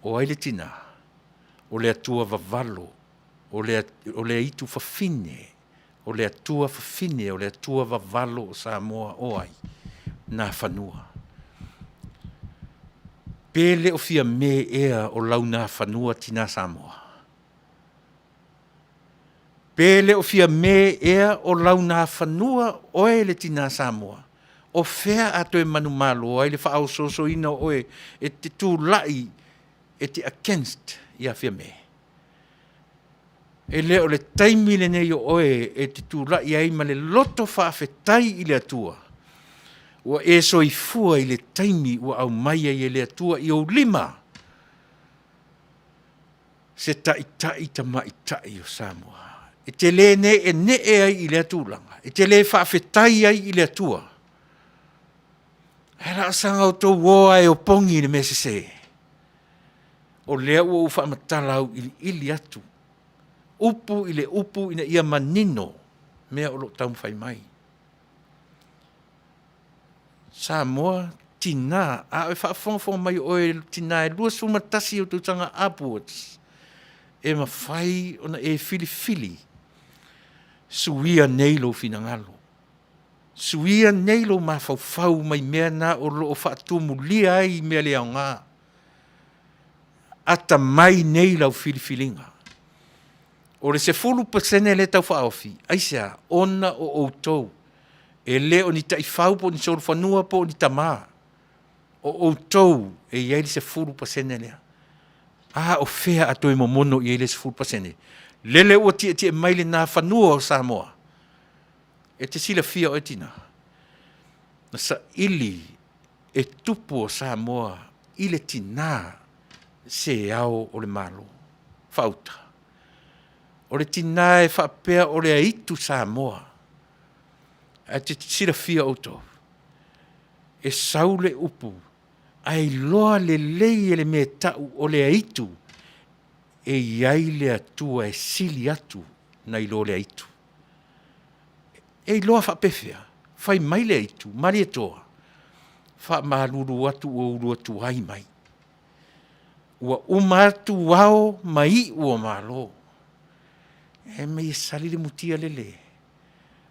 o ai le tina o le atua vavalo o le itu fafine o le atua fafine o le atua vavalo o Samoa o ai na whanua pele o fia me ea o lau na whanua tina Samoa pele o fia me ea o lau na whanua oe le tina Samoa o fea ato e manu malo ai le whaau soso ina oe e te tūlai e te against ia fia me e leo le taimi le nei o oe e te tūlai ai ma le loto Faafetai I le atua ua e soifua I le taimi ua au mai ai le atua I o 5 se tai tamaitai o Samoa e te le ne e ne e ai I le atulanga e te le Faafetai ai I le atua e la sanga o tō woa e o pongi le mesese o lea ua ufa matalau ili atu upu I le upu ina ia manino mea o lo tau mwhai mai Samoa tina a e whaafonga mai o e tina e lua sumatasi o tutanga upwards e mawhai ona e fili suia neilo finangalo suia neilo ma fau mai mea na o lo o whaatumu lia ai mea lea o ngā ata mai neilo filifilinga o le se 10% le tau whaofi aisea ona o outou e le o ni taifau po ni soro whanua po ni tamā o outou e iai le se 10% lea o fea ato e momono I le se 10% lele ua tie mai le nā whanua o Samoa e te sila fia o e tina na sa ili e tupu o Samoa I le tina se au o le malo whauta o le tina e whapea o le aitu Samoa a te sila fia o to e saule upu ai loa le lei e le me tau o le aitu e iai le atua e sili atu na ilo le aitu. E iloa whapewhia, whai mai le aitu, mari e toa, wha māruru atu o uru atu hai mai. Ua umatu wao mai ua malo. E mei sali le mutia lele.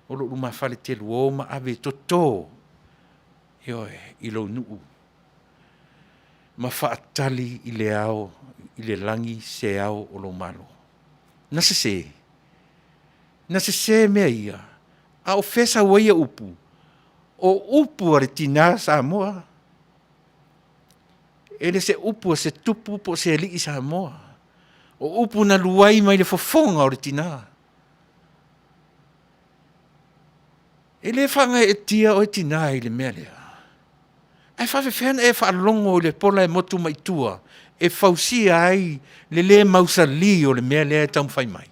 O lo uma fale te luo ma ave toto. Ioe, ilo nuu. Ma whaatali i le ao, i le langi se ao o lo malo. Nase se mea ia. A o fesa waia upu. O upu are tina Samoa. Ele se upu se tupu po se li Samoa. O upu na luai mai le fofonga o le tina. Ele whanga e tia o e tina i le mea lea. E whawewhena e whaalongo le pola e motu mai tua. E whausia ai le mausali o le mea lea e taum whai mai.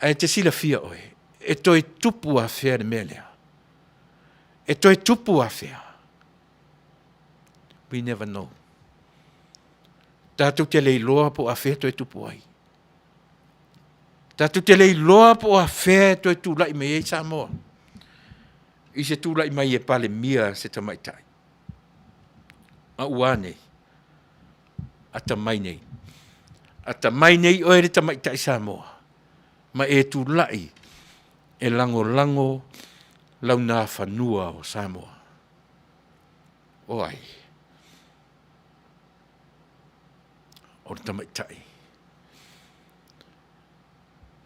E te sila fia oe. E toi tupu a whea le mea lea. E toi tupu a whea. We never know. Tātou te lei loa po a whea toi tupu ai. Tātou te lei loa po a whea toi tūlai me ei Samoa. I se tūlai mai e pale mia se tamaitai. A uane. A tamai nei. A tamai nei o ere tamaitai Samoa. Ma e tūlai e lango lau nā whanua o Samoa. O ai. O le tamaitai.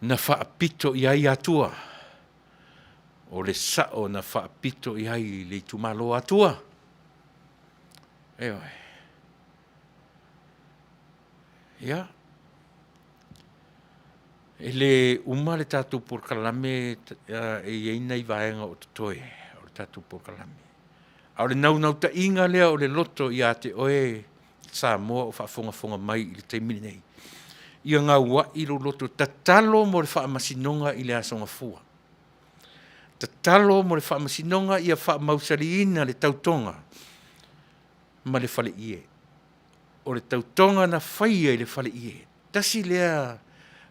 Na whaapito i ai atua. O le sao na whaapito i ai le tumalo atua. Eoi. Ia. E le uma le tātou por kalame e eina i vaenga o totoe. O le tātou por kalame. A o le nau ta inga lea o le loto i a te oe Samoa o whaafonga mai i le teimini nei. Ia ngā ua i lo loto tatalo mo le whaamasinonga i le asonga fua. Tatalo mo le whaamasinonga i a whaamausariina le tautonga ma le whale ie. O le tautonga na whaia i le whale ie. Tasi lea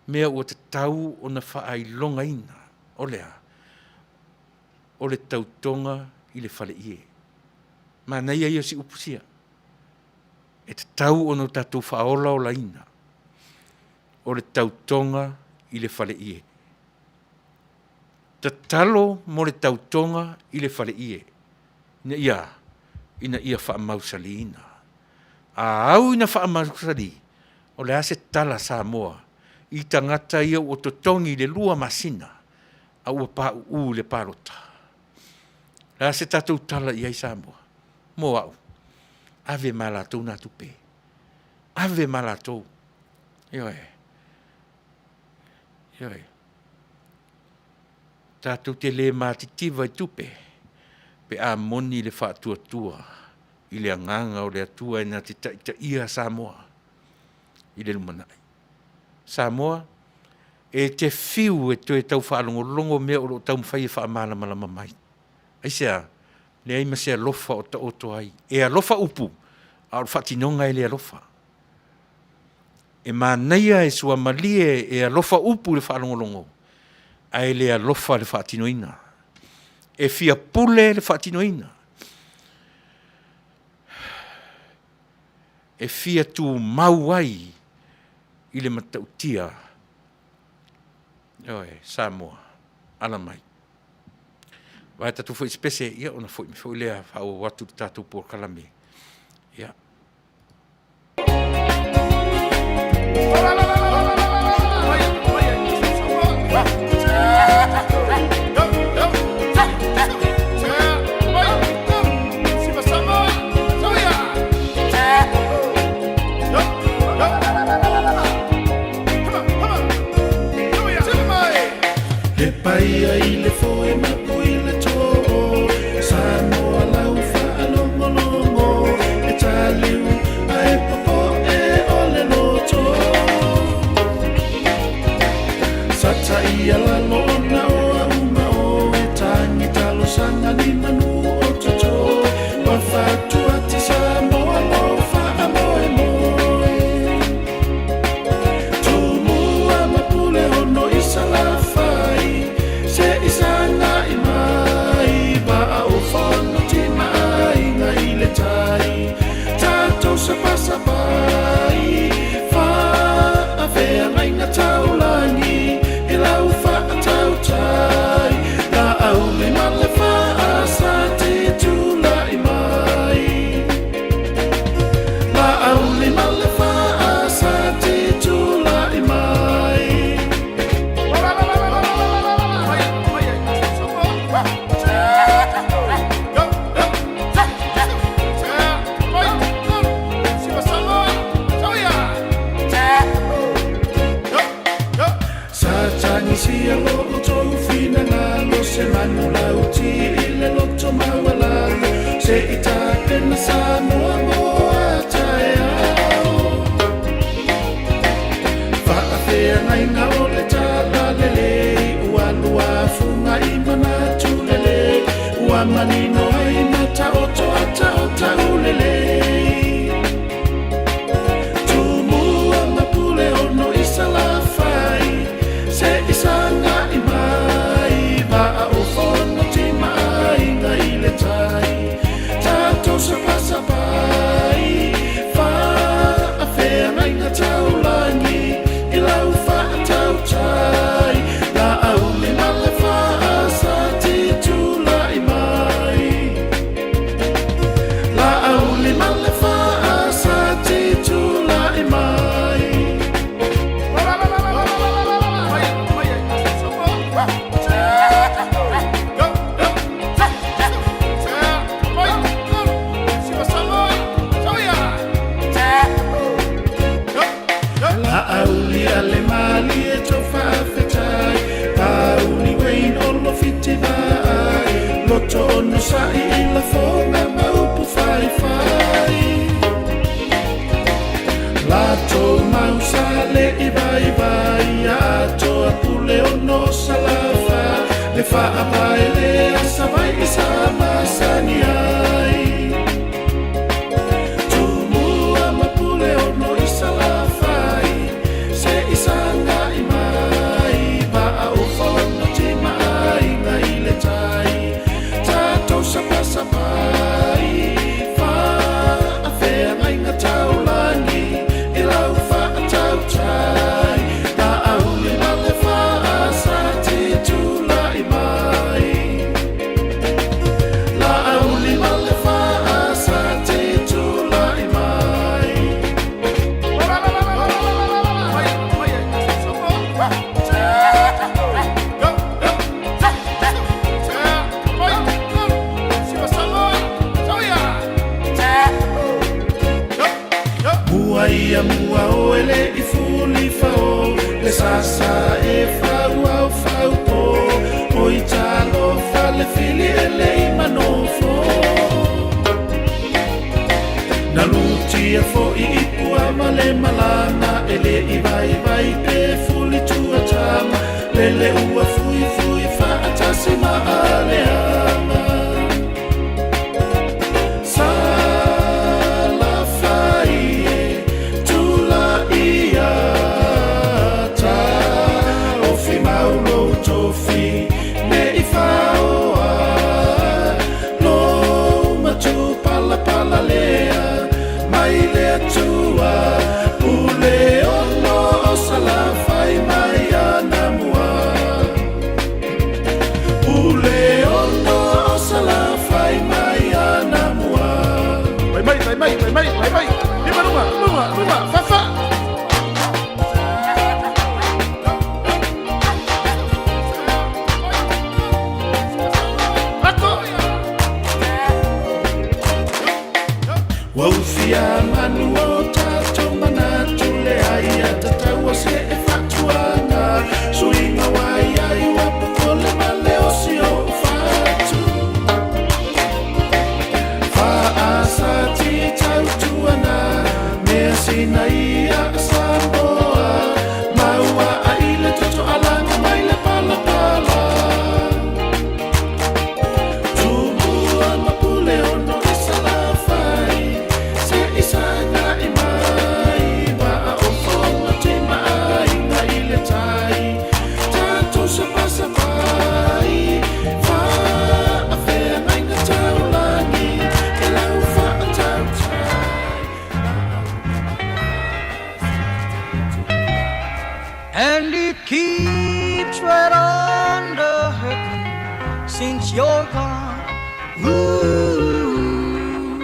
mea ua te tau o na whaailonga ina. O lea. O le tautonga i le whale ie. Ma nei ai o si upusia. E te tau o no tātou whaola o la ina. O le tautonga i le whale ie. Ta talo mo le tautonga i le whale ie. Ina ia whaamausali ina. A au ina whaamausali. O le ase tala Samoa. I tangata ia o totongi le lua masina. A ua pā le pārota. Le ase tātou tala i ai Samoa. Mo au. Ave malatou nā tupe. Ave malatou. Ioe. Tātou te le mātitiva i tupe. Pe a moni le whaatua i le anganga o le atua e nā te taita ia Samoa. I le lumanai. Samoa, e te whiu e toi tau whaalongo mea o tau mwhai e whaamalamalama mai. Aisea, le ai masea lofa o ta oto ai. E a lofa upu, a o whatinonga e le a lofa. E mānaia e sua malie e a lofa upu le whaalongolongo. Ai le a lofa le whaatinoina. E fia pule le whaatinoina. E fia tu mauai i le matautia. Oe, Samoa, ala mai. Vai tatu foi spese ia ona foi lea au watu tatu por kalame. Ia. Paia i le foe mapu i le tō Samoa lau whaalongolongo E tāliu a e popo e ole loto Sata i ala lona o a uma o E tangi talo sanga ni manu o toto Wa whātua ti Samoa lo whaamoe moe ia mo utou fina ngalo se manu lauti ile loto mawalalo se ita pena Samoa moa tae ao Faafetai ngai nga ole tala lele ua lua funga imana tulele ua manino ai mata oto ata ota ulele Tumua mapule ono isa la fai se isa nga imai Vaa ufono tima ai nga ile tai Tato sapasapai Faafetai nga taulangi Ilau faa tau tai La auli male Fasa titulai mai La auli male Fasa titulai mai La auli ale mali e to Faafetai Pauli wein olo fiti vai Loto ono sai ila fonga maupu fai fai Lato mau sale i vai vai Ato apule ono salafa Le faa vai le asa vai isa masani ai Tumua mapule ono isa la fai Se isa nga imai Vaa ufono tima ai nga ile tai Tato sapasapai Faafetai nga taulangi Ilau faa tau tai La auli male Fasa titulai mai La auli male Fasa titulai mai Mua ia mua oele i fuli fao Le sasa e fau au fau po O i talo fale fili ele i manofo Na lutia fo i ipua male malana Ele i vai vai pe fuli tua tama Lele ua fui fui fa atasi maaleanga Salafai tula iata Ofi maulo tofi me i faoa Lo matu pala pala lea Mai lea tua Ule ono o salafai mai anamua Ule ono o salafai mai anamua Mai Lima lunga Fafa Waufia Manuia tato manatu le ai atataua se e fatuanga Suinga wai ai wapakole male osi o fatu Faasa ti tautuana Mea sina ia Samoa Maua aile toto alanga maile pala pala Tumua mapule ono isa la fai Se isa nga imai Vaa ofonga tima ai nga ile tai Tato sapasapai Faafetai nga taulangi Ilau faa tau tai And it keeps right on the hurting since you're gone. Ooh,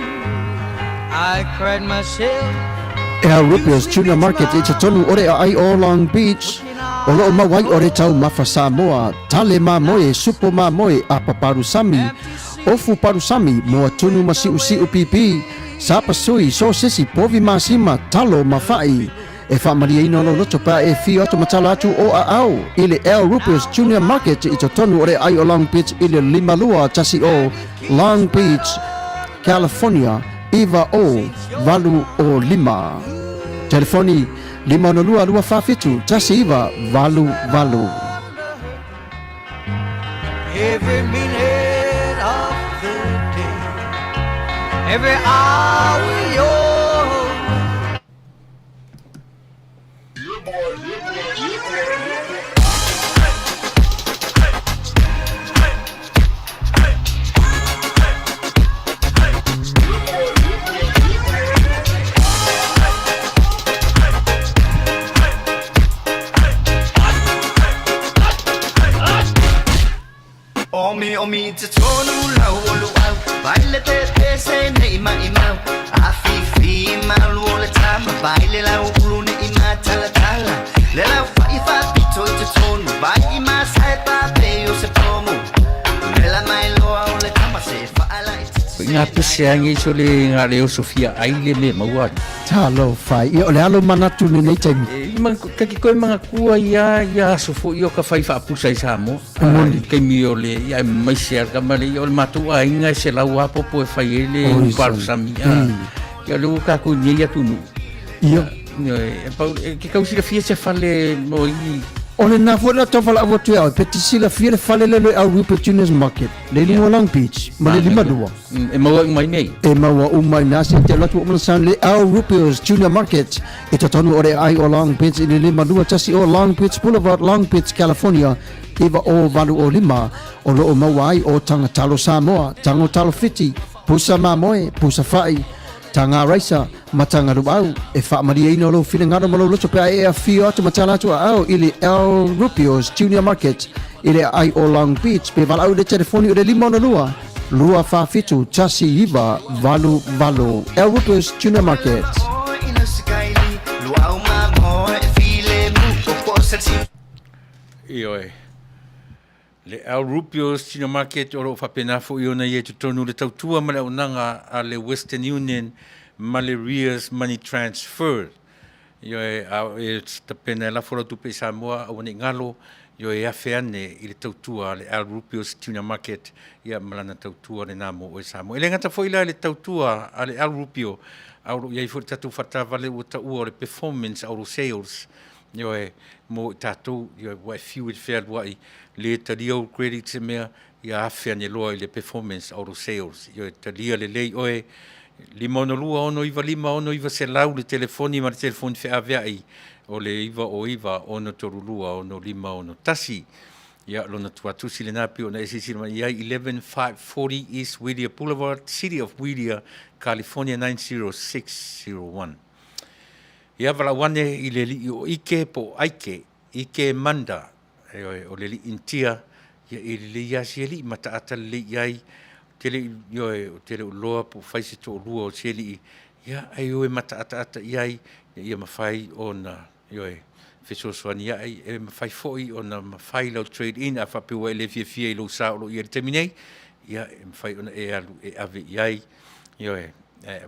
I cried myself. Ea Rupia's Tuna Market i Taunuu ore ai o Long Beach. O loo mawai ore tau mafa Samoa. Tale ma moe, supo ma moe, apa parusami. Ofu parusami, moa tunu masiu siu pipi. Sapa sui, so sisi, povi masima, talo mafai. e whaamaria ino lo loto pa e fio atu matala atu o a au i le El Rupios Junior Market i to tonu o le ai o Long Beach i le limalua tasi o Long Beach, California, iwa o valu o lima. Telefoni 502 Faafetai tasi iwa valu. Every minute of the day, every hour yours. Omi te tonu lau o luau Baile te pese ne ima imau Afifi ima luo le tama Baile lau ulu ne ima tala tala Le lau fai pito te tonu Bai ima sae pape o se pomu Le la mai loa o le tama se faala i titi Ngā pese angi so le ngā leo Sofia aile me maua. Talo fai i o le alo manatu ni nei taimi. Kaki koe mga kua ia sofo i o ka whai whaapusa i Samoa. Kei mi o le ia mai se arka male i o le matua inga se lau apopo e whai e le uparu sami. Ia le uka ko ni ia tunu. Ia. Ke kausira fia se whale no i. O le nā fwela tawhala awa tui au, peti sila fia le whale lelo au Rupert Juniors Market, le lima Long Beach, ma le lima dua. E maua umai nei. E maua umai nasi, te latu umana san le au Rupert Junior Market, e tatonu o le ai o Long Beach, le lima dua tasi o Long Beach Boulevard, Long Beach, California, iwa o valu o lima, o lo o maua ai o tanga talo Samoa, tango talo fiti, pusa mamoe, pusa fai, tanga raisa matanga ruau e fa maria ino lo fina ngaro malo loto pe e fio atu matala atu au ili El Rupios Junior Market ili ai o Long Beach pe valau de telefoni o de limona lua Faafetai tasi iwa valu El Rupios Junior Market. Ina sikaili luau mamo e file mu o poselsi Ioe. Le El Rupios Junior Market o whapena fo i ona i e tutonu le tautua ma le onanga a le Western Union ma le Rears Money Transfer. Ioe e tapena e lafora tupe Samoa a wane ngalo ioe afe ane i le tautua le El Rupios Junior Market ia malana tautua le namo o e Samoa. E le ngata fo ila le tautua a le El Rupio auro iai fo tatu whata vale o ta ua le performance auro sales ioe mo tatou ioe wai fiu i whea luai le talia o credit se mea ia awhia ne loa i le performance auro sales. Ioe talia le lei oe 5 ono iwa 5 ono iwa se lau le telefoni ma le telefoni whea veai o le iwa o iwa ono torulua ono 5 ono tasi. Ia lona tuatusi le napi o na esisi ma iai 11540 East Whittier Boulevard, City of Whittier, California 90601. Ia wala wane i le li o ike po aike, ike manda, o le li intia, ia i le ia si li mata ata le iai, tele tele loa po faisi to lua o seli, ia ai o mata ata iai, ia mawhai o na, feso swani iai, e mawhai foi o na mawhai lau trade in, a whapewa e le fia i lo sa o lo ia terminei, ia e mawhai o na e alu e ave iai,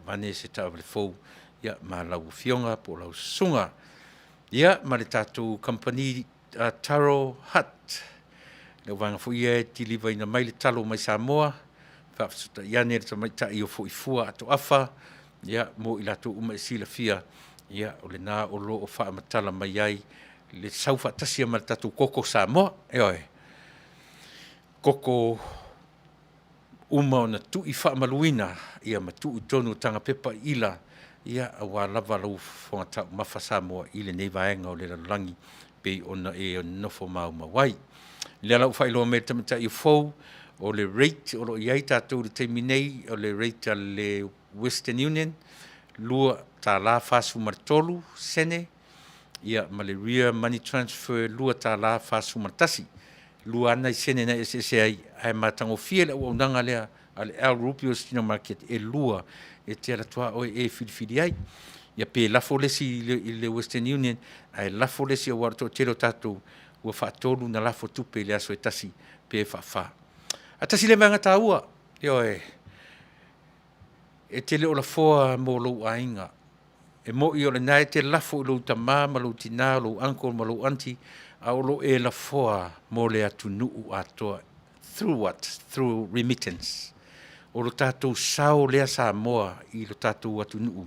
wane se tau le fou, ia ma lau fionga po lau sunga. Ia ma le tātou company Taro Hut. Le wanga fu ia tiliva ina mai le talo mai Samoa. Whafsuta iane le tamai tai o fu i fua ato afa. Ia mo i lato uma e sila fia. Ia o le nā o lo o wha matala mai ai. Le saufa tasia ma le tātou koko Samoa. Koko uma o na tu i wha maluina. Ia ma tu i tonu tanga pepa ila. Ia awa lava lau whonga tau mawha Samoa i le nei vaenga o le langi pe ona e o nofo mau mawai. Le lau whailoa me tamata i fau o le rate o lo iai tātou le teimi nei o le rate a le Western Union lua tā la fasu martolu sene ia ma le Rear Money Transfer lua tā la fasu martasi lua ana i sene na SSA ai matango fia le unanga lea ale El Rupios Junior Market e lua e te ala toa o e filifili ai. Ia pe lafo lesi i le Western Union, ai lafo lesi o warto tero tātou ua whaatolu na lafo tupe le aso e tasi pe whawha. A tasi le manga tā ua, e te leo la foa mo lo ainga, e mo i o le nai te lafo i lo tamā, ma lo tina, lo uncle, ma lo auntie, a o lo e la foa mo le atu nuu atoa. Through what? Through remittance. O lo tātou sao lea Samoa i lo tātou atu nuu.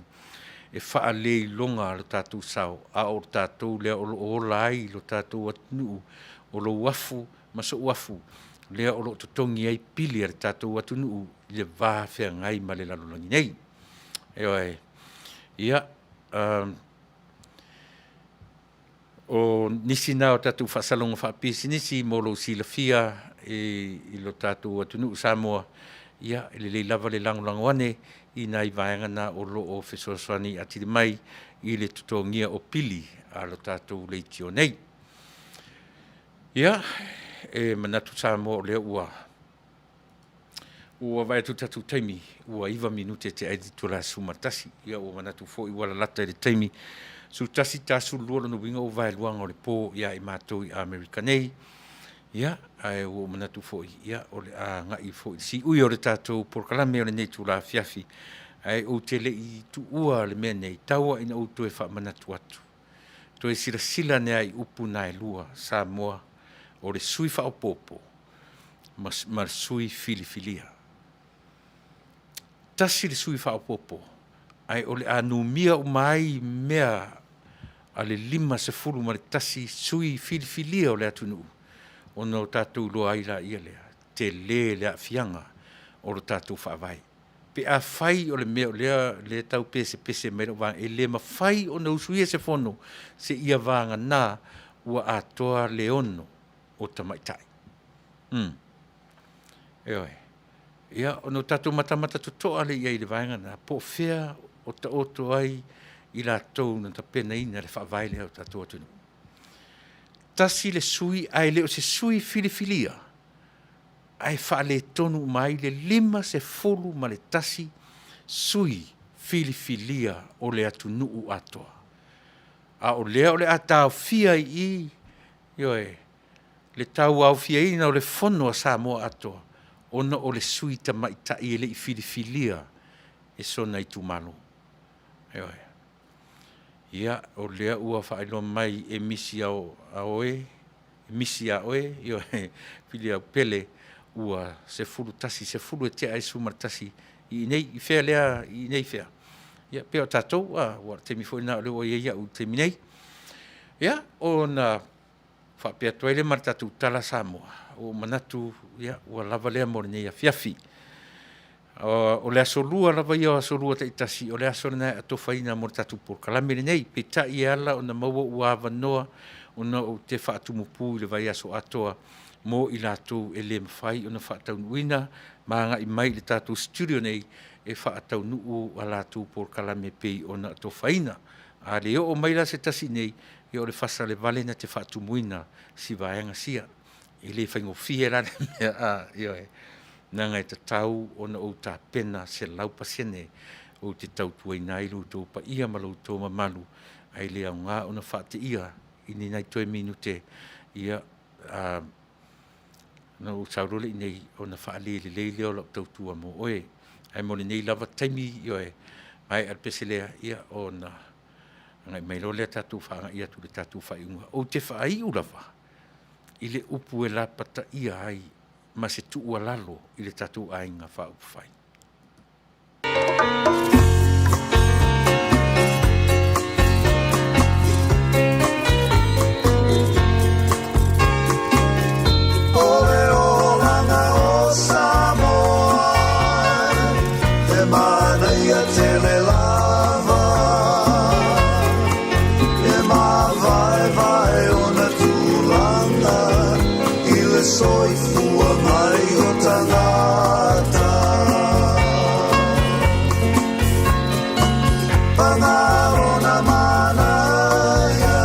E wha le longa lo tātou sao, a o lo tātou lea o lo ola ai lo tātou atu nuu, o lo wafu, maso wafu, lea o lo totongi ai pili ar tātou atu nuu, le vāwhea ngai ma le lalolangi nei. Eoi, ia, o nisi nā o tātou whasalonga whapisi nisi mo lo silafia i lo tātou atu nuu Samoa, ia, le lava le langolangoane, i nai vaenga na o lo o whesoswani atiri mai i le tutongia o pili a lo tātou leitio nei. Ia, e manatu Samoa o lea ua vai tu tatu taimi, ua iwa minute te aidi tula sumatasi, ia ua manatu fo i wala lata i le taimi, su tasi tasu lua no winga o vai luanga o le po, ia i mātou i Amerika nei, ia, ai ua manatu fo i, ia, o le a ngai fo i, si ui o le tātou porkalame o le nei tula fiafi, ai o te le i tu ua le mea nei, taua ina o tu e wha manatu atu, to e sila nea i upu nai lua, Samoa, o le sui wha o popo, ma sui filifilia. Tasi le sui wha o popo, ai o le anumia o mai mea a le 5 ma le tasi sui filifilia o le atunuu. O no tātou loa aira ia lea, te le a fianga o lo tātou whaavai. Pe a whai o le mea o lea le tau pese mea o vang, e le ma whai o na usuia se fono, se ia vanga nā ua atoa le ono o tamaitai. Eoi. Ia, o no tātou matamata tutoa le iai le vaenga na po whea o ta oto ai i la tau na ta pena ina le whaavai lea o tātou atunu. Tasi le sui, ai leo se sui filifilia, ai wha le tonu mai le 5 ma le tasi sui filifilia o le atunu atoa. A o lea o le atau fia i, yoe, le tau au fia i na o le fono a Samoa atoa. Ona o le sui tamaita i ele i filifilia e sona i tumalo. Eoi. Ia, o lea ua whaelo mai e misi a oe, ioe, pili au pele, ua se fulu tasi, se fulu e te ai sumar tasi, i nei, i whea lea, i nei whea. Ia, peo tātou, ua te mi fwoi nā leo o ia u te minei. Ia, o na whapea toile mar tātou tala Samoa. O manatu, ia, ua lava lea mo nei a fiafi. O le asolua lava ia o asolua te itasi, o le asolua a tofaina mo tatu por kalame nei, pe ta i ala o na maua ua avanoa, o na o te whaatumupu i le vai aso atoa, mo i lātou e le mawhai o na whaataunuina, maanga i mai le tātou studio nei, e whaataunuu a lātou por kalame pei o na tofaina. A leo o maila se tasi nei, i o le Fasa le Vale na te whaatumuina, si vaenga sia. I le whaingo fie la mea, ioe, nanga e te tau o na o tā pena se laupasene o te tau tuai nai luto pa ia ma luto ma malu, ai le au ngā o na whaate ia, i ni nai toe minute, ia, na o saurole i nei o na whaale le leile o lau tau tua mo oe, ai mo le nei lava taimi, ioe, mai arpese lea ia o na, ngai mai lo lea tatu whaanga ia tu le tatu whaiunga, o te whai ulava, i le upu e la pata ia ai, ma se tua lalo i le tatu ainga wha upu whai. Ole o langa o Samoa, te Manuia tele lava, e vai o na tūlanga, i le soifua mai o tangata. Pangaro na Manuia,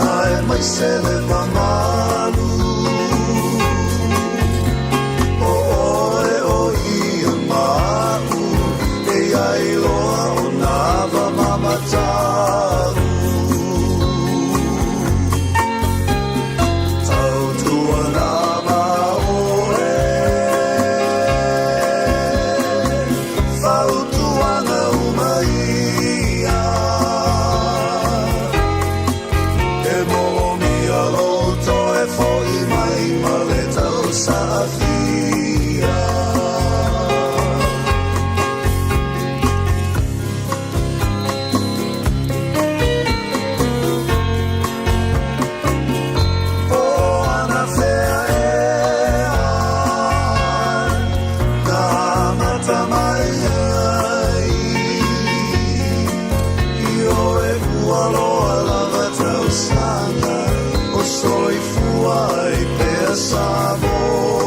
ai mai sele mamalu, o oe o ia mau, e ai loa o nava mamataru. Fautuanga umai Taunuu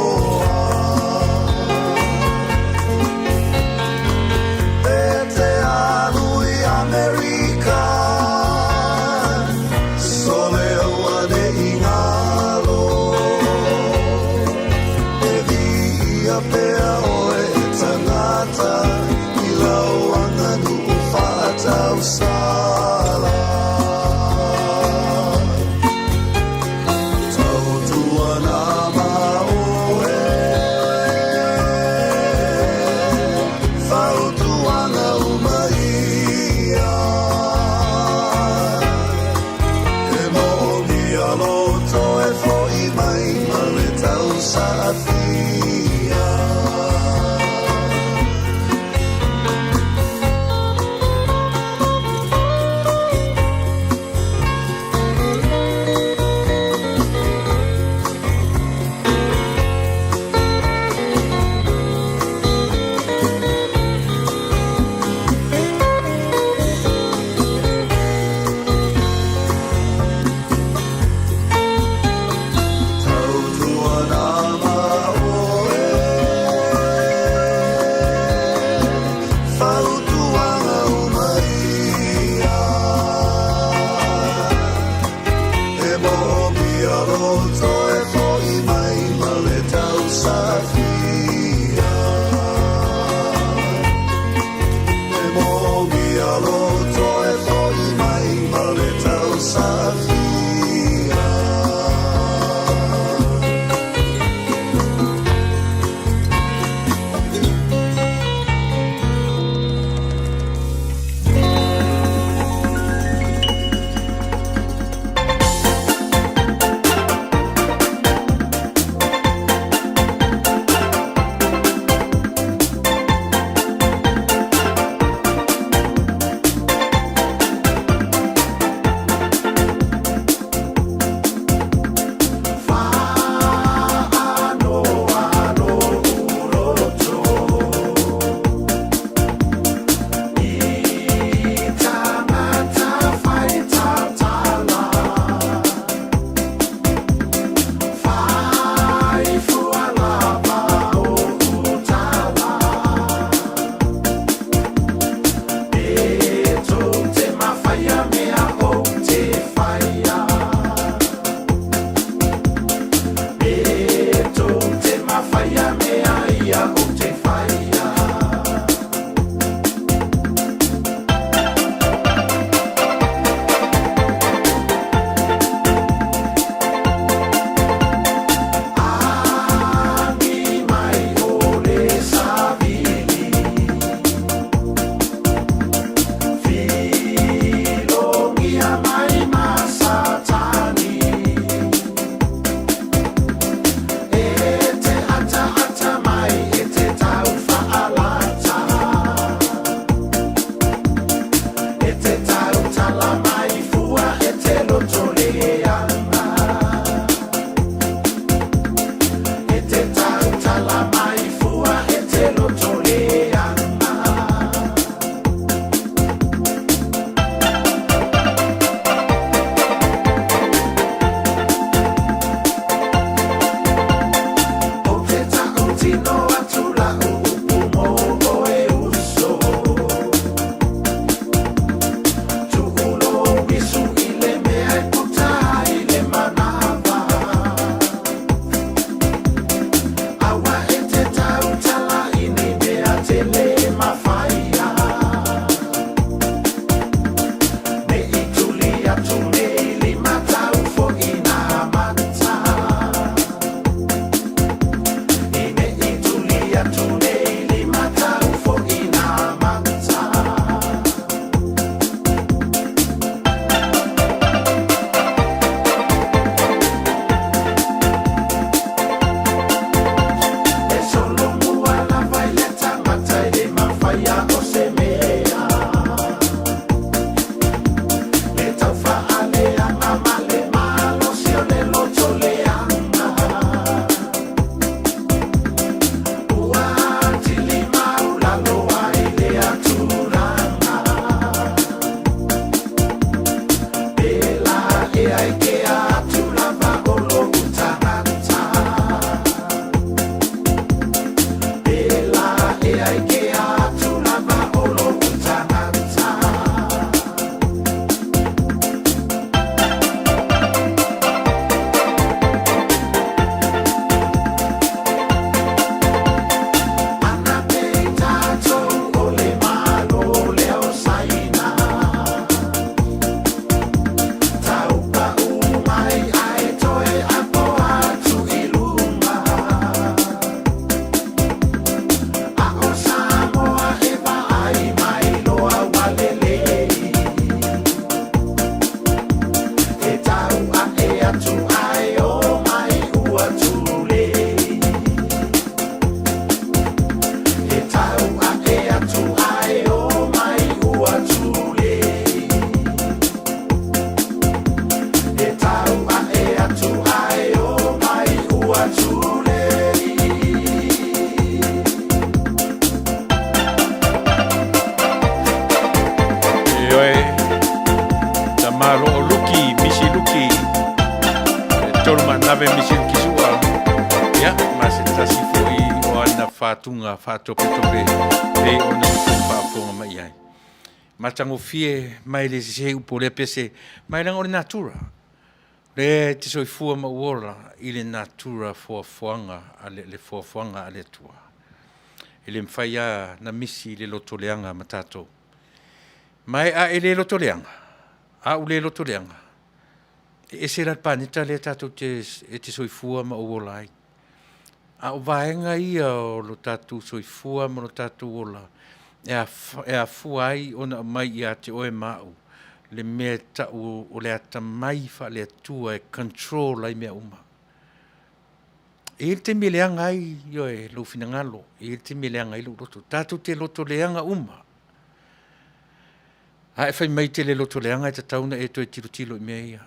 ave Michel Kisua. Ya, mas tasi foi o ana fatunga fatope pe ona fa mai ai. Matango fie mai le se upole pese mai lang ori natura. Le te soi fua ma uola ile natura foanga le foanga ale tua. Ele mfaia na misi le lotoleanga matato. Mai a ele lotoleanga. A ule lotoleanga. E se la panita le tato te soi fua ma uola ai. A o vaenga ia o lo tatu soi fua ma lo tatu uola. E a fuai ona mai ia te oe mau. Le mea ta o le ata mai fa le atua e control ai mea uma. E te meleanga ai, yo e lo finangalo, e te meleanga ai lo roto. Tatu te loto leanga uma. Ha e fai mai te le loto leanga e ta tauna e to e tilo i mea ia.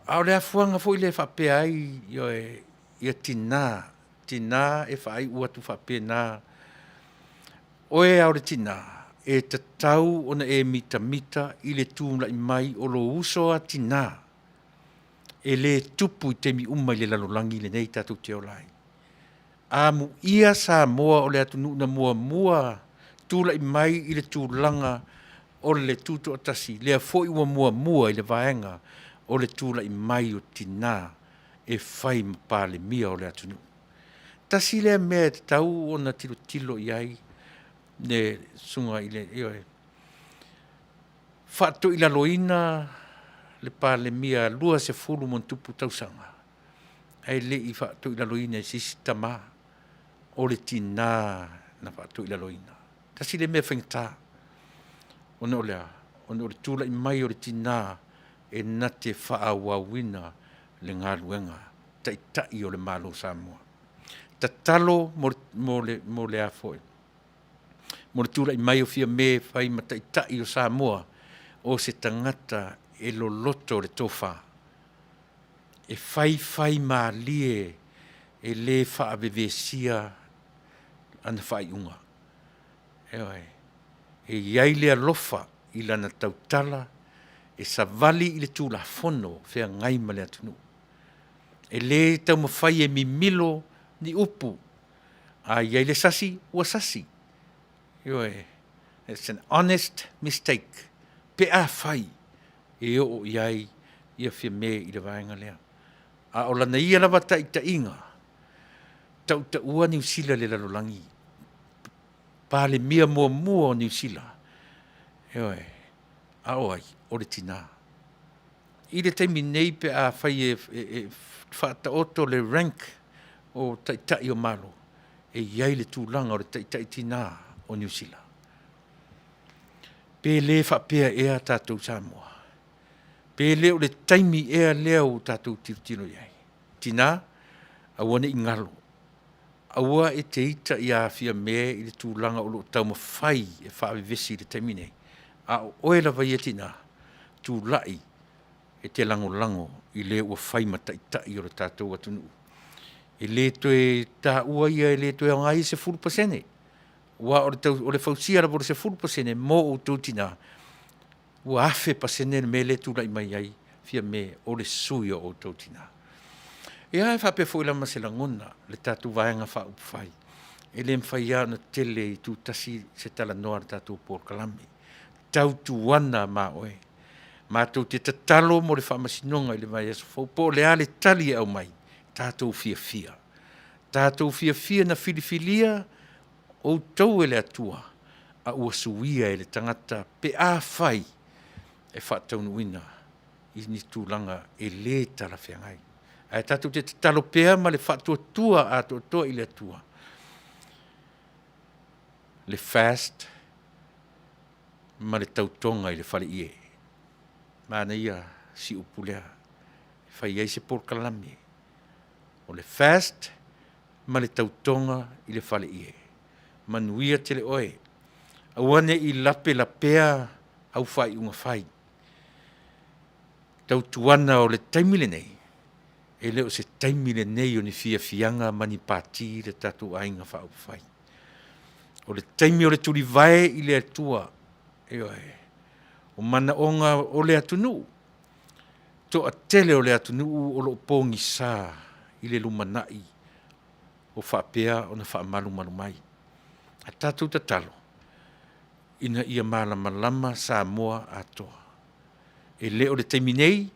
A o le afuanga fo i le whape ai, yo e ia tina e whai ua tu whape na. Oe au le tina. E te tau ona e mita i le tūmla i mai o lo uso a tina. E le tupu i te mi uma i le lalolangi le nei tatu te olai. A mu ia sa moa o le atu na mua tūla i mai i le tūlanga o le tuto atasi. Le a foi ua mua i le vaenga o le tūla i mai o tina e fai mpa le mia o le atu nu. Tasi le mea te tau ona tilo i ai ne sunga ile ioe. Fato ila loina le pale mia lua se fulu mon tupu tausanga. Ai le I fato ila loina sistema o le tina na fato ila loina. Tasi le mea whengta. Ona ole tula I mai o le tina e nate faa wawina le ngā luenga. Tai o le malo Samoa. Ta talo mo le afoe. Mo le tula I mai o fia me fai matai o Samoa o se tangata e lo loto le tofa. E fai maalie e le faa bevesia ana fai unga. E iai le alofa I lana tautala e sa vali I le tula fono fea ngai ma le atunu. E le tau mawhai e mimilo ni upu. A iai le sasi ua sasi. It's an honest mistake. Pe a fai. E o iai ia fia me I le vaenga lea. A o lana ia lava ta inga. Tau ta ua New Zealand le lalolangi. Pa le mia mua o New Zealand. A oai, o le tina. I le taimi nei pe a fai e whata oto le rank o taitai o malo. E iai le tūlanga o le taitai tina o New Zealand. Pe le whapea ea tātou Samoa. Pe le o le taimi ea leo tātou tino iai. Tina, awane I ngalo. Awa e te ita I a fia mea I le tūlanga o lo tau mawhai e whaavevesi le taimi nei. A oe la vai e tina, tūlai e te lango I le ua whai mataitai o le tātou atunu. E le toe tā ua ia e le toe ngai se 4%. Wa o le fausia la se 4% mo o tūtina. Ua afe pasene me le tūlai mai ai fia me o le sui o tūtina. E ai whape fo ila maselangona le tātou vaenga wha upwhai. E le mwhai ana tele I tū tasi se tala noa le tātou Port Kalami. Tau tuana ma oe. Mātou te tatalo mo le whamasinonga I le mai aso fau. Po le ale tali au mai. Tātou fia. Tātou fia na filifilia o tau e le atua. A ua suia e le tangata pe a whai e whatau nuina I ni tūlanga e le tala whiangai. Ai tātou te tatalo pea ma le whatua tua a toa I le atua. Le fast ma le tautonga I le whale ie. Mana ia si upulea. Whai ei se Port Kalami. O le fast ma le tautonga I le whale ie. Manuia te le oe. Awane I lape la pea au whai unga whai. Tau tuana o le taimile nei. E leo se taimile nei o ni fianga mani pati le tatu ainga whau whai. O le taimi o le turi vai I le atua. O mana onga o le atunu. To a tele o le atunu o lo pongi sa i le lumanai o whaapea o na whaamalu mai. A tātou tatalo, ina ia malama Samoa atoa. E le o le teimi nei,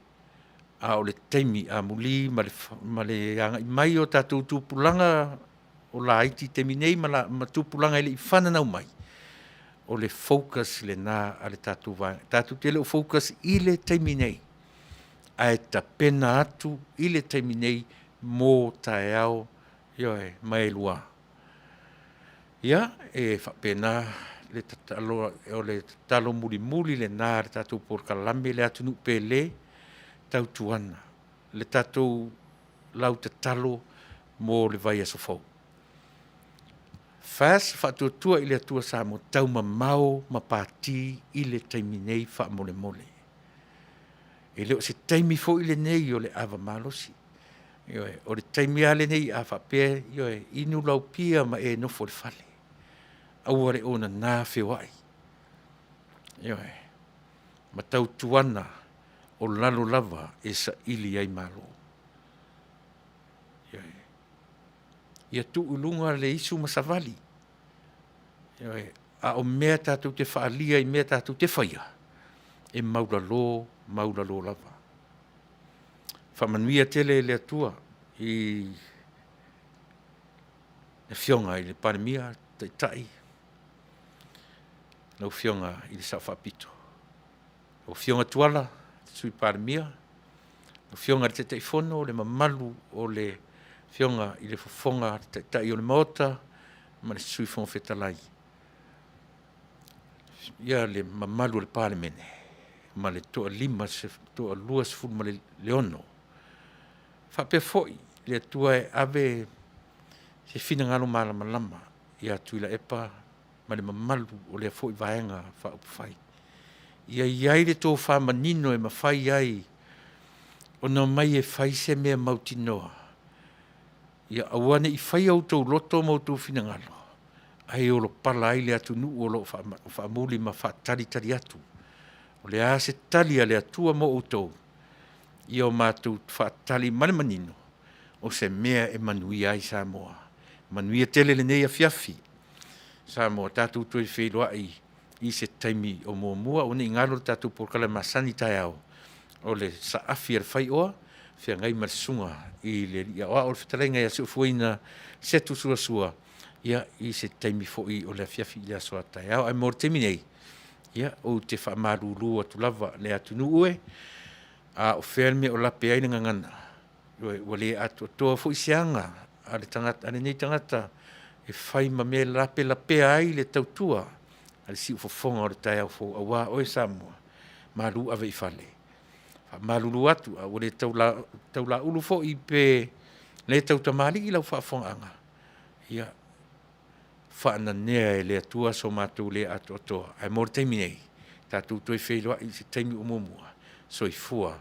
a o le teimi a muli ma le anga i mai o tātou tūpulanga o la iti teimi nei ma tūpulanga i le i whananau mai. O le focus le nā a le tātou vai. Tātou te le o focus i le teimi nei. A e ta pena atu i le teimi nei mō tae au ioe mai lua. Ia, e whapena le tatalo, o le tatalo muli le nā le tātou porkalame le atunu pele tau tuana. Le tātou lau tatalo mō le vai asofau. Fasa whatuatua i le atua sa mo tau mamau mapati i le taimi nei wha mole. E leo se taimi fo i le nei o le awa malosi. O le taimi ale nei a whapea, inu lau pia ma e nofo le fale. Aua re ona nā whiwai. Ma tau tuana o lalo lava e sa ili ai malo. Ia tu ulunga le isu masavali. A o mea tātou te whaalia i mea tātou te whaia. E maulalo lava. Whamanuia tele le atua i le fionga i le panemia tai. Nau fionga i le sawhapito. O fionga tuala, sui panemia. O fionga te teifono, le mamalu o le fionga i le fofonga tai o le maota, ma le sui fonga whetalai. Ia le mamalu o le palemene, ma le toa lima, toa lua sefulu ma le leono. Whapea foi, le atua e ave se fina ngalo malama, ia Tuilaepa, ma le mamalu o le foi vaenga whaupawhai. Ia iai le tō whamanino e mawhai ai, o na mai e whai se mea mautinoa. Ia awane i whai au tau loto mau tō fina ngalo. Ai o lo pala ai le atu nuu o lo whaamuli ma whaatari atu. O le a se tali a le atua mo outou. Ia o mātou whaatali mane manino. O se mea e Manuia ai Samoa. Manuia tele le nei a fiafi. Samoa tātou tui wheilua i se taimi o mua o ne ingalo tātou porkala masani tai au. O le saafi ar whai oa. Whia ngai marisunga i le ia oa o le whetarenga ia se ufuina setu sua. Ia i se taimi fo'i o le fiafi ia soa tai au. Ai mor temi nei. Ia o te whaamarulu atu lava le atu nuue. A o whelme o lape aina ngangana. Wale atu toa fo'i seanga. Ale tangata, ale nei tangata. E whai ma me lape ai le tautua. Ale si ufofonga o le tai au fo awa oe Samoa. Malu ave i whale. Malulu atu, a wale taula ulu fo i pe le tau tamali i lau whaafonga anga. Ia, whaana nea e le atua so mātou le atu atoa. Ai mor teimi nei, tātou toi wheilua i se teimi umumua. So i fua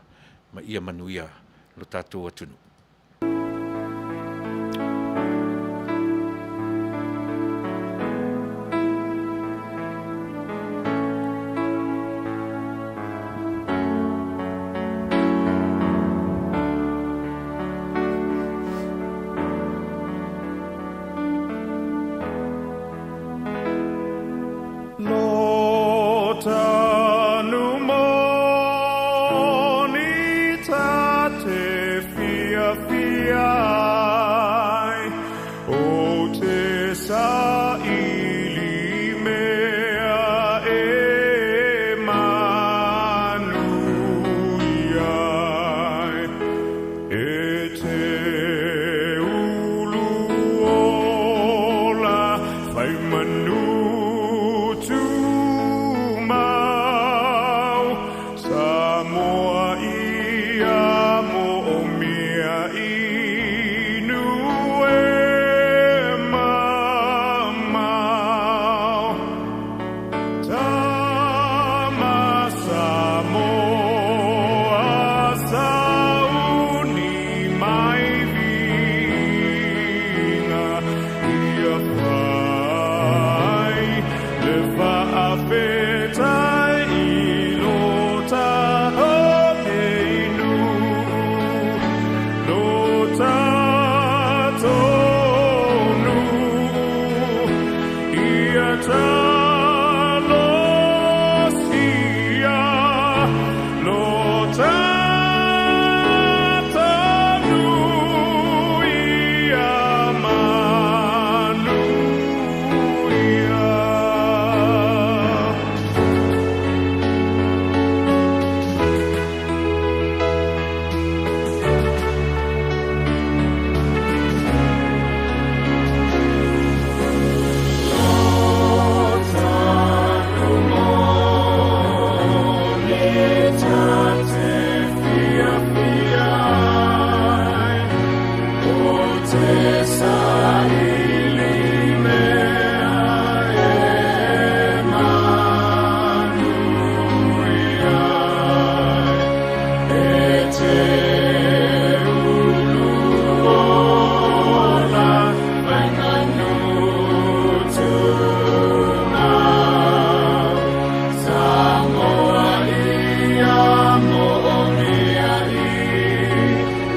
ma ia Manuia lo tātou atunu.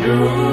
Ooh.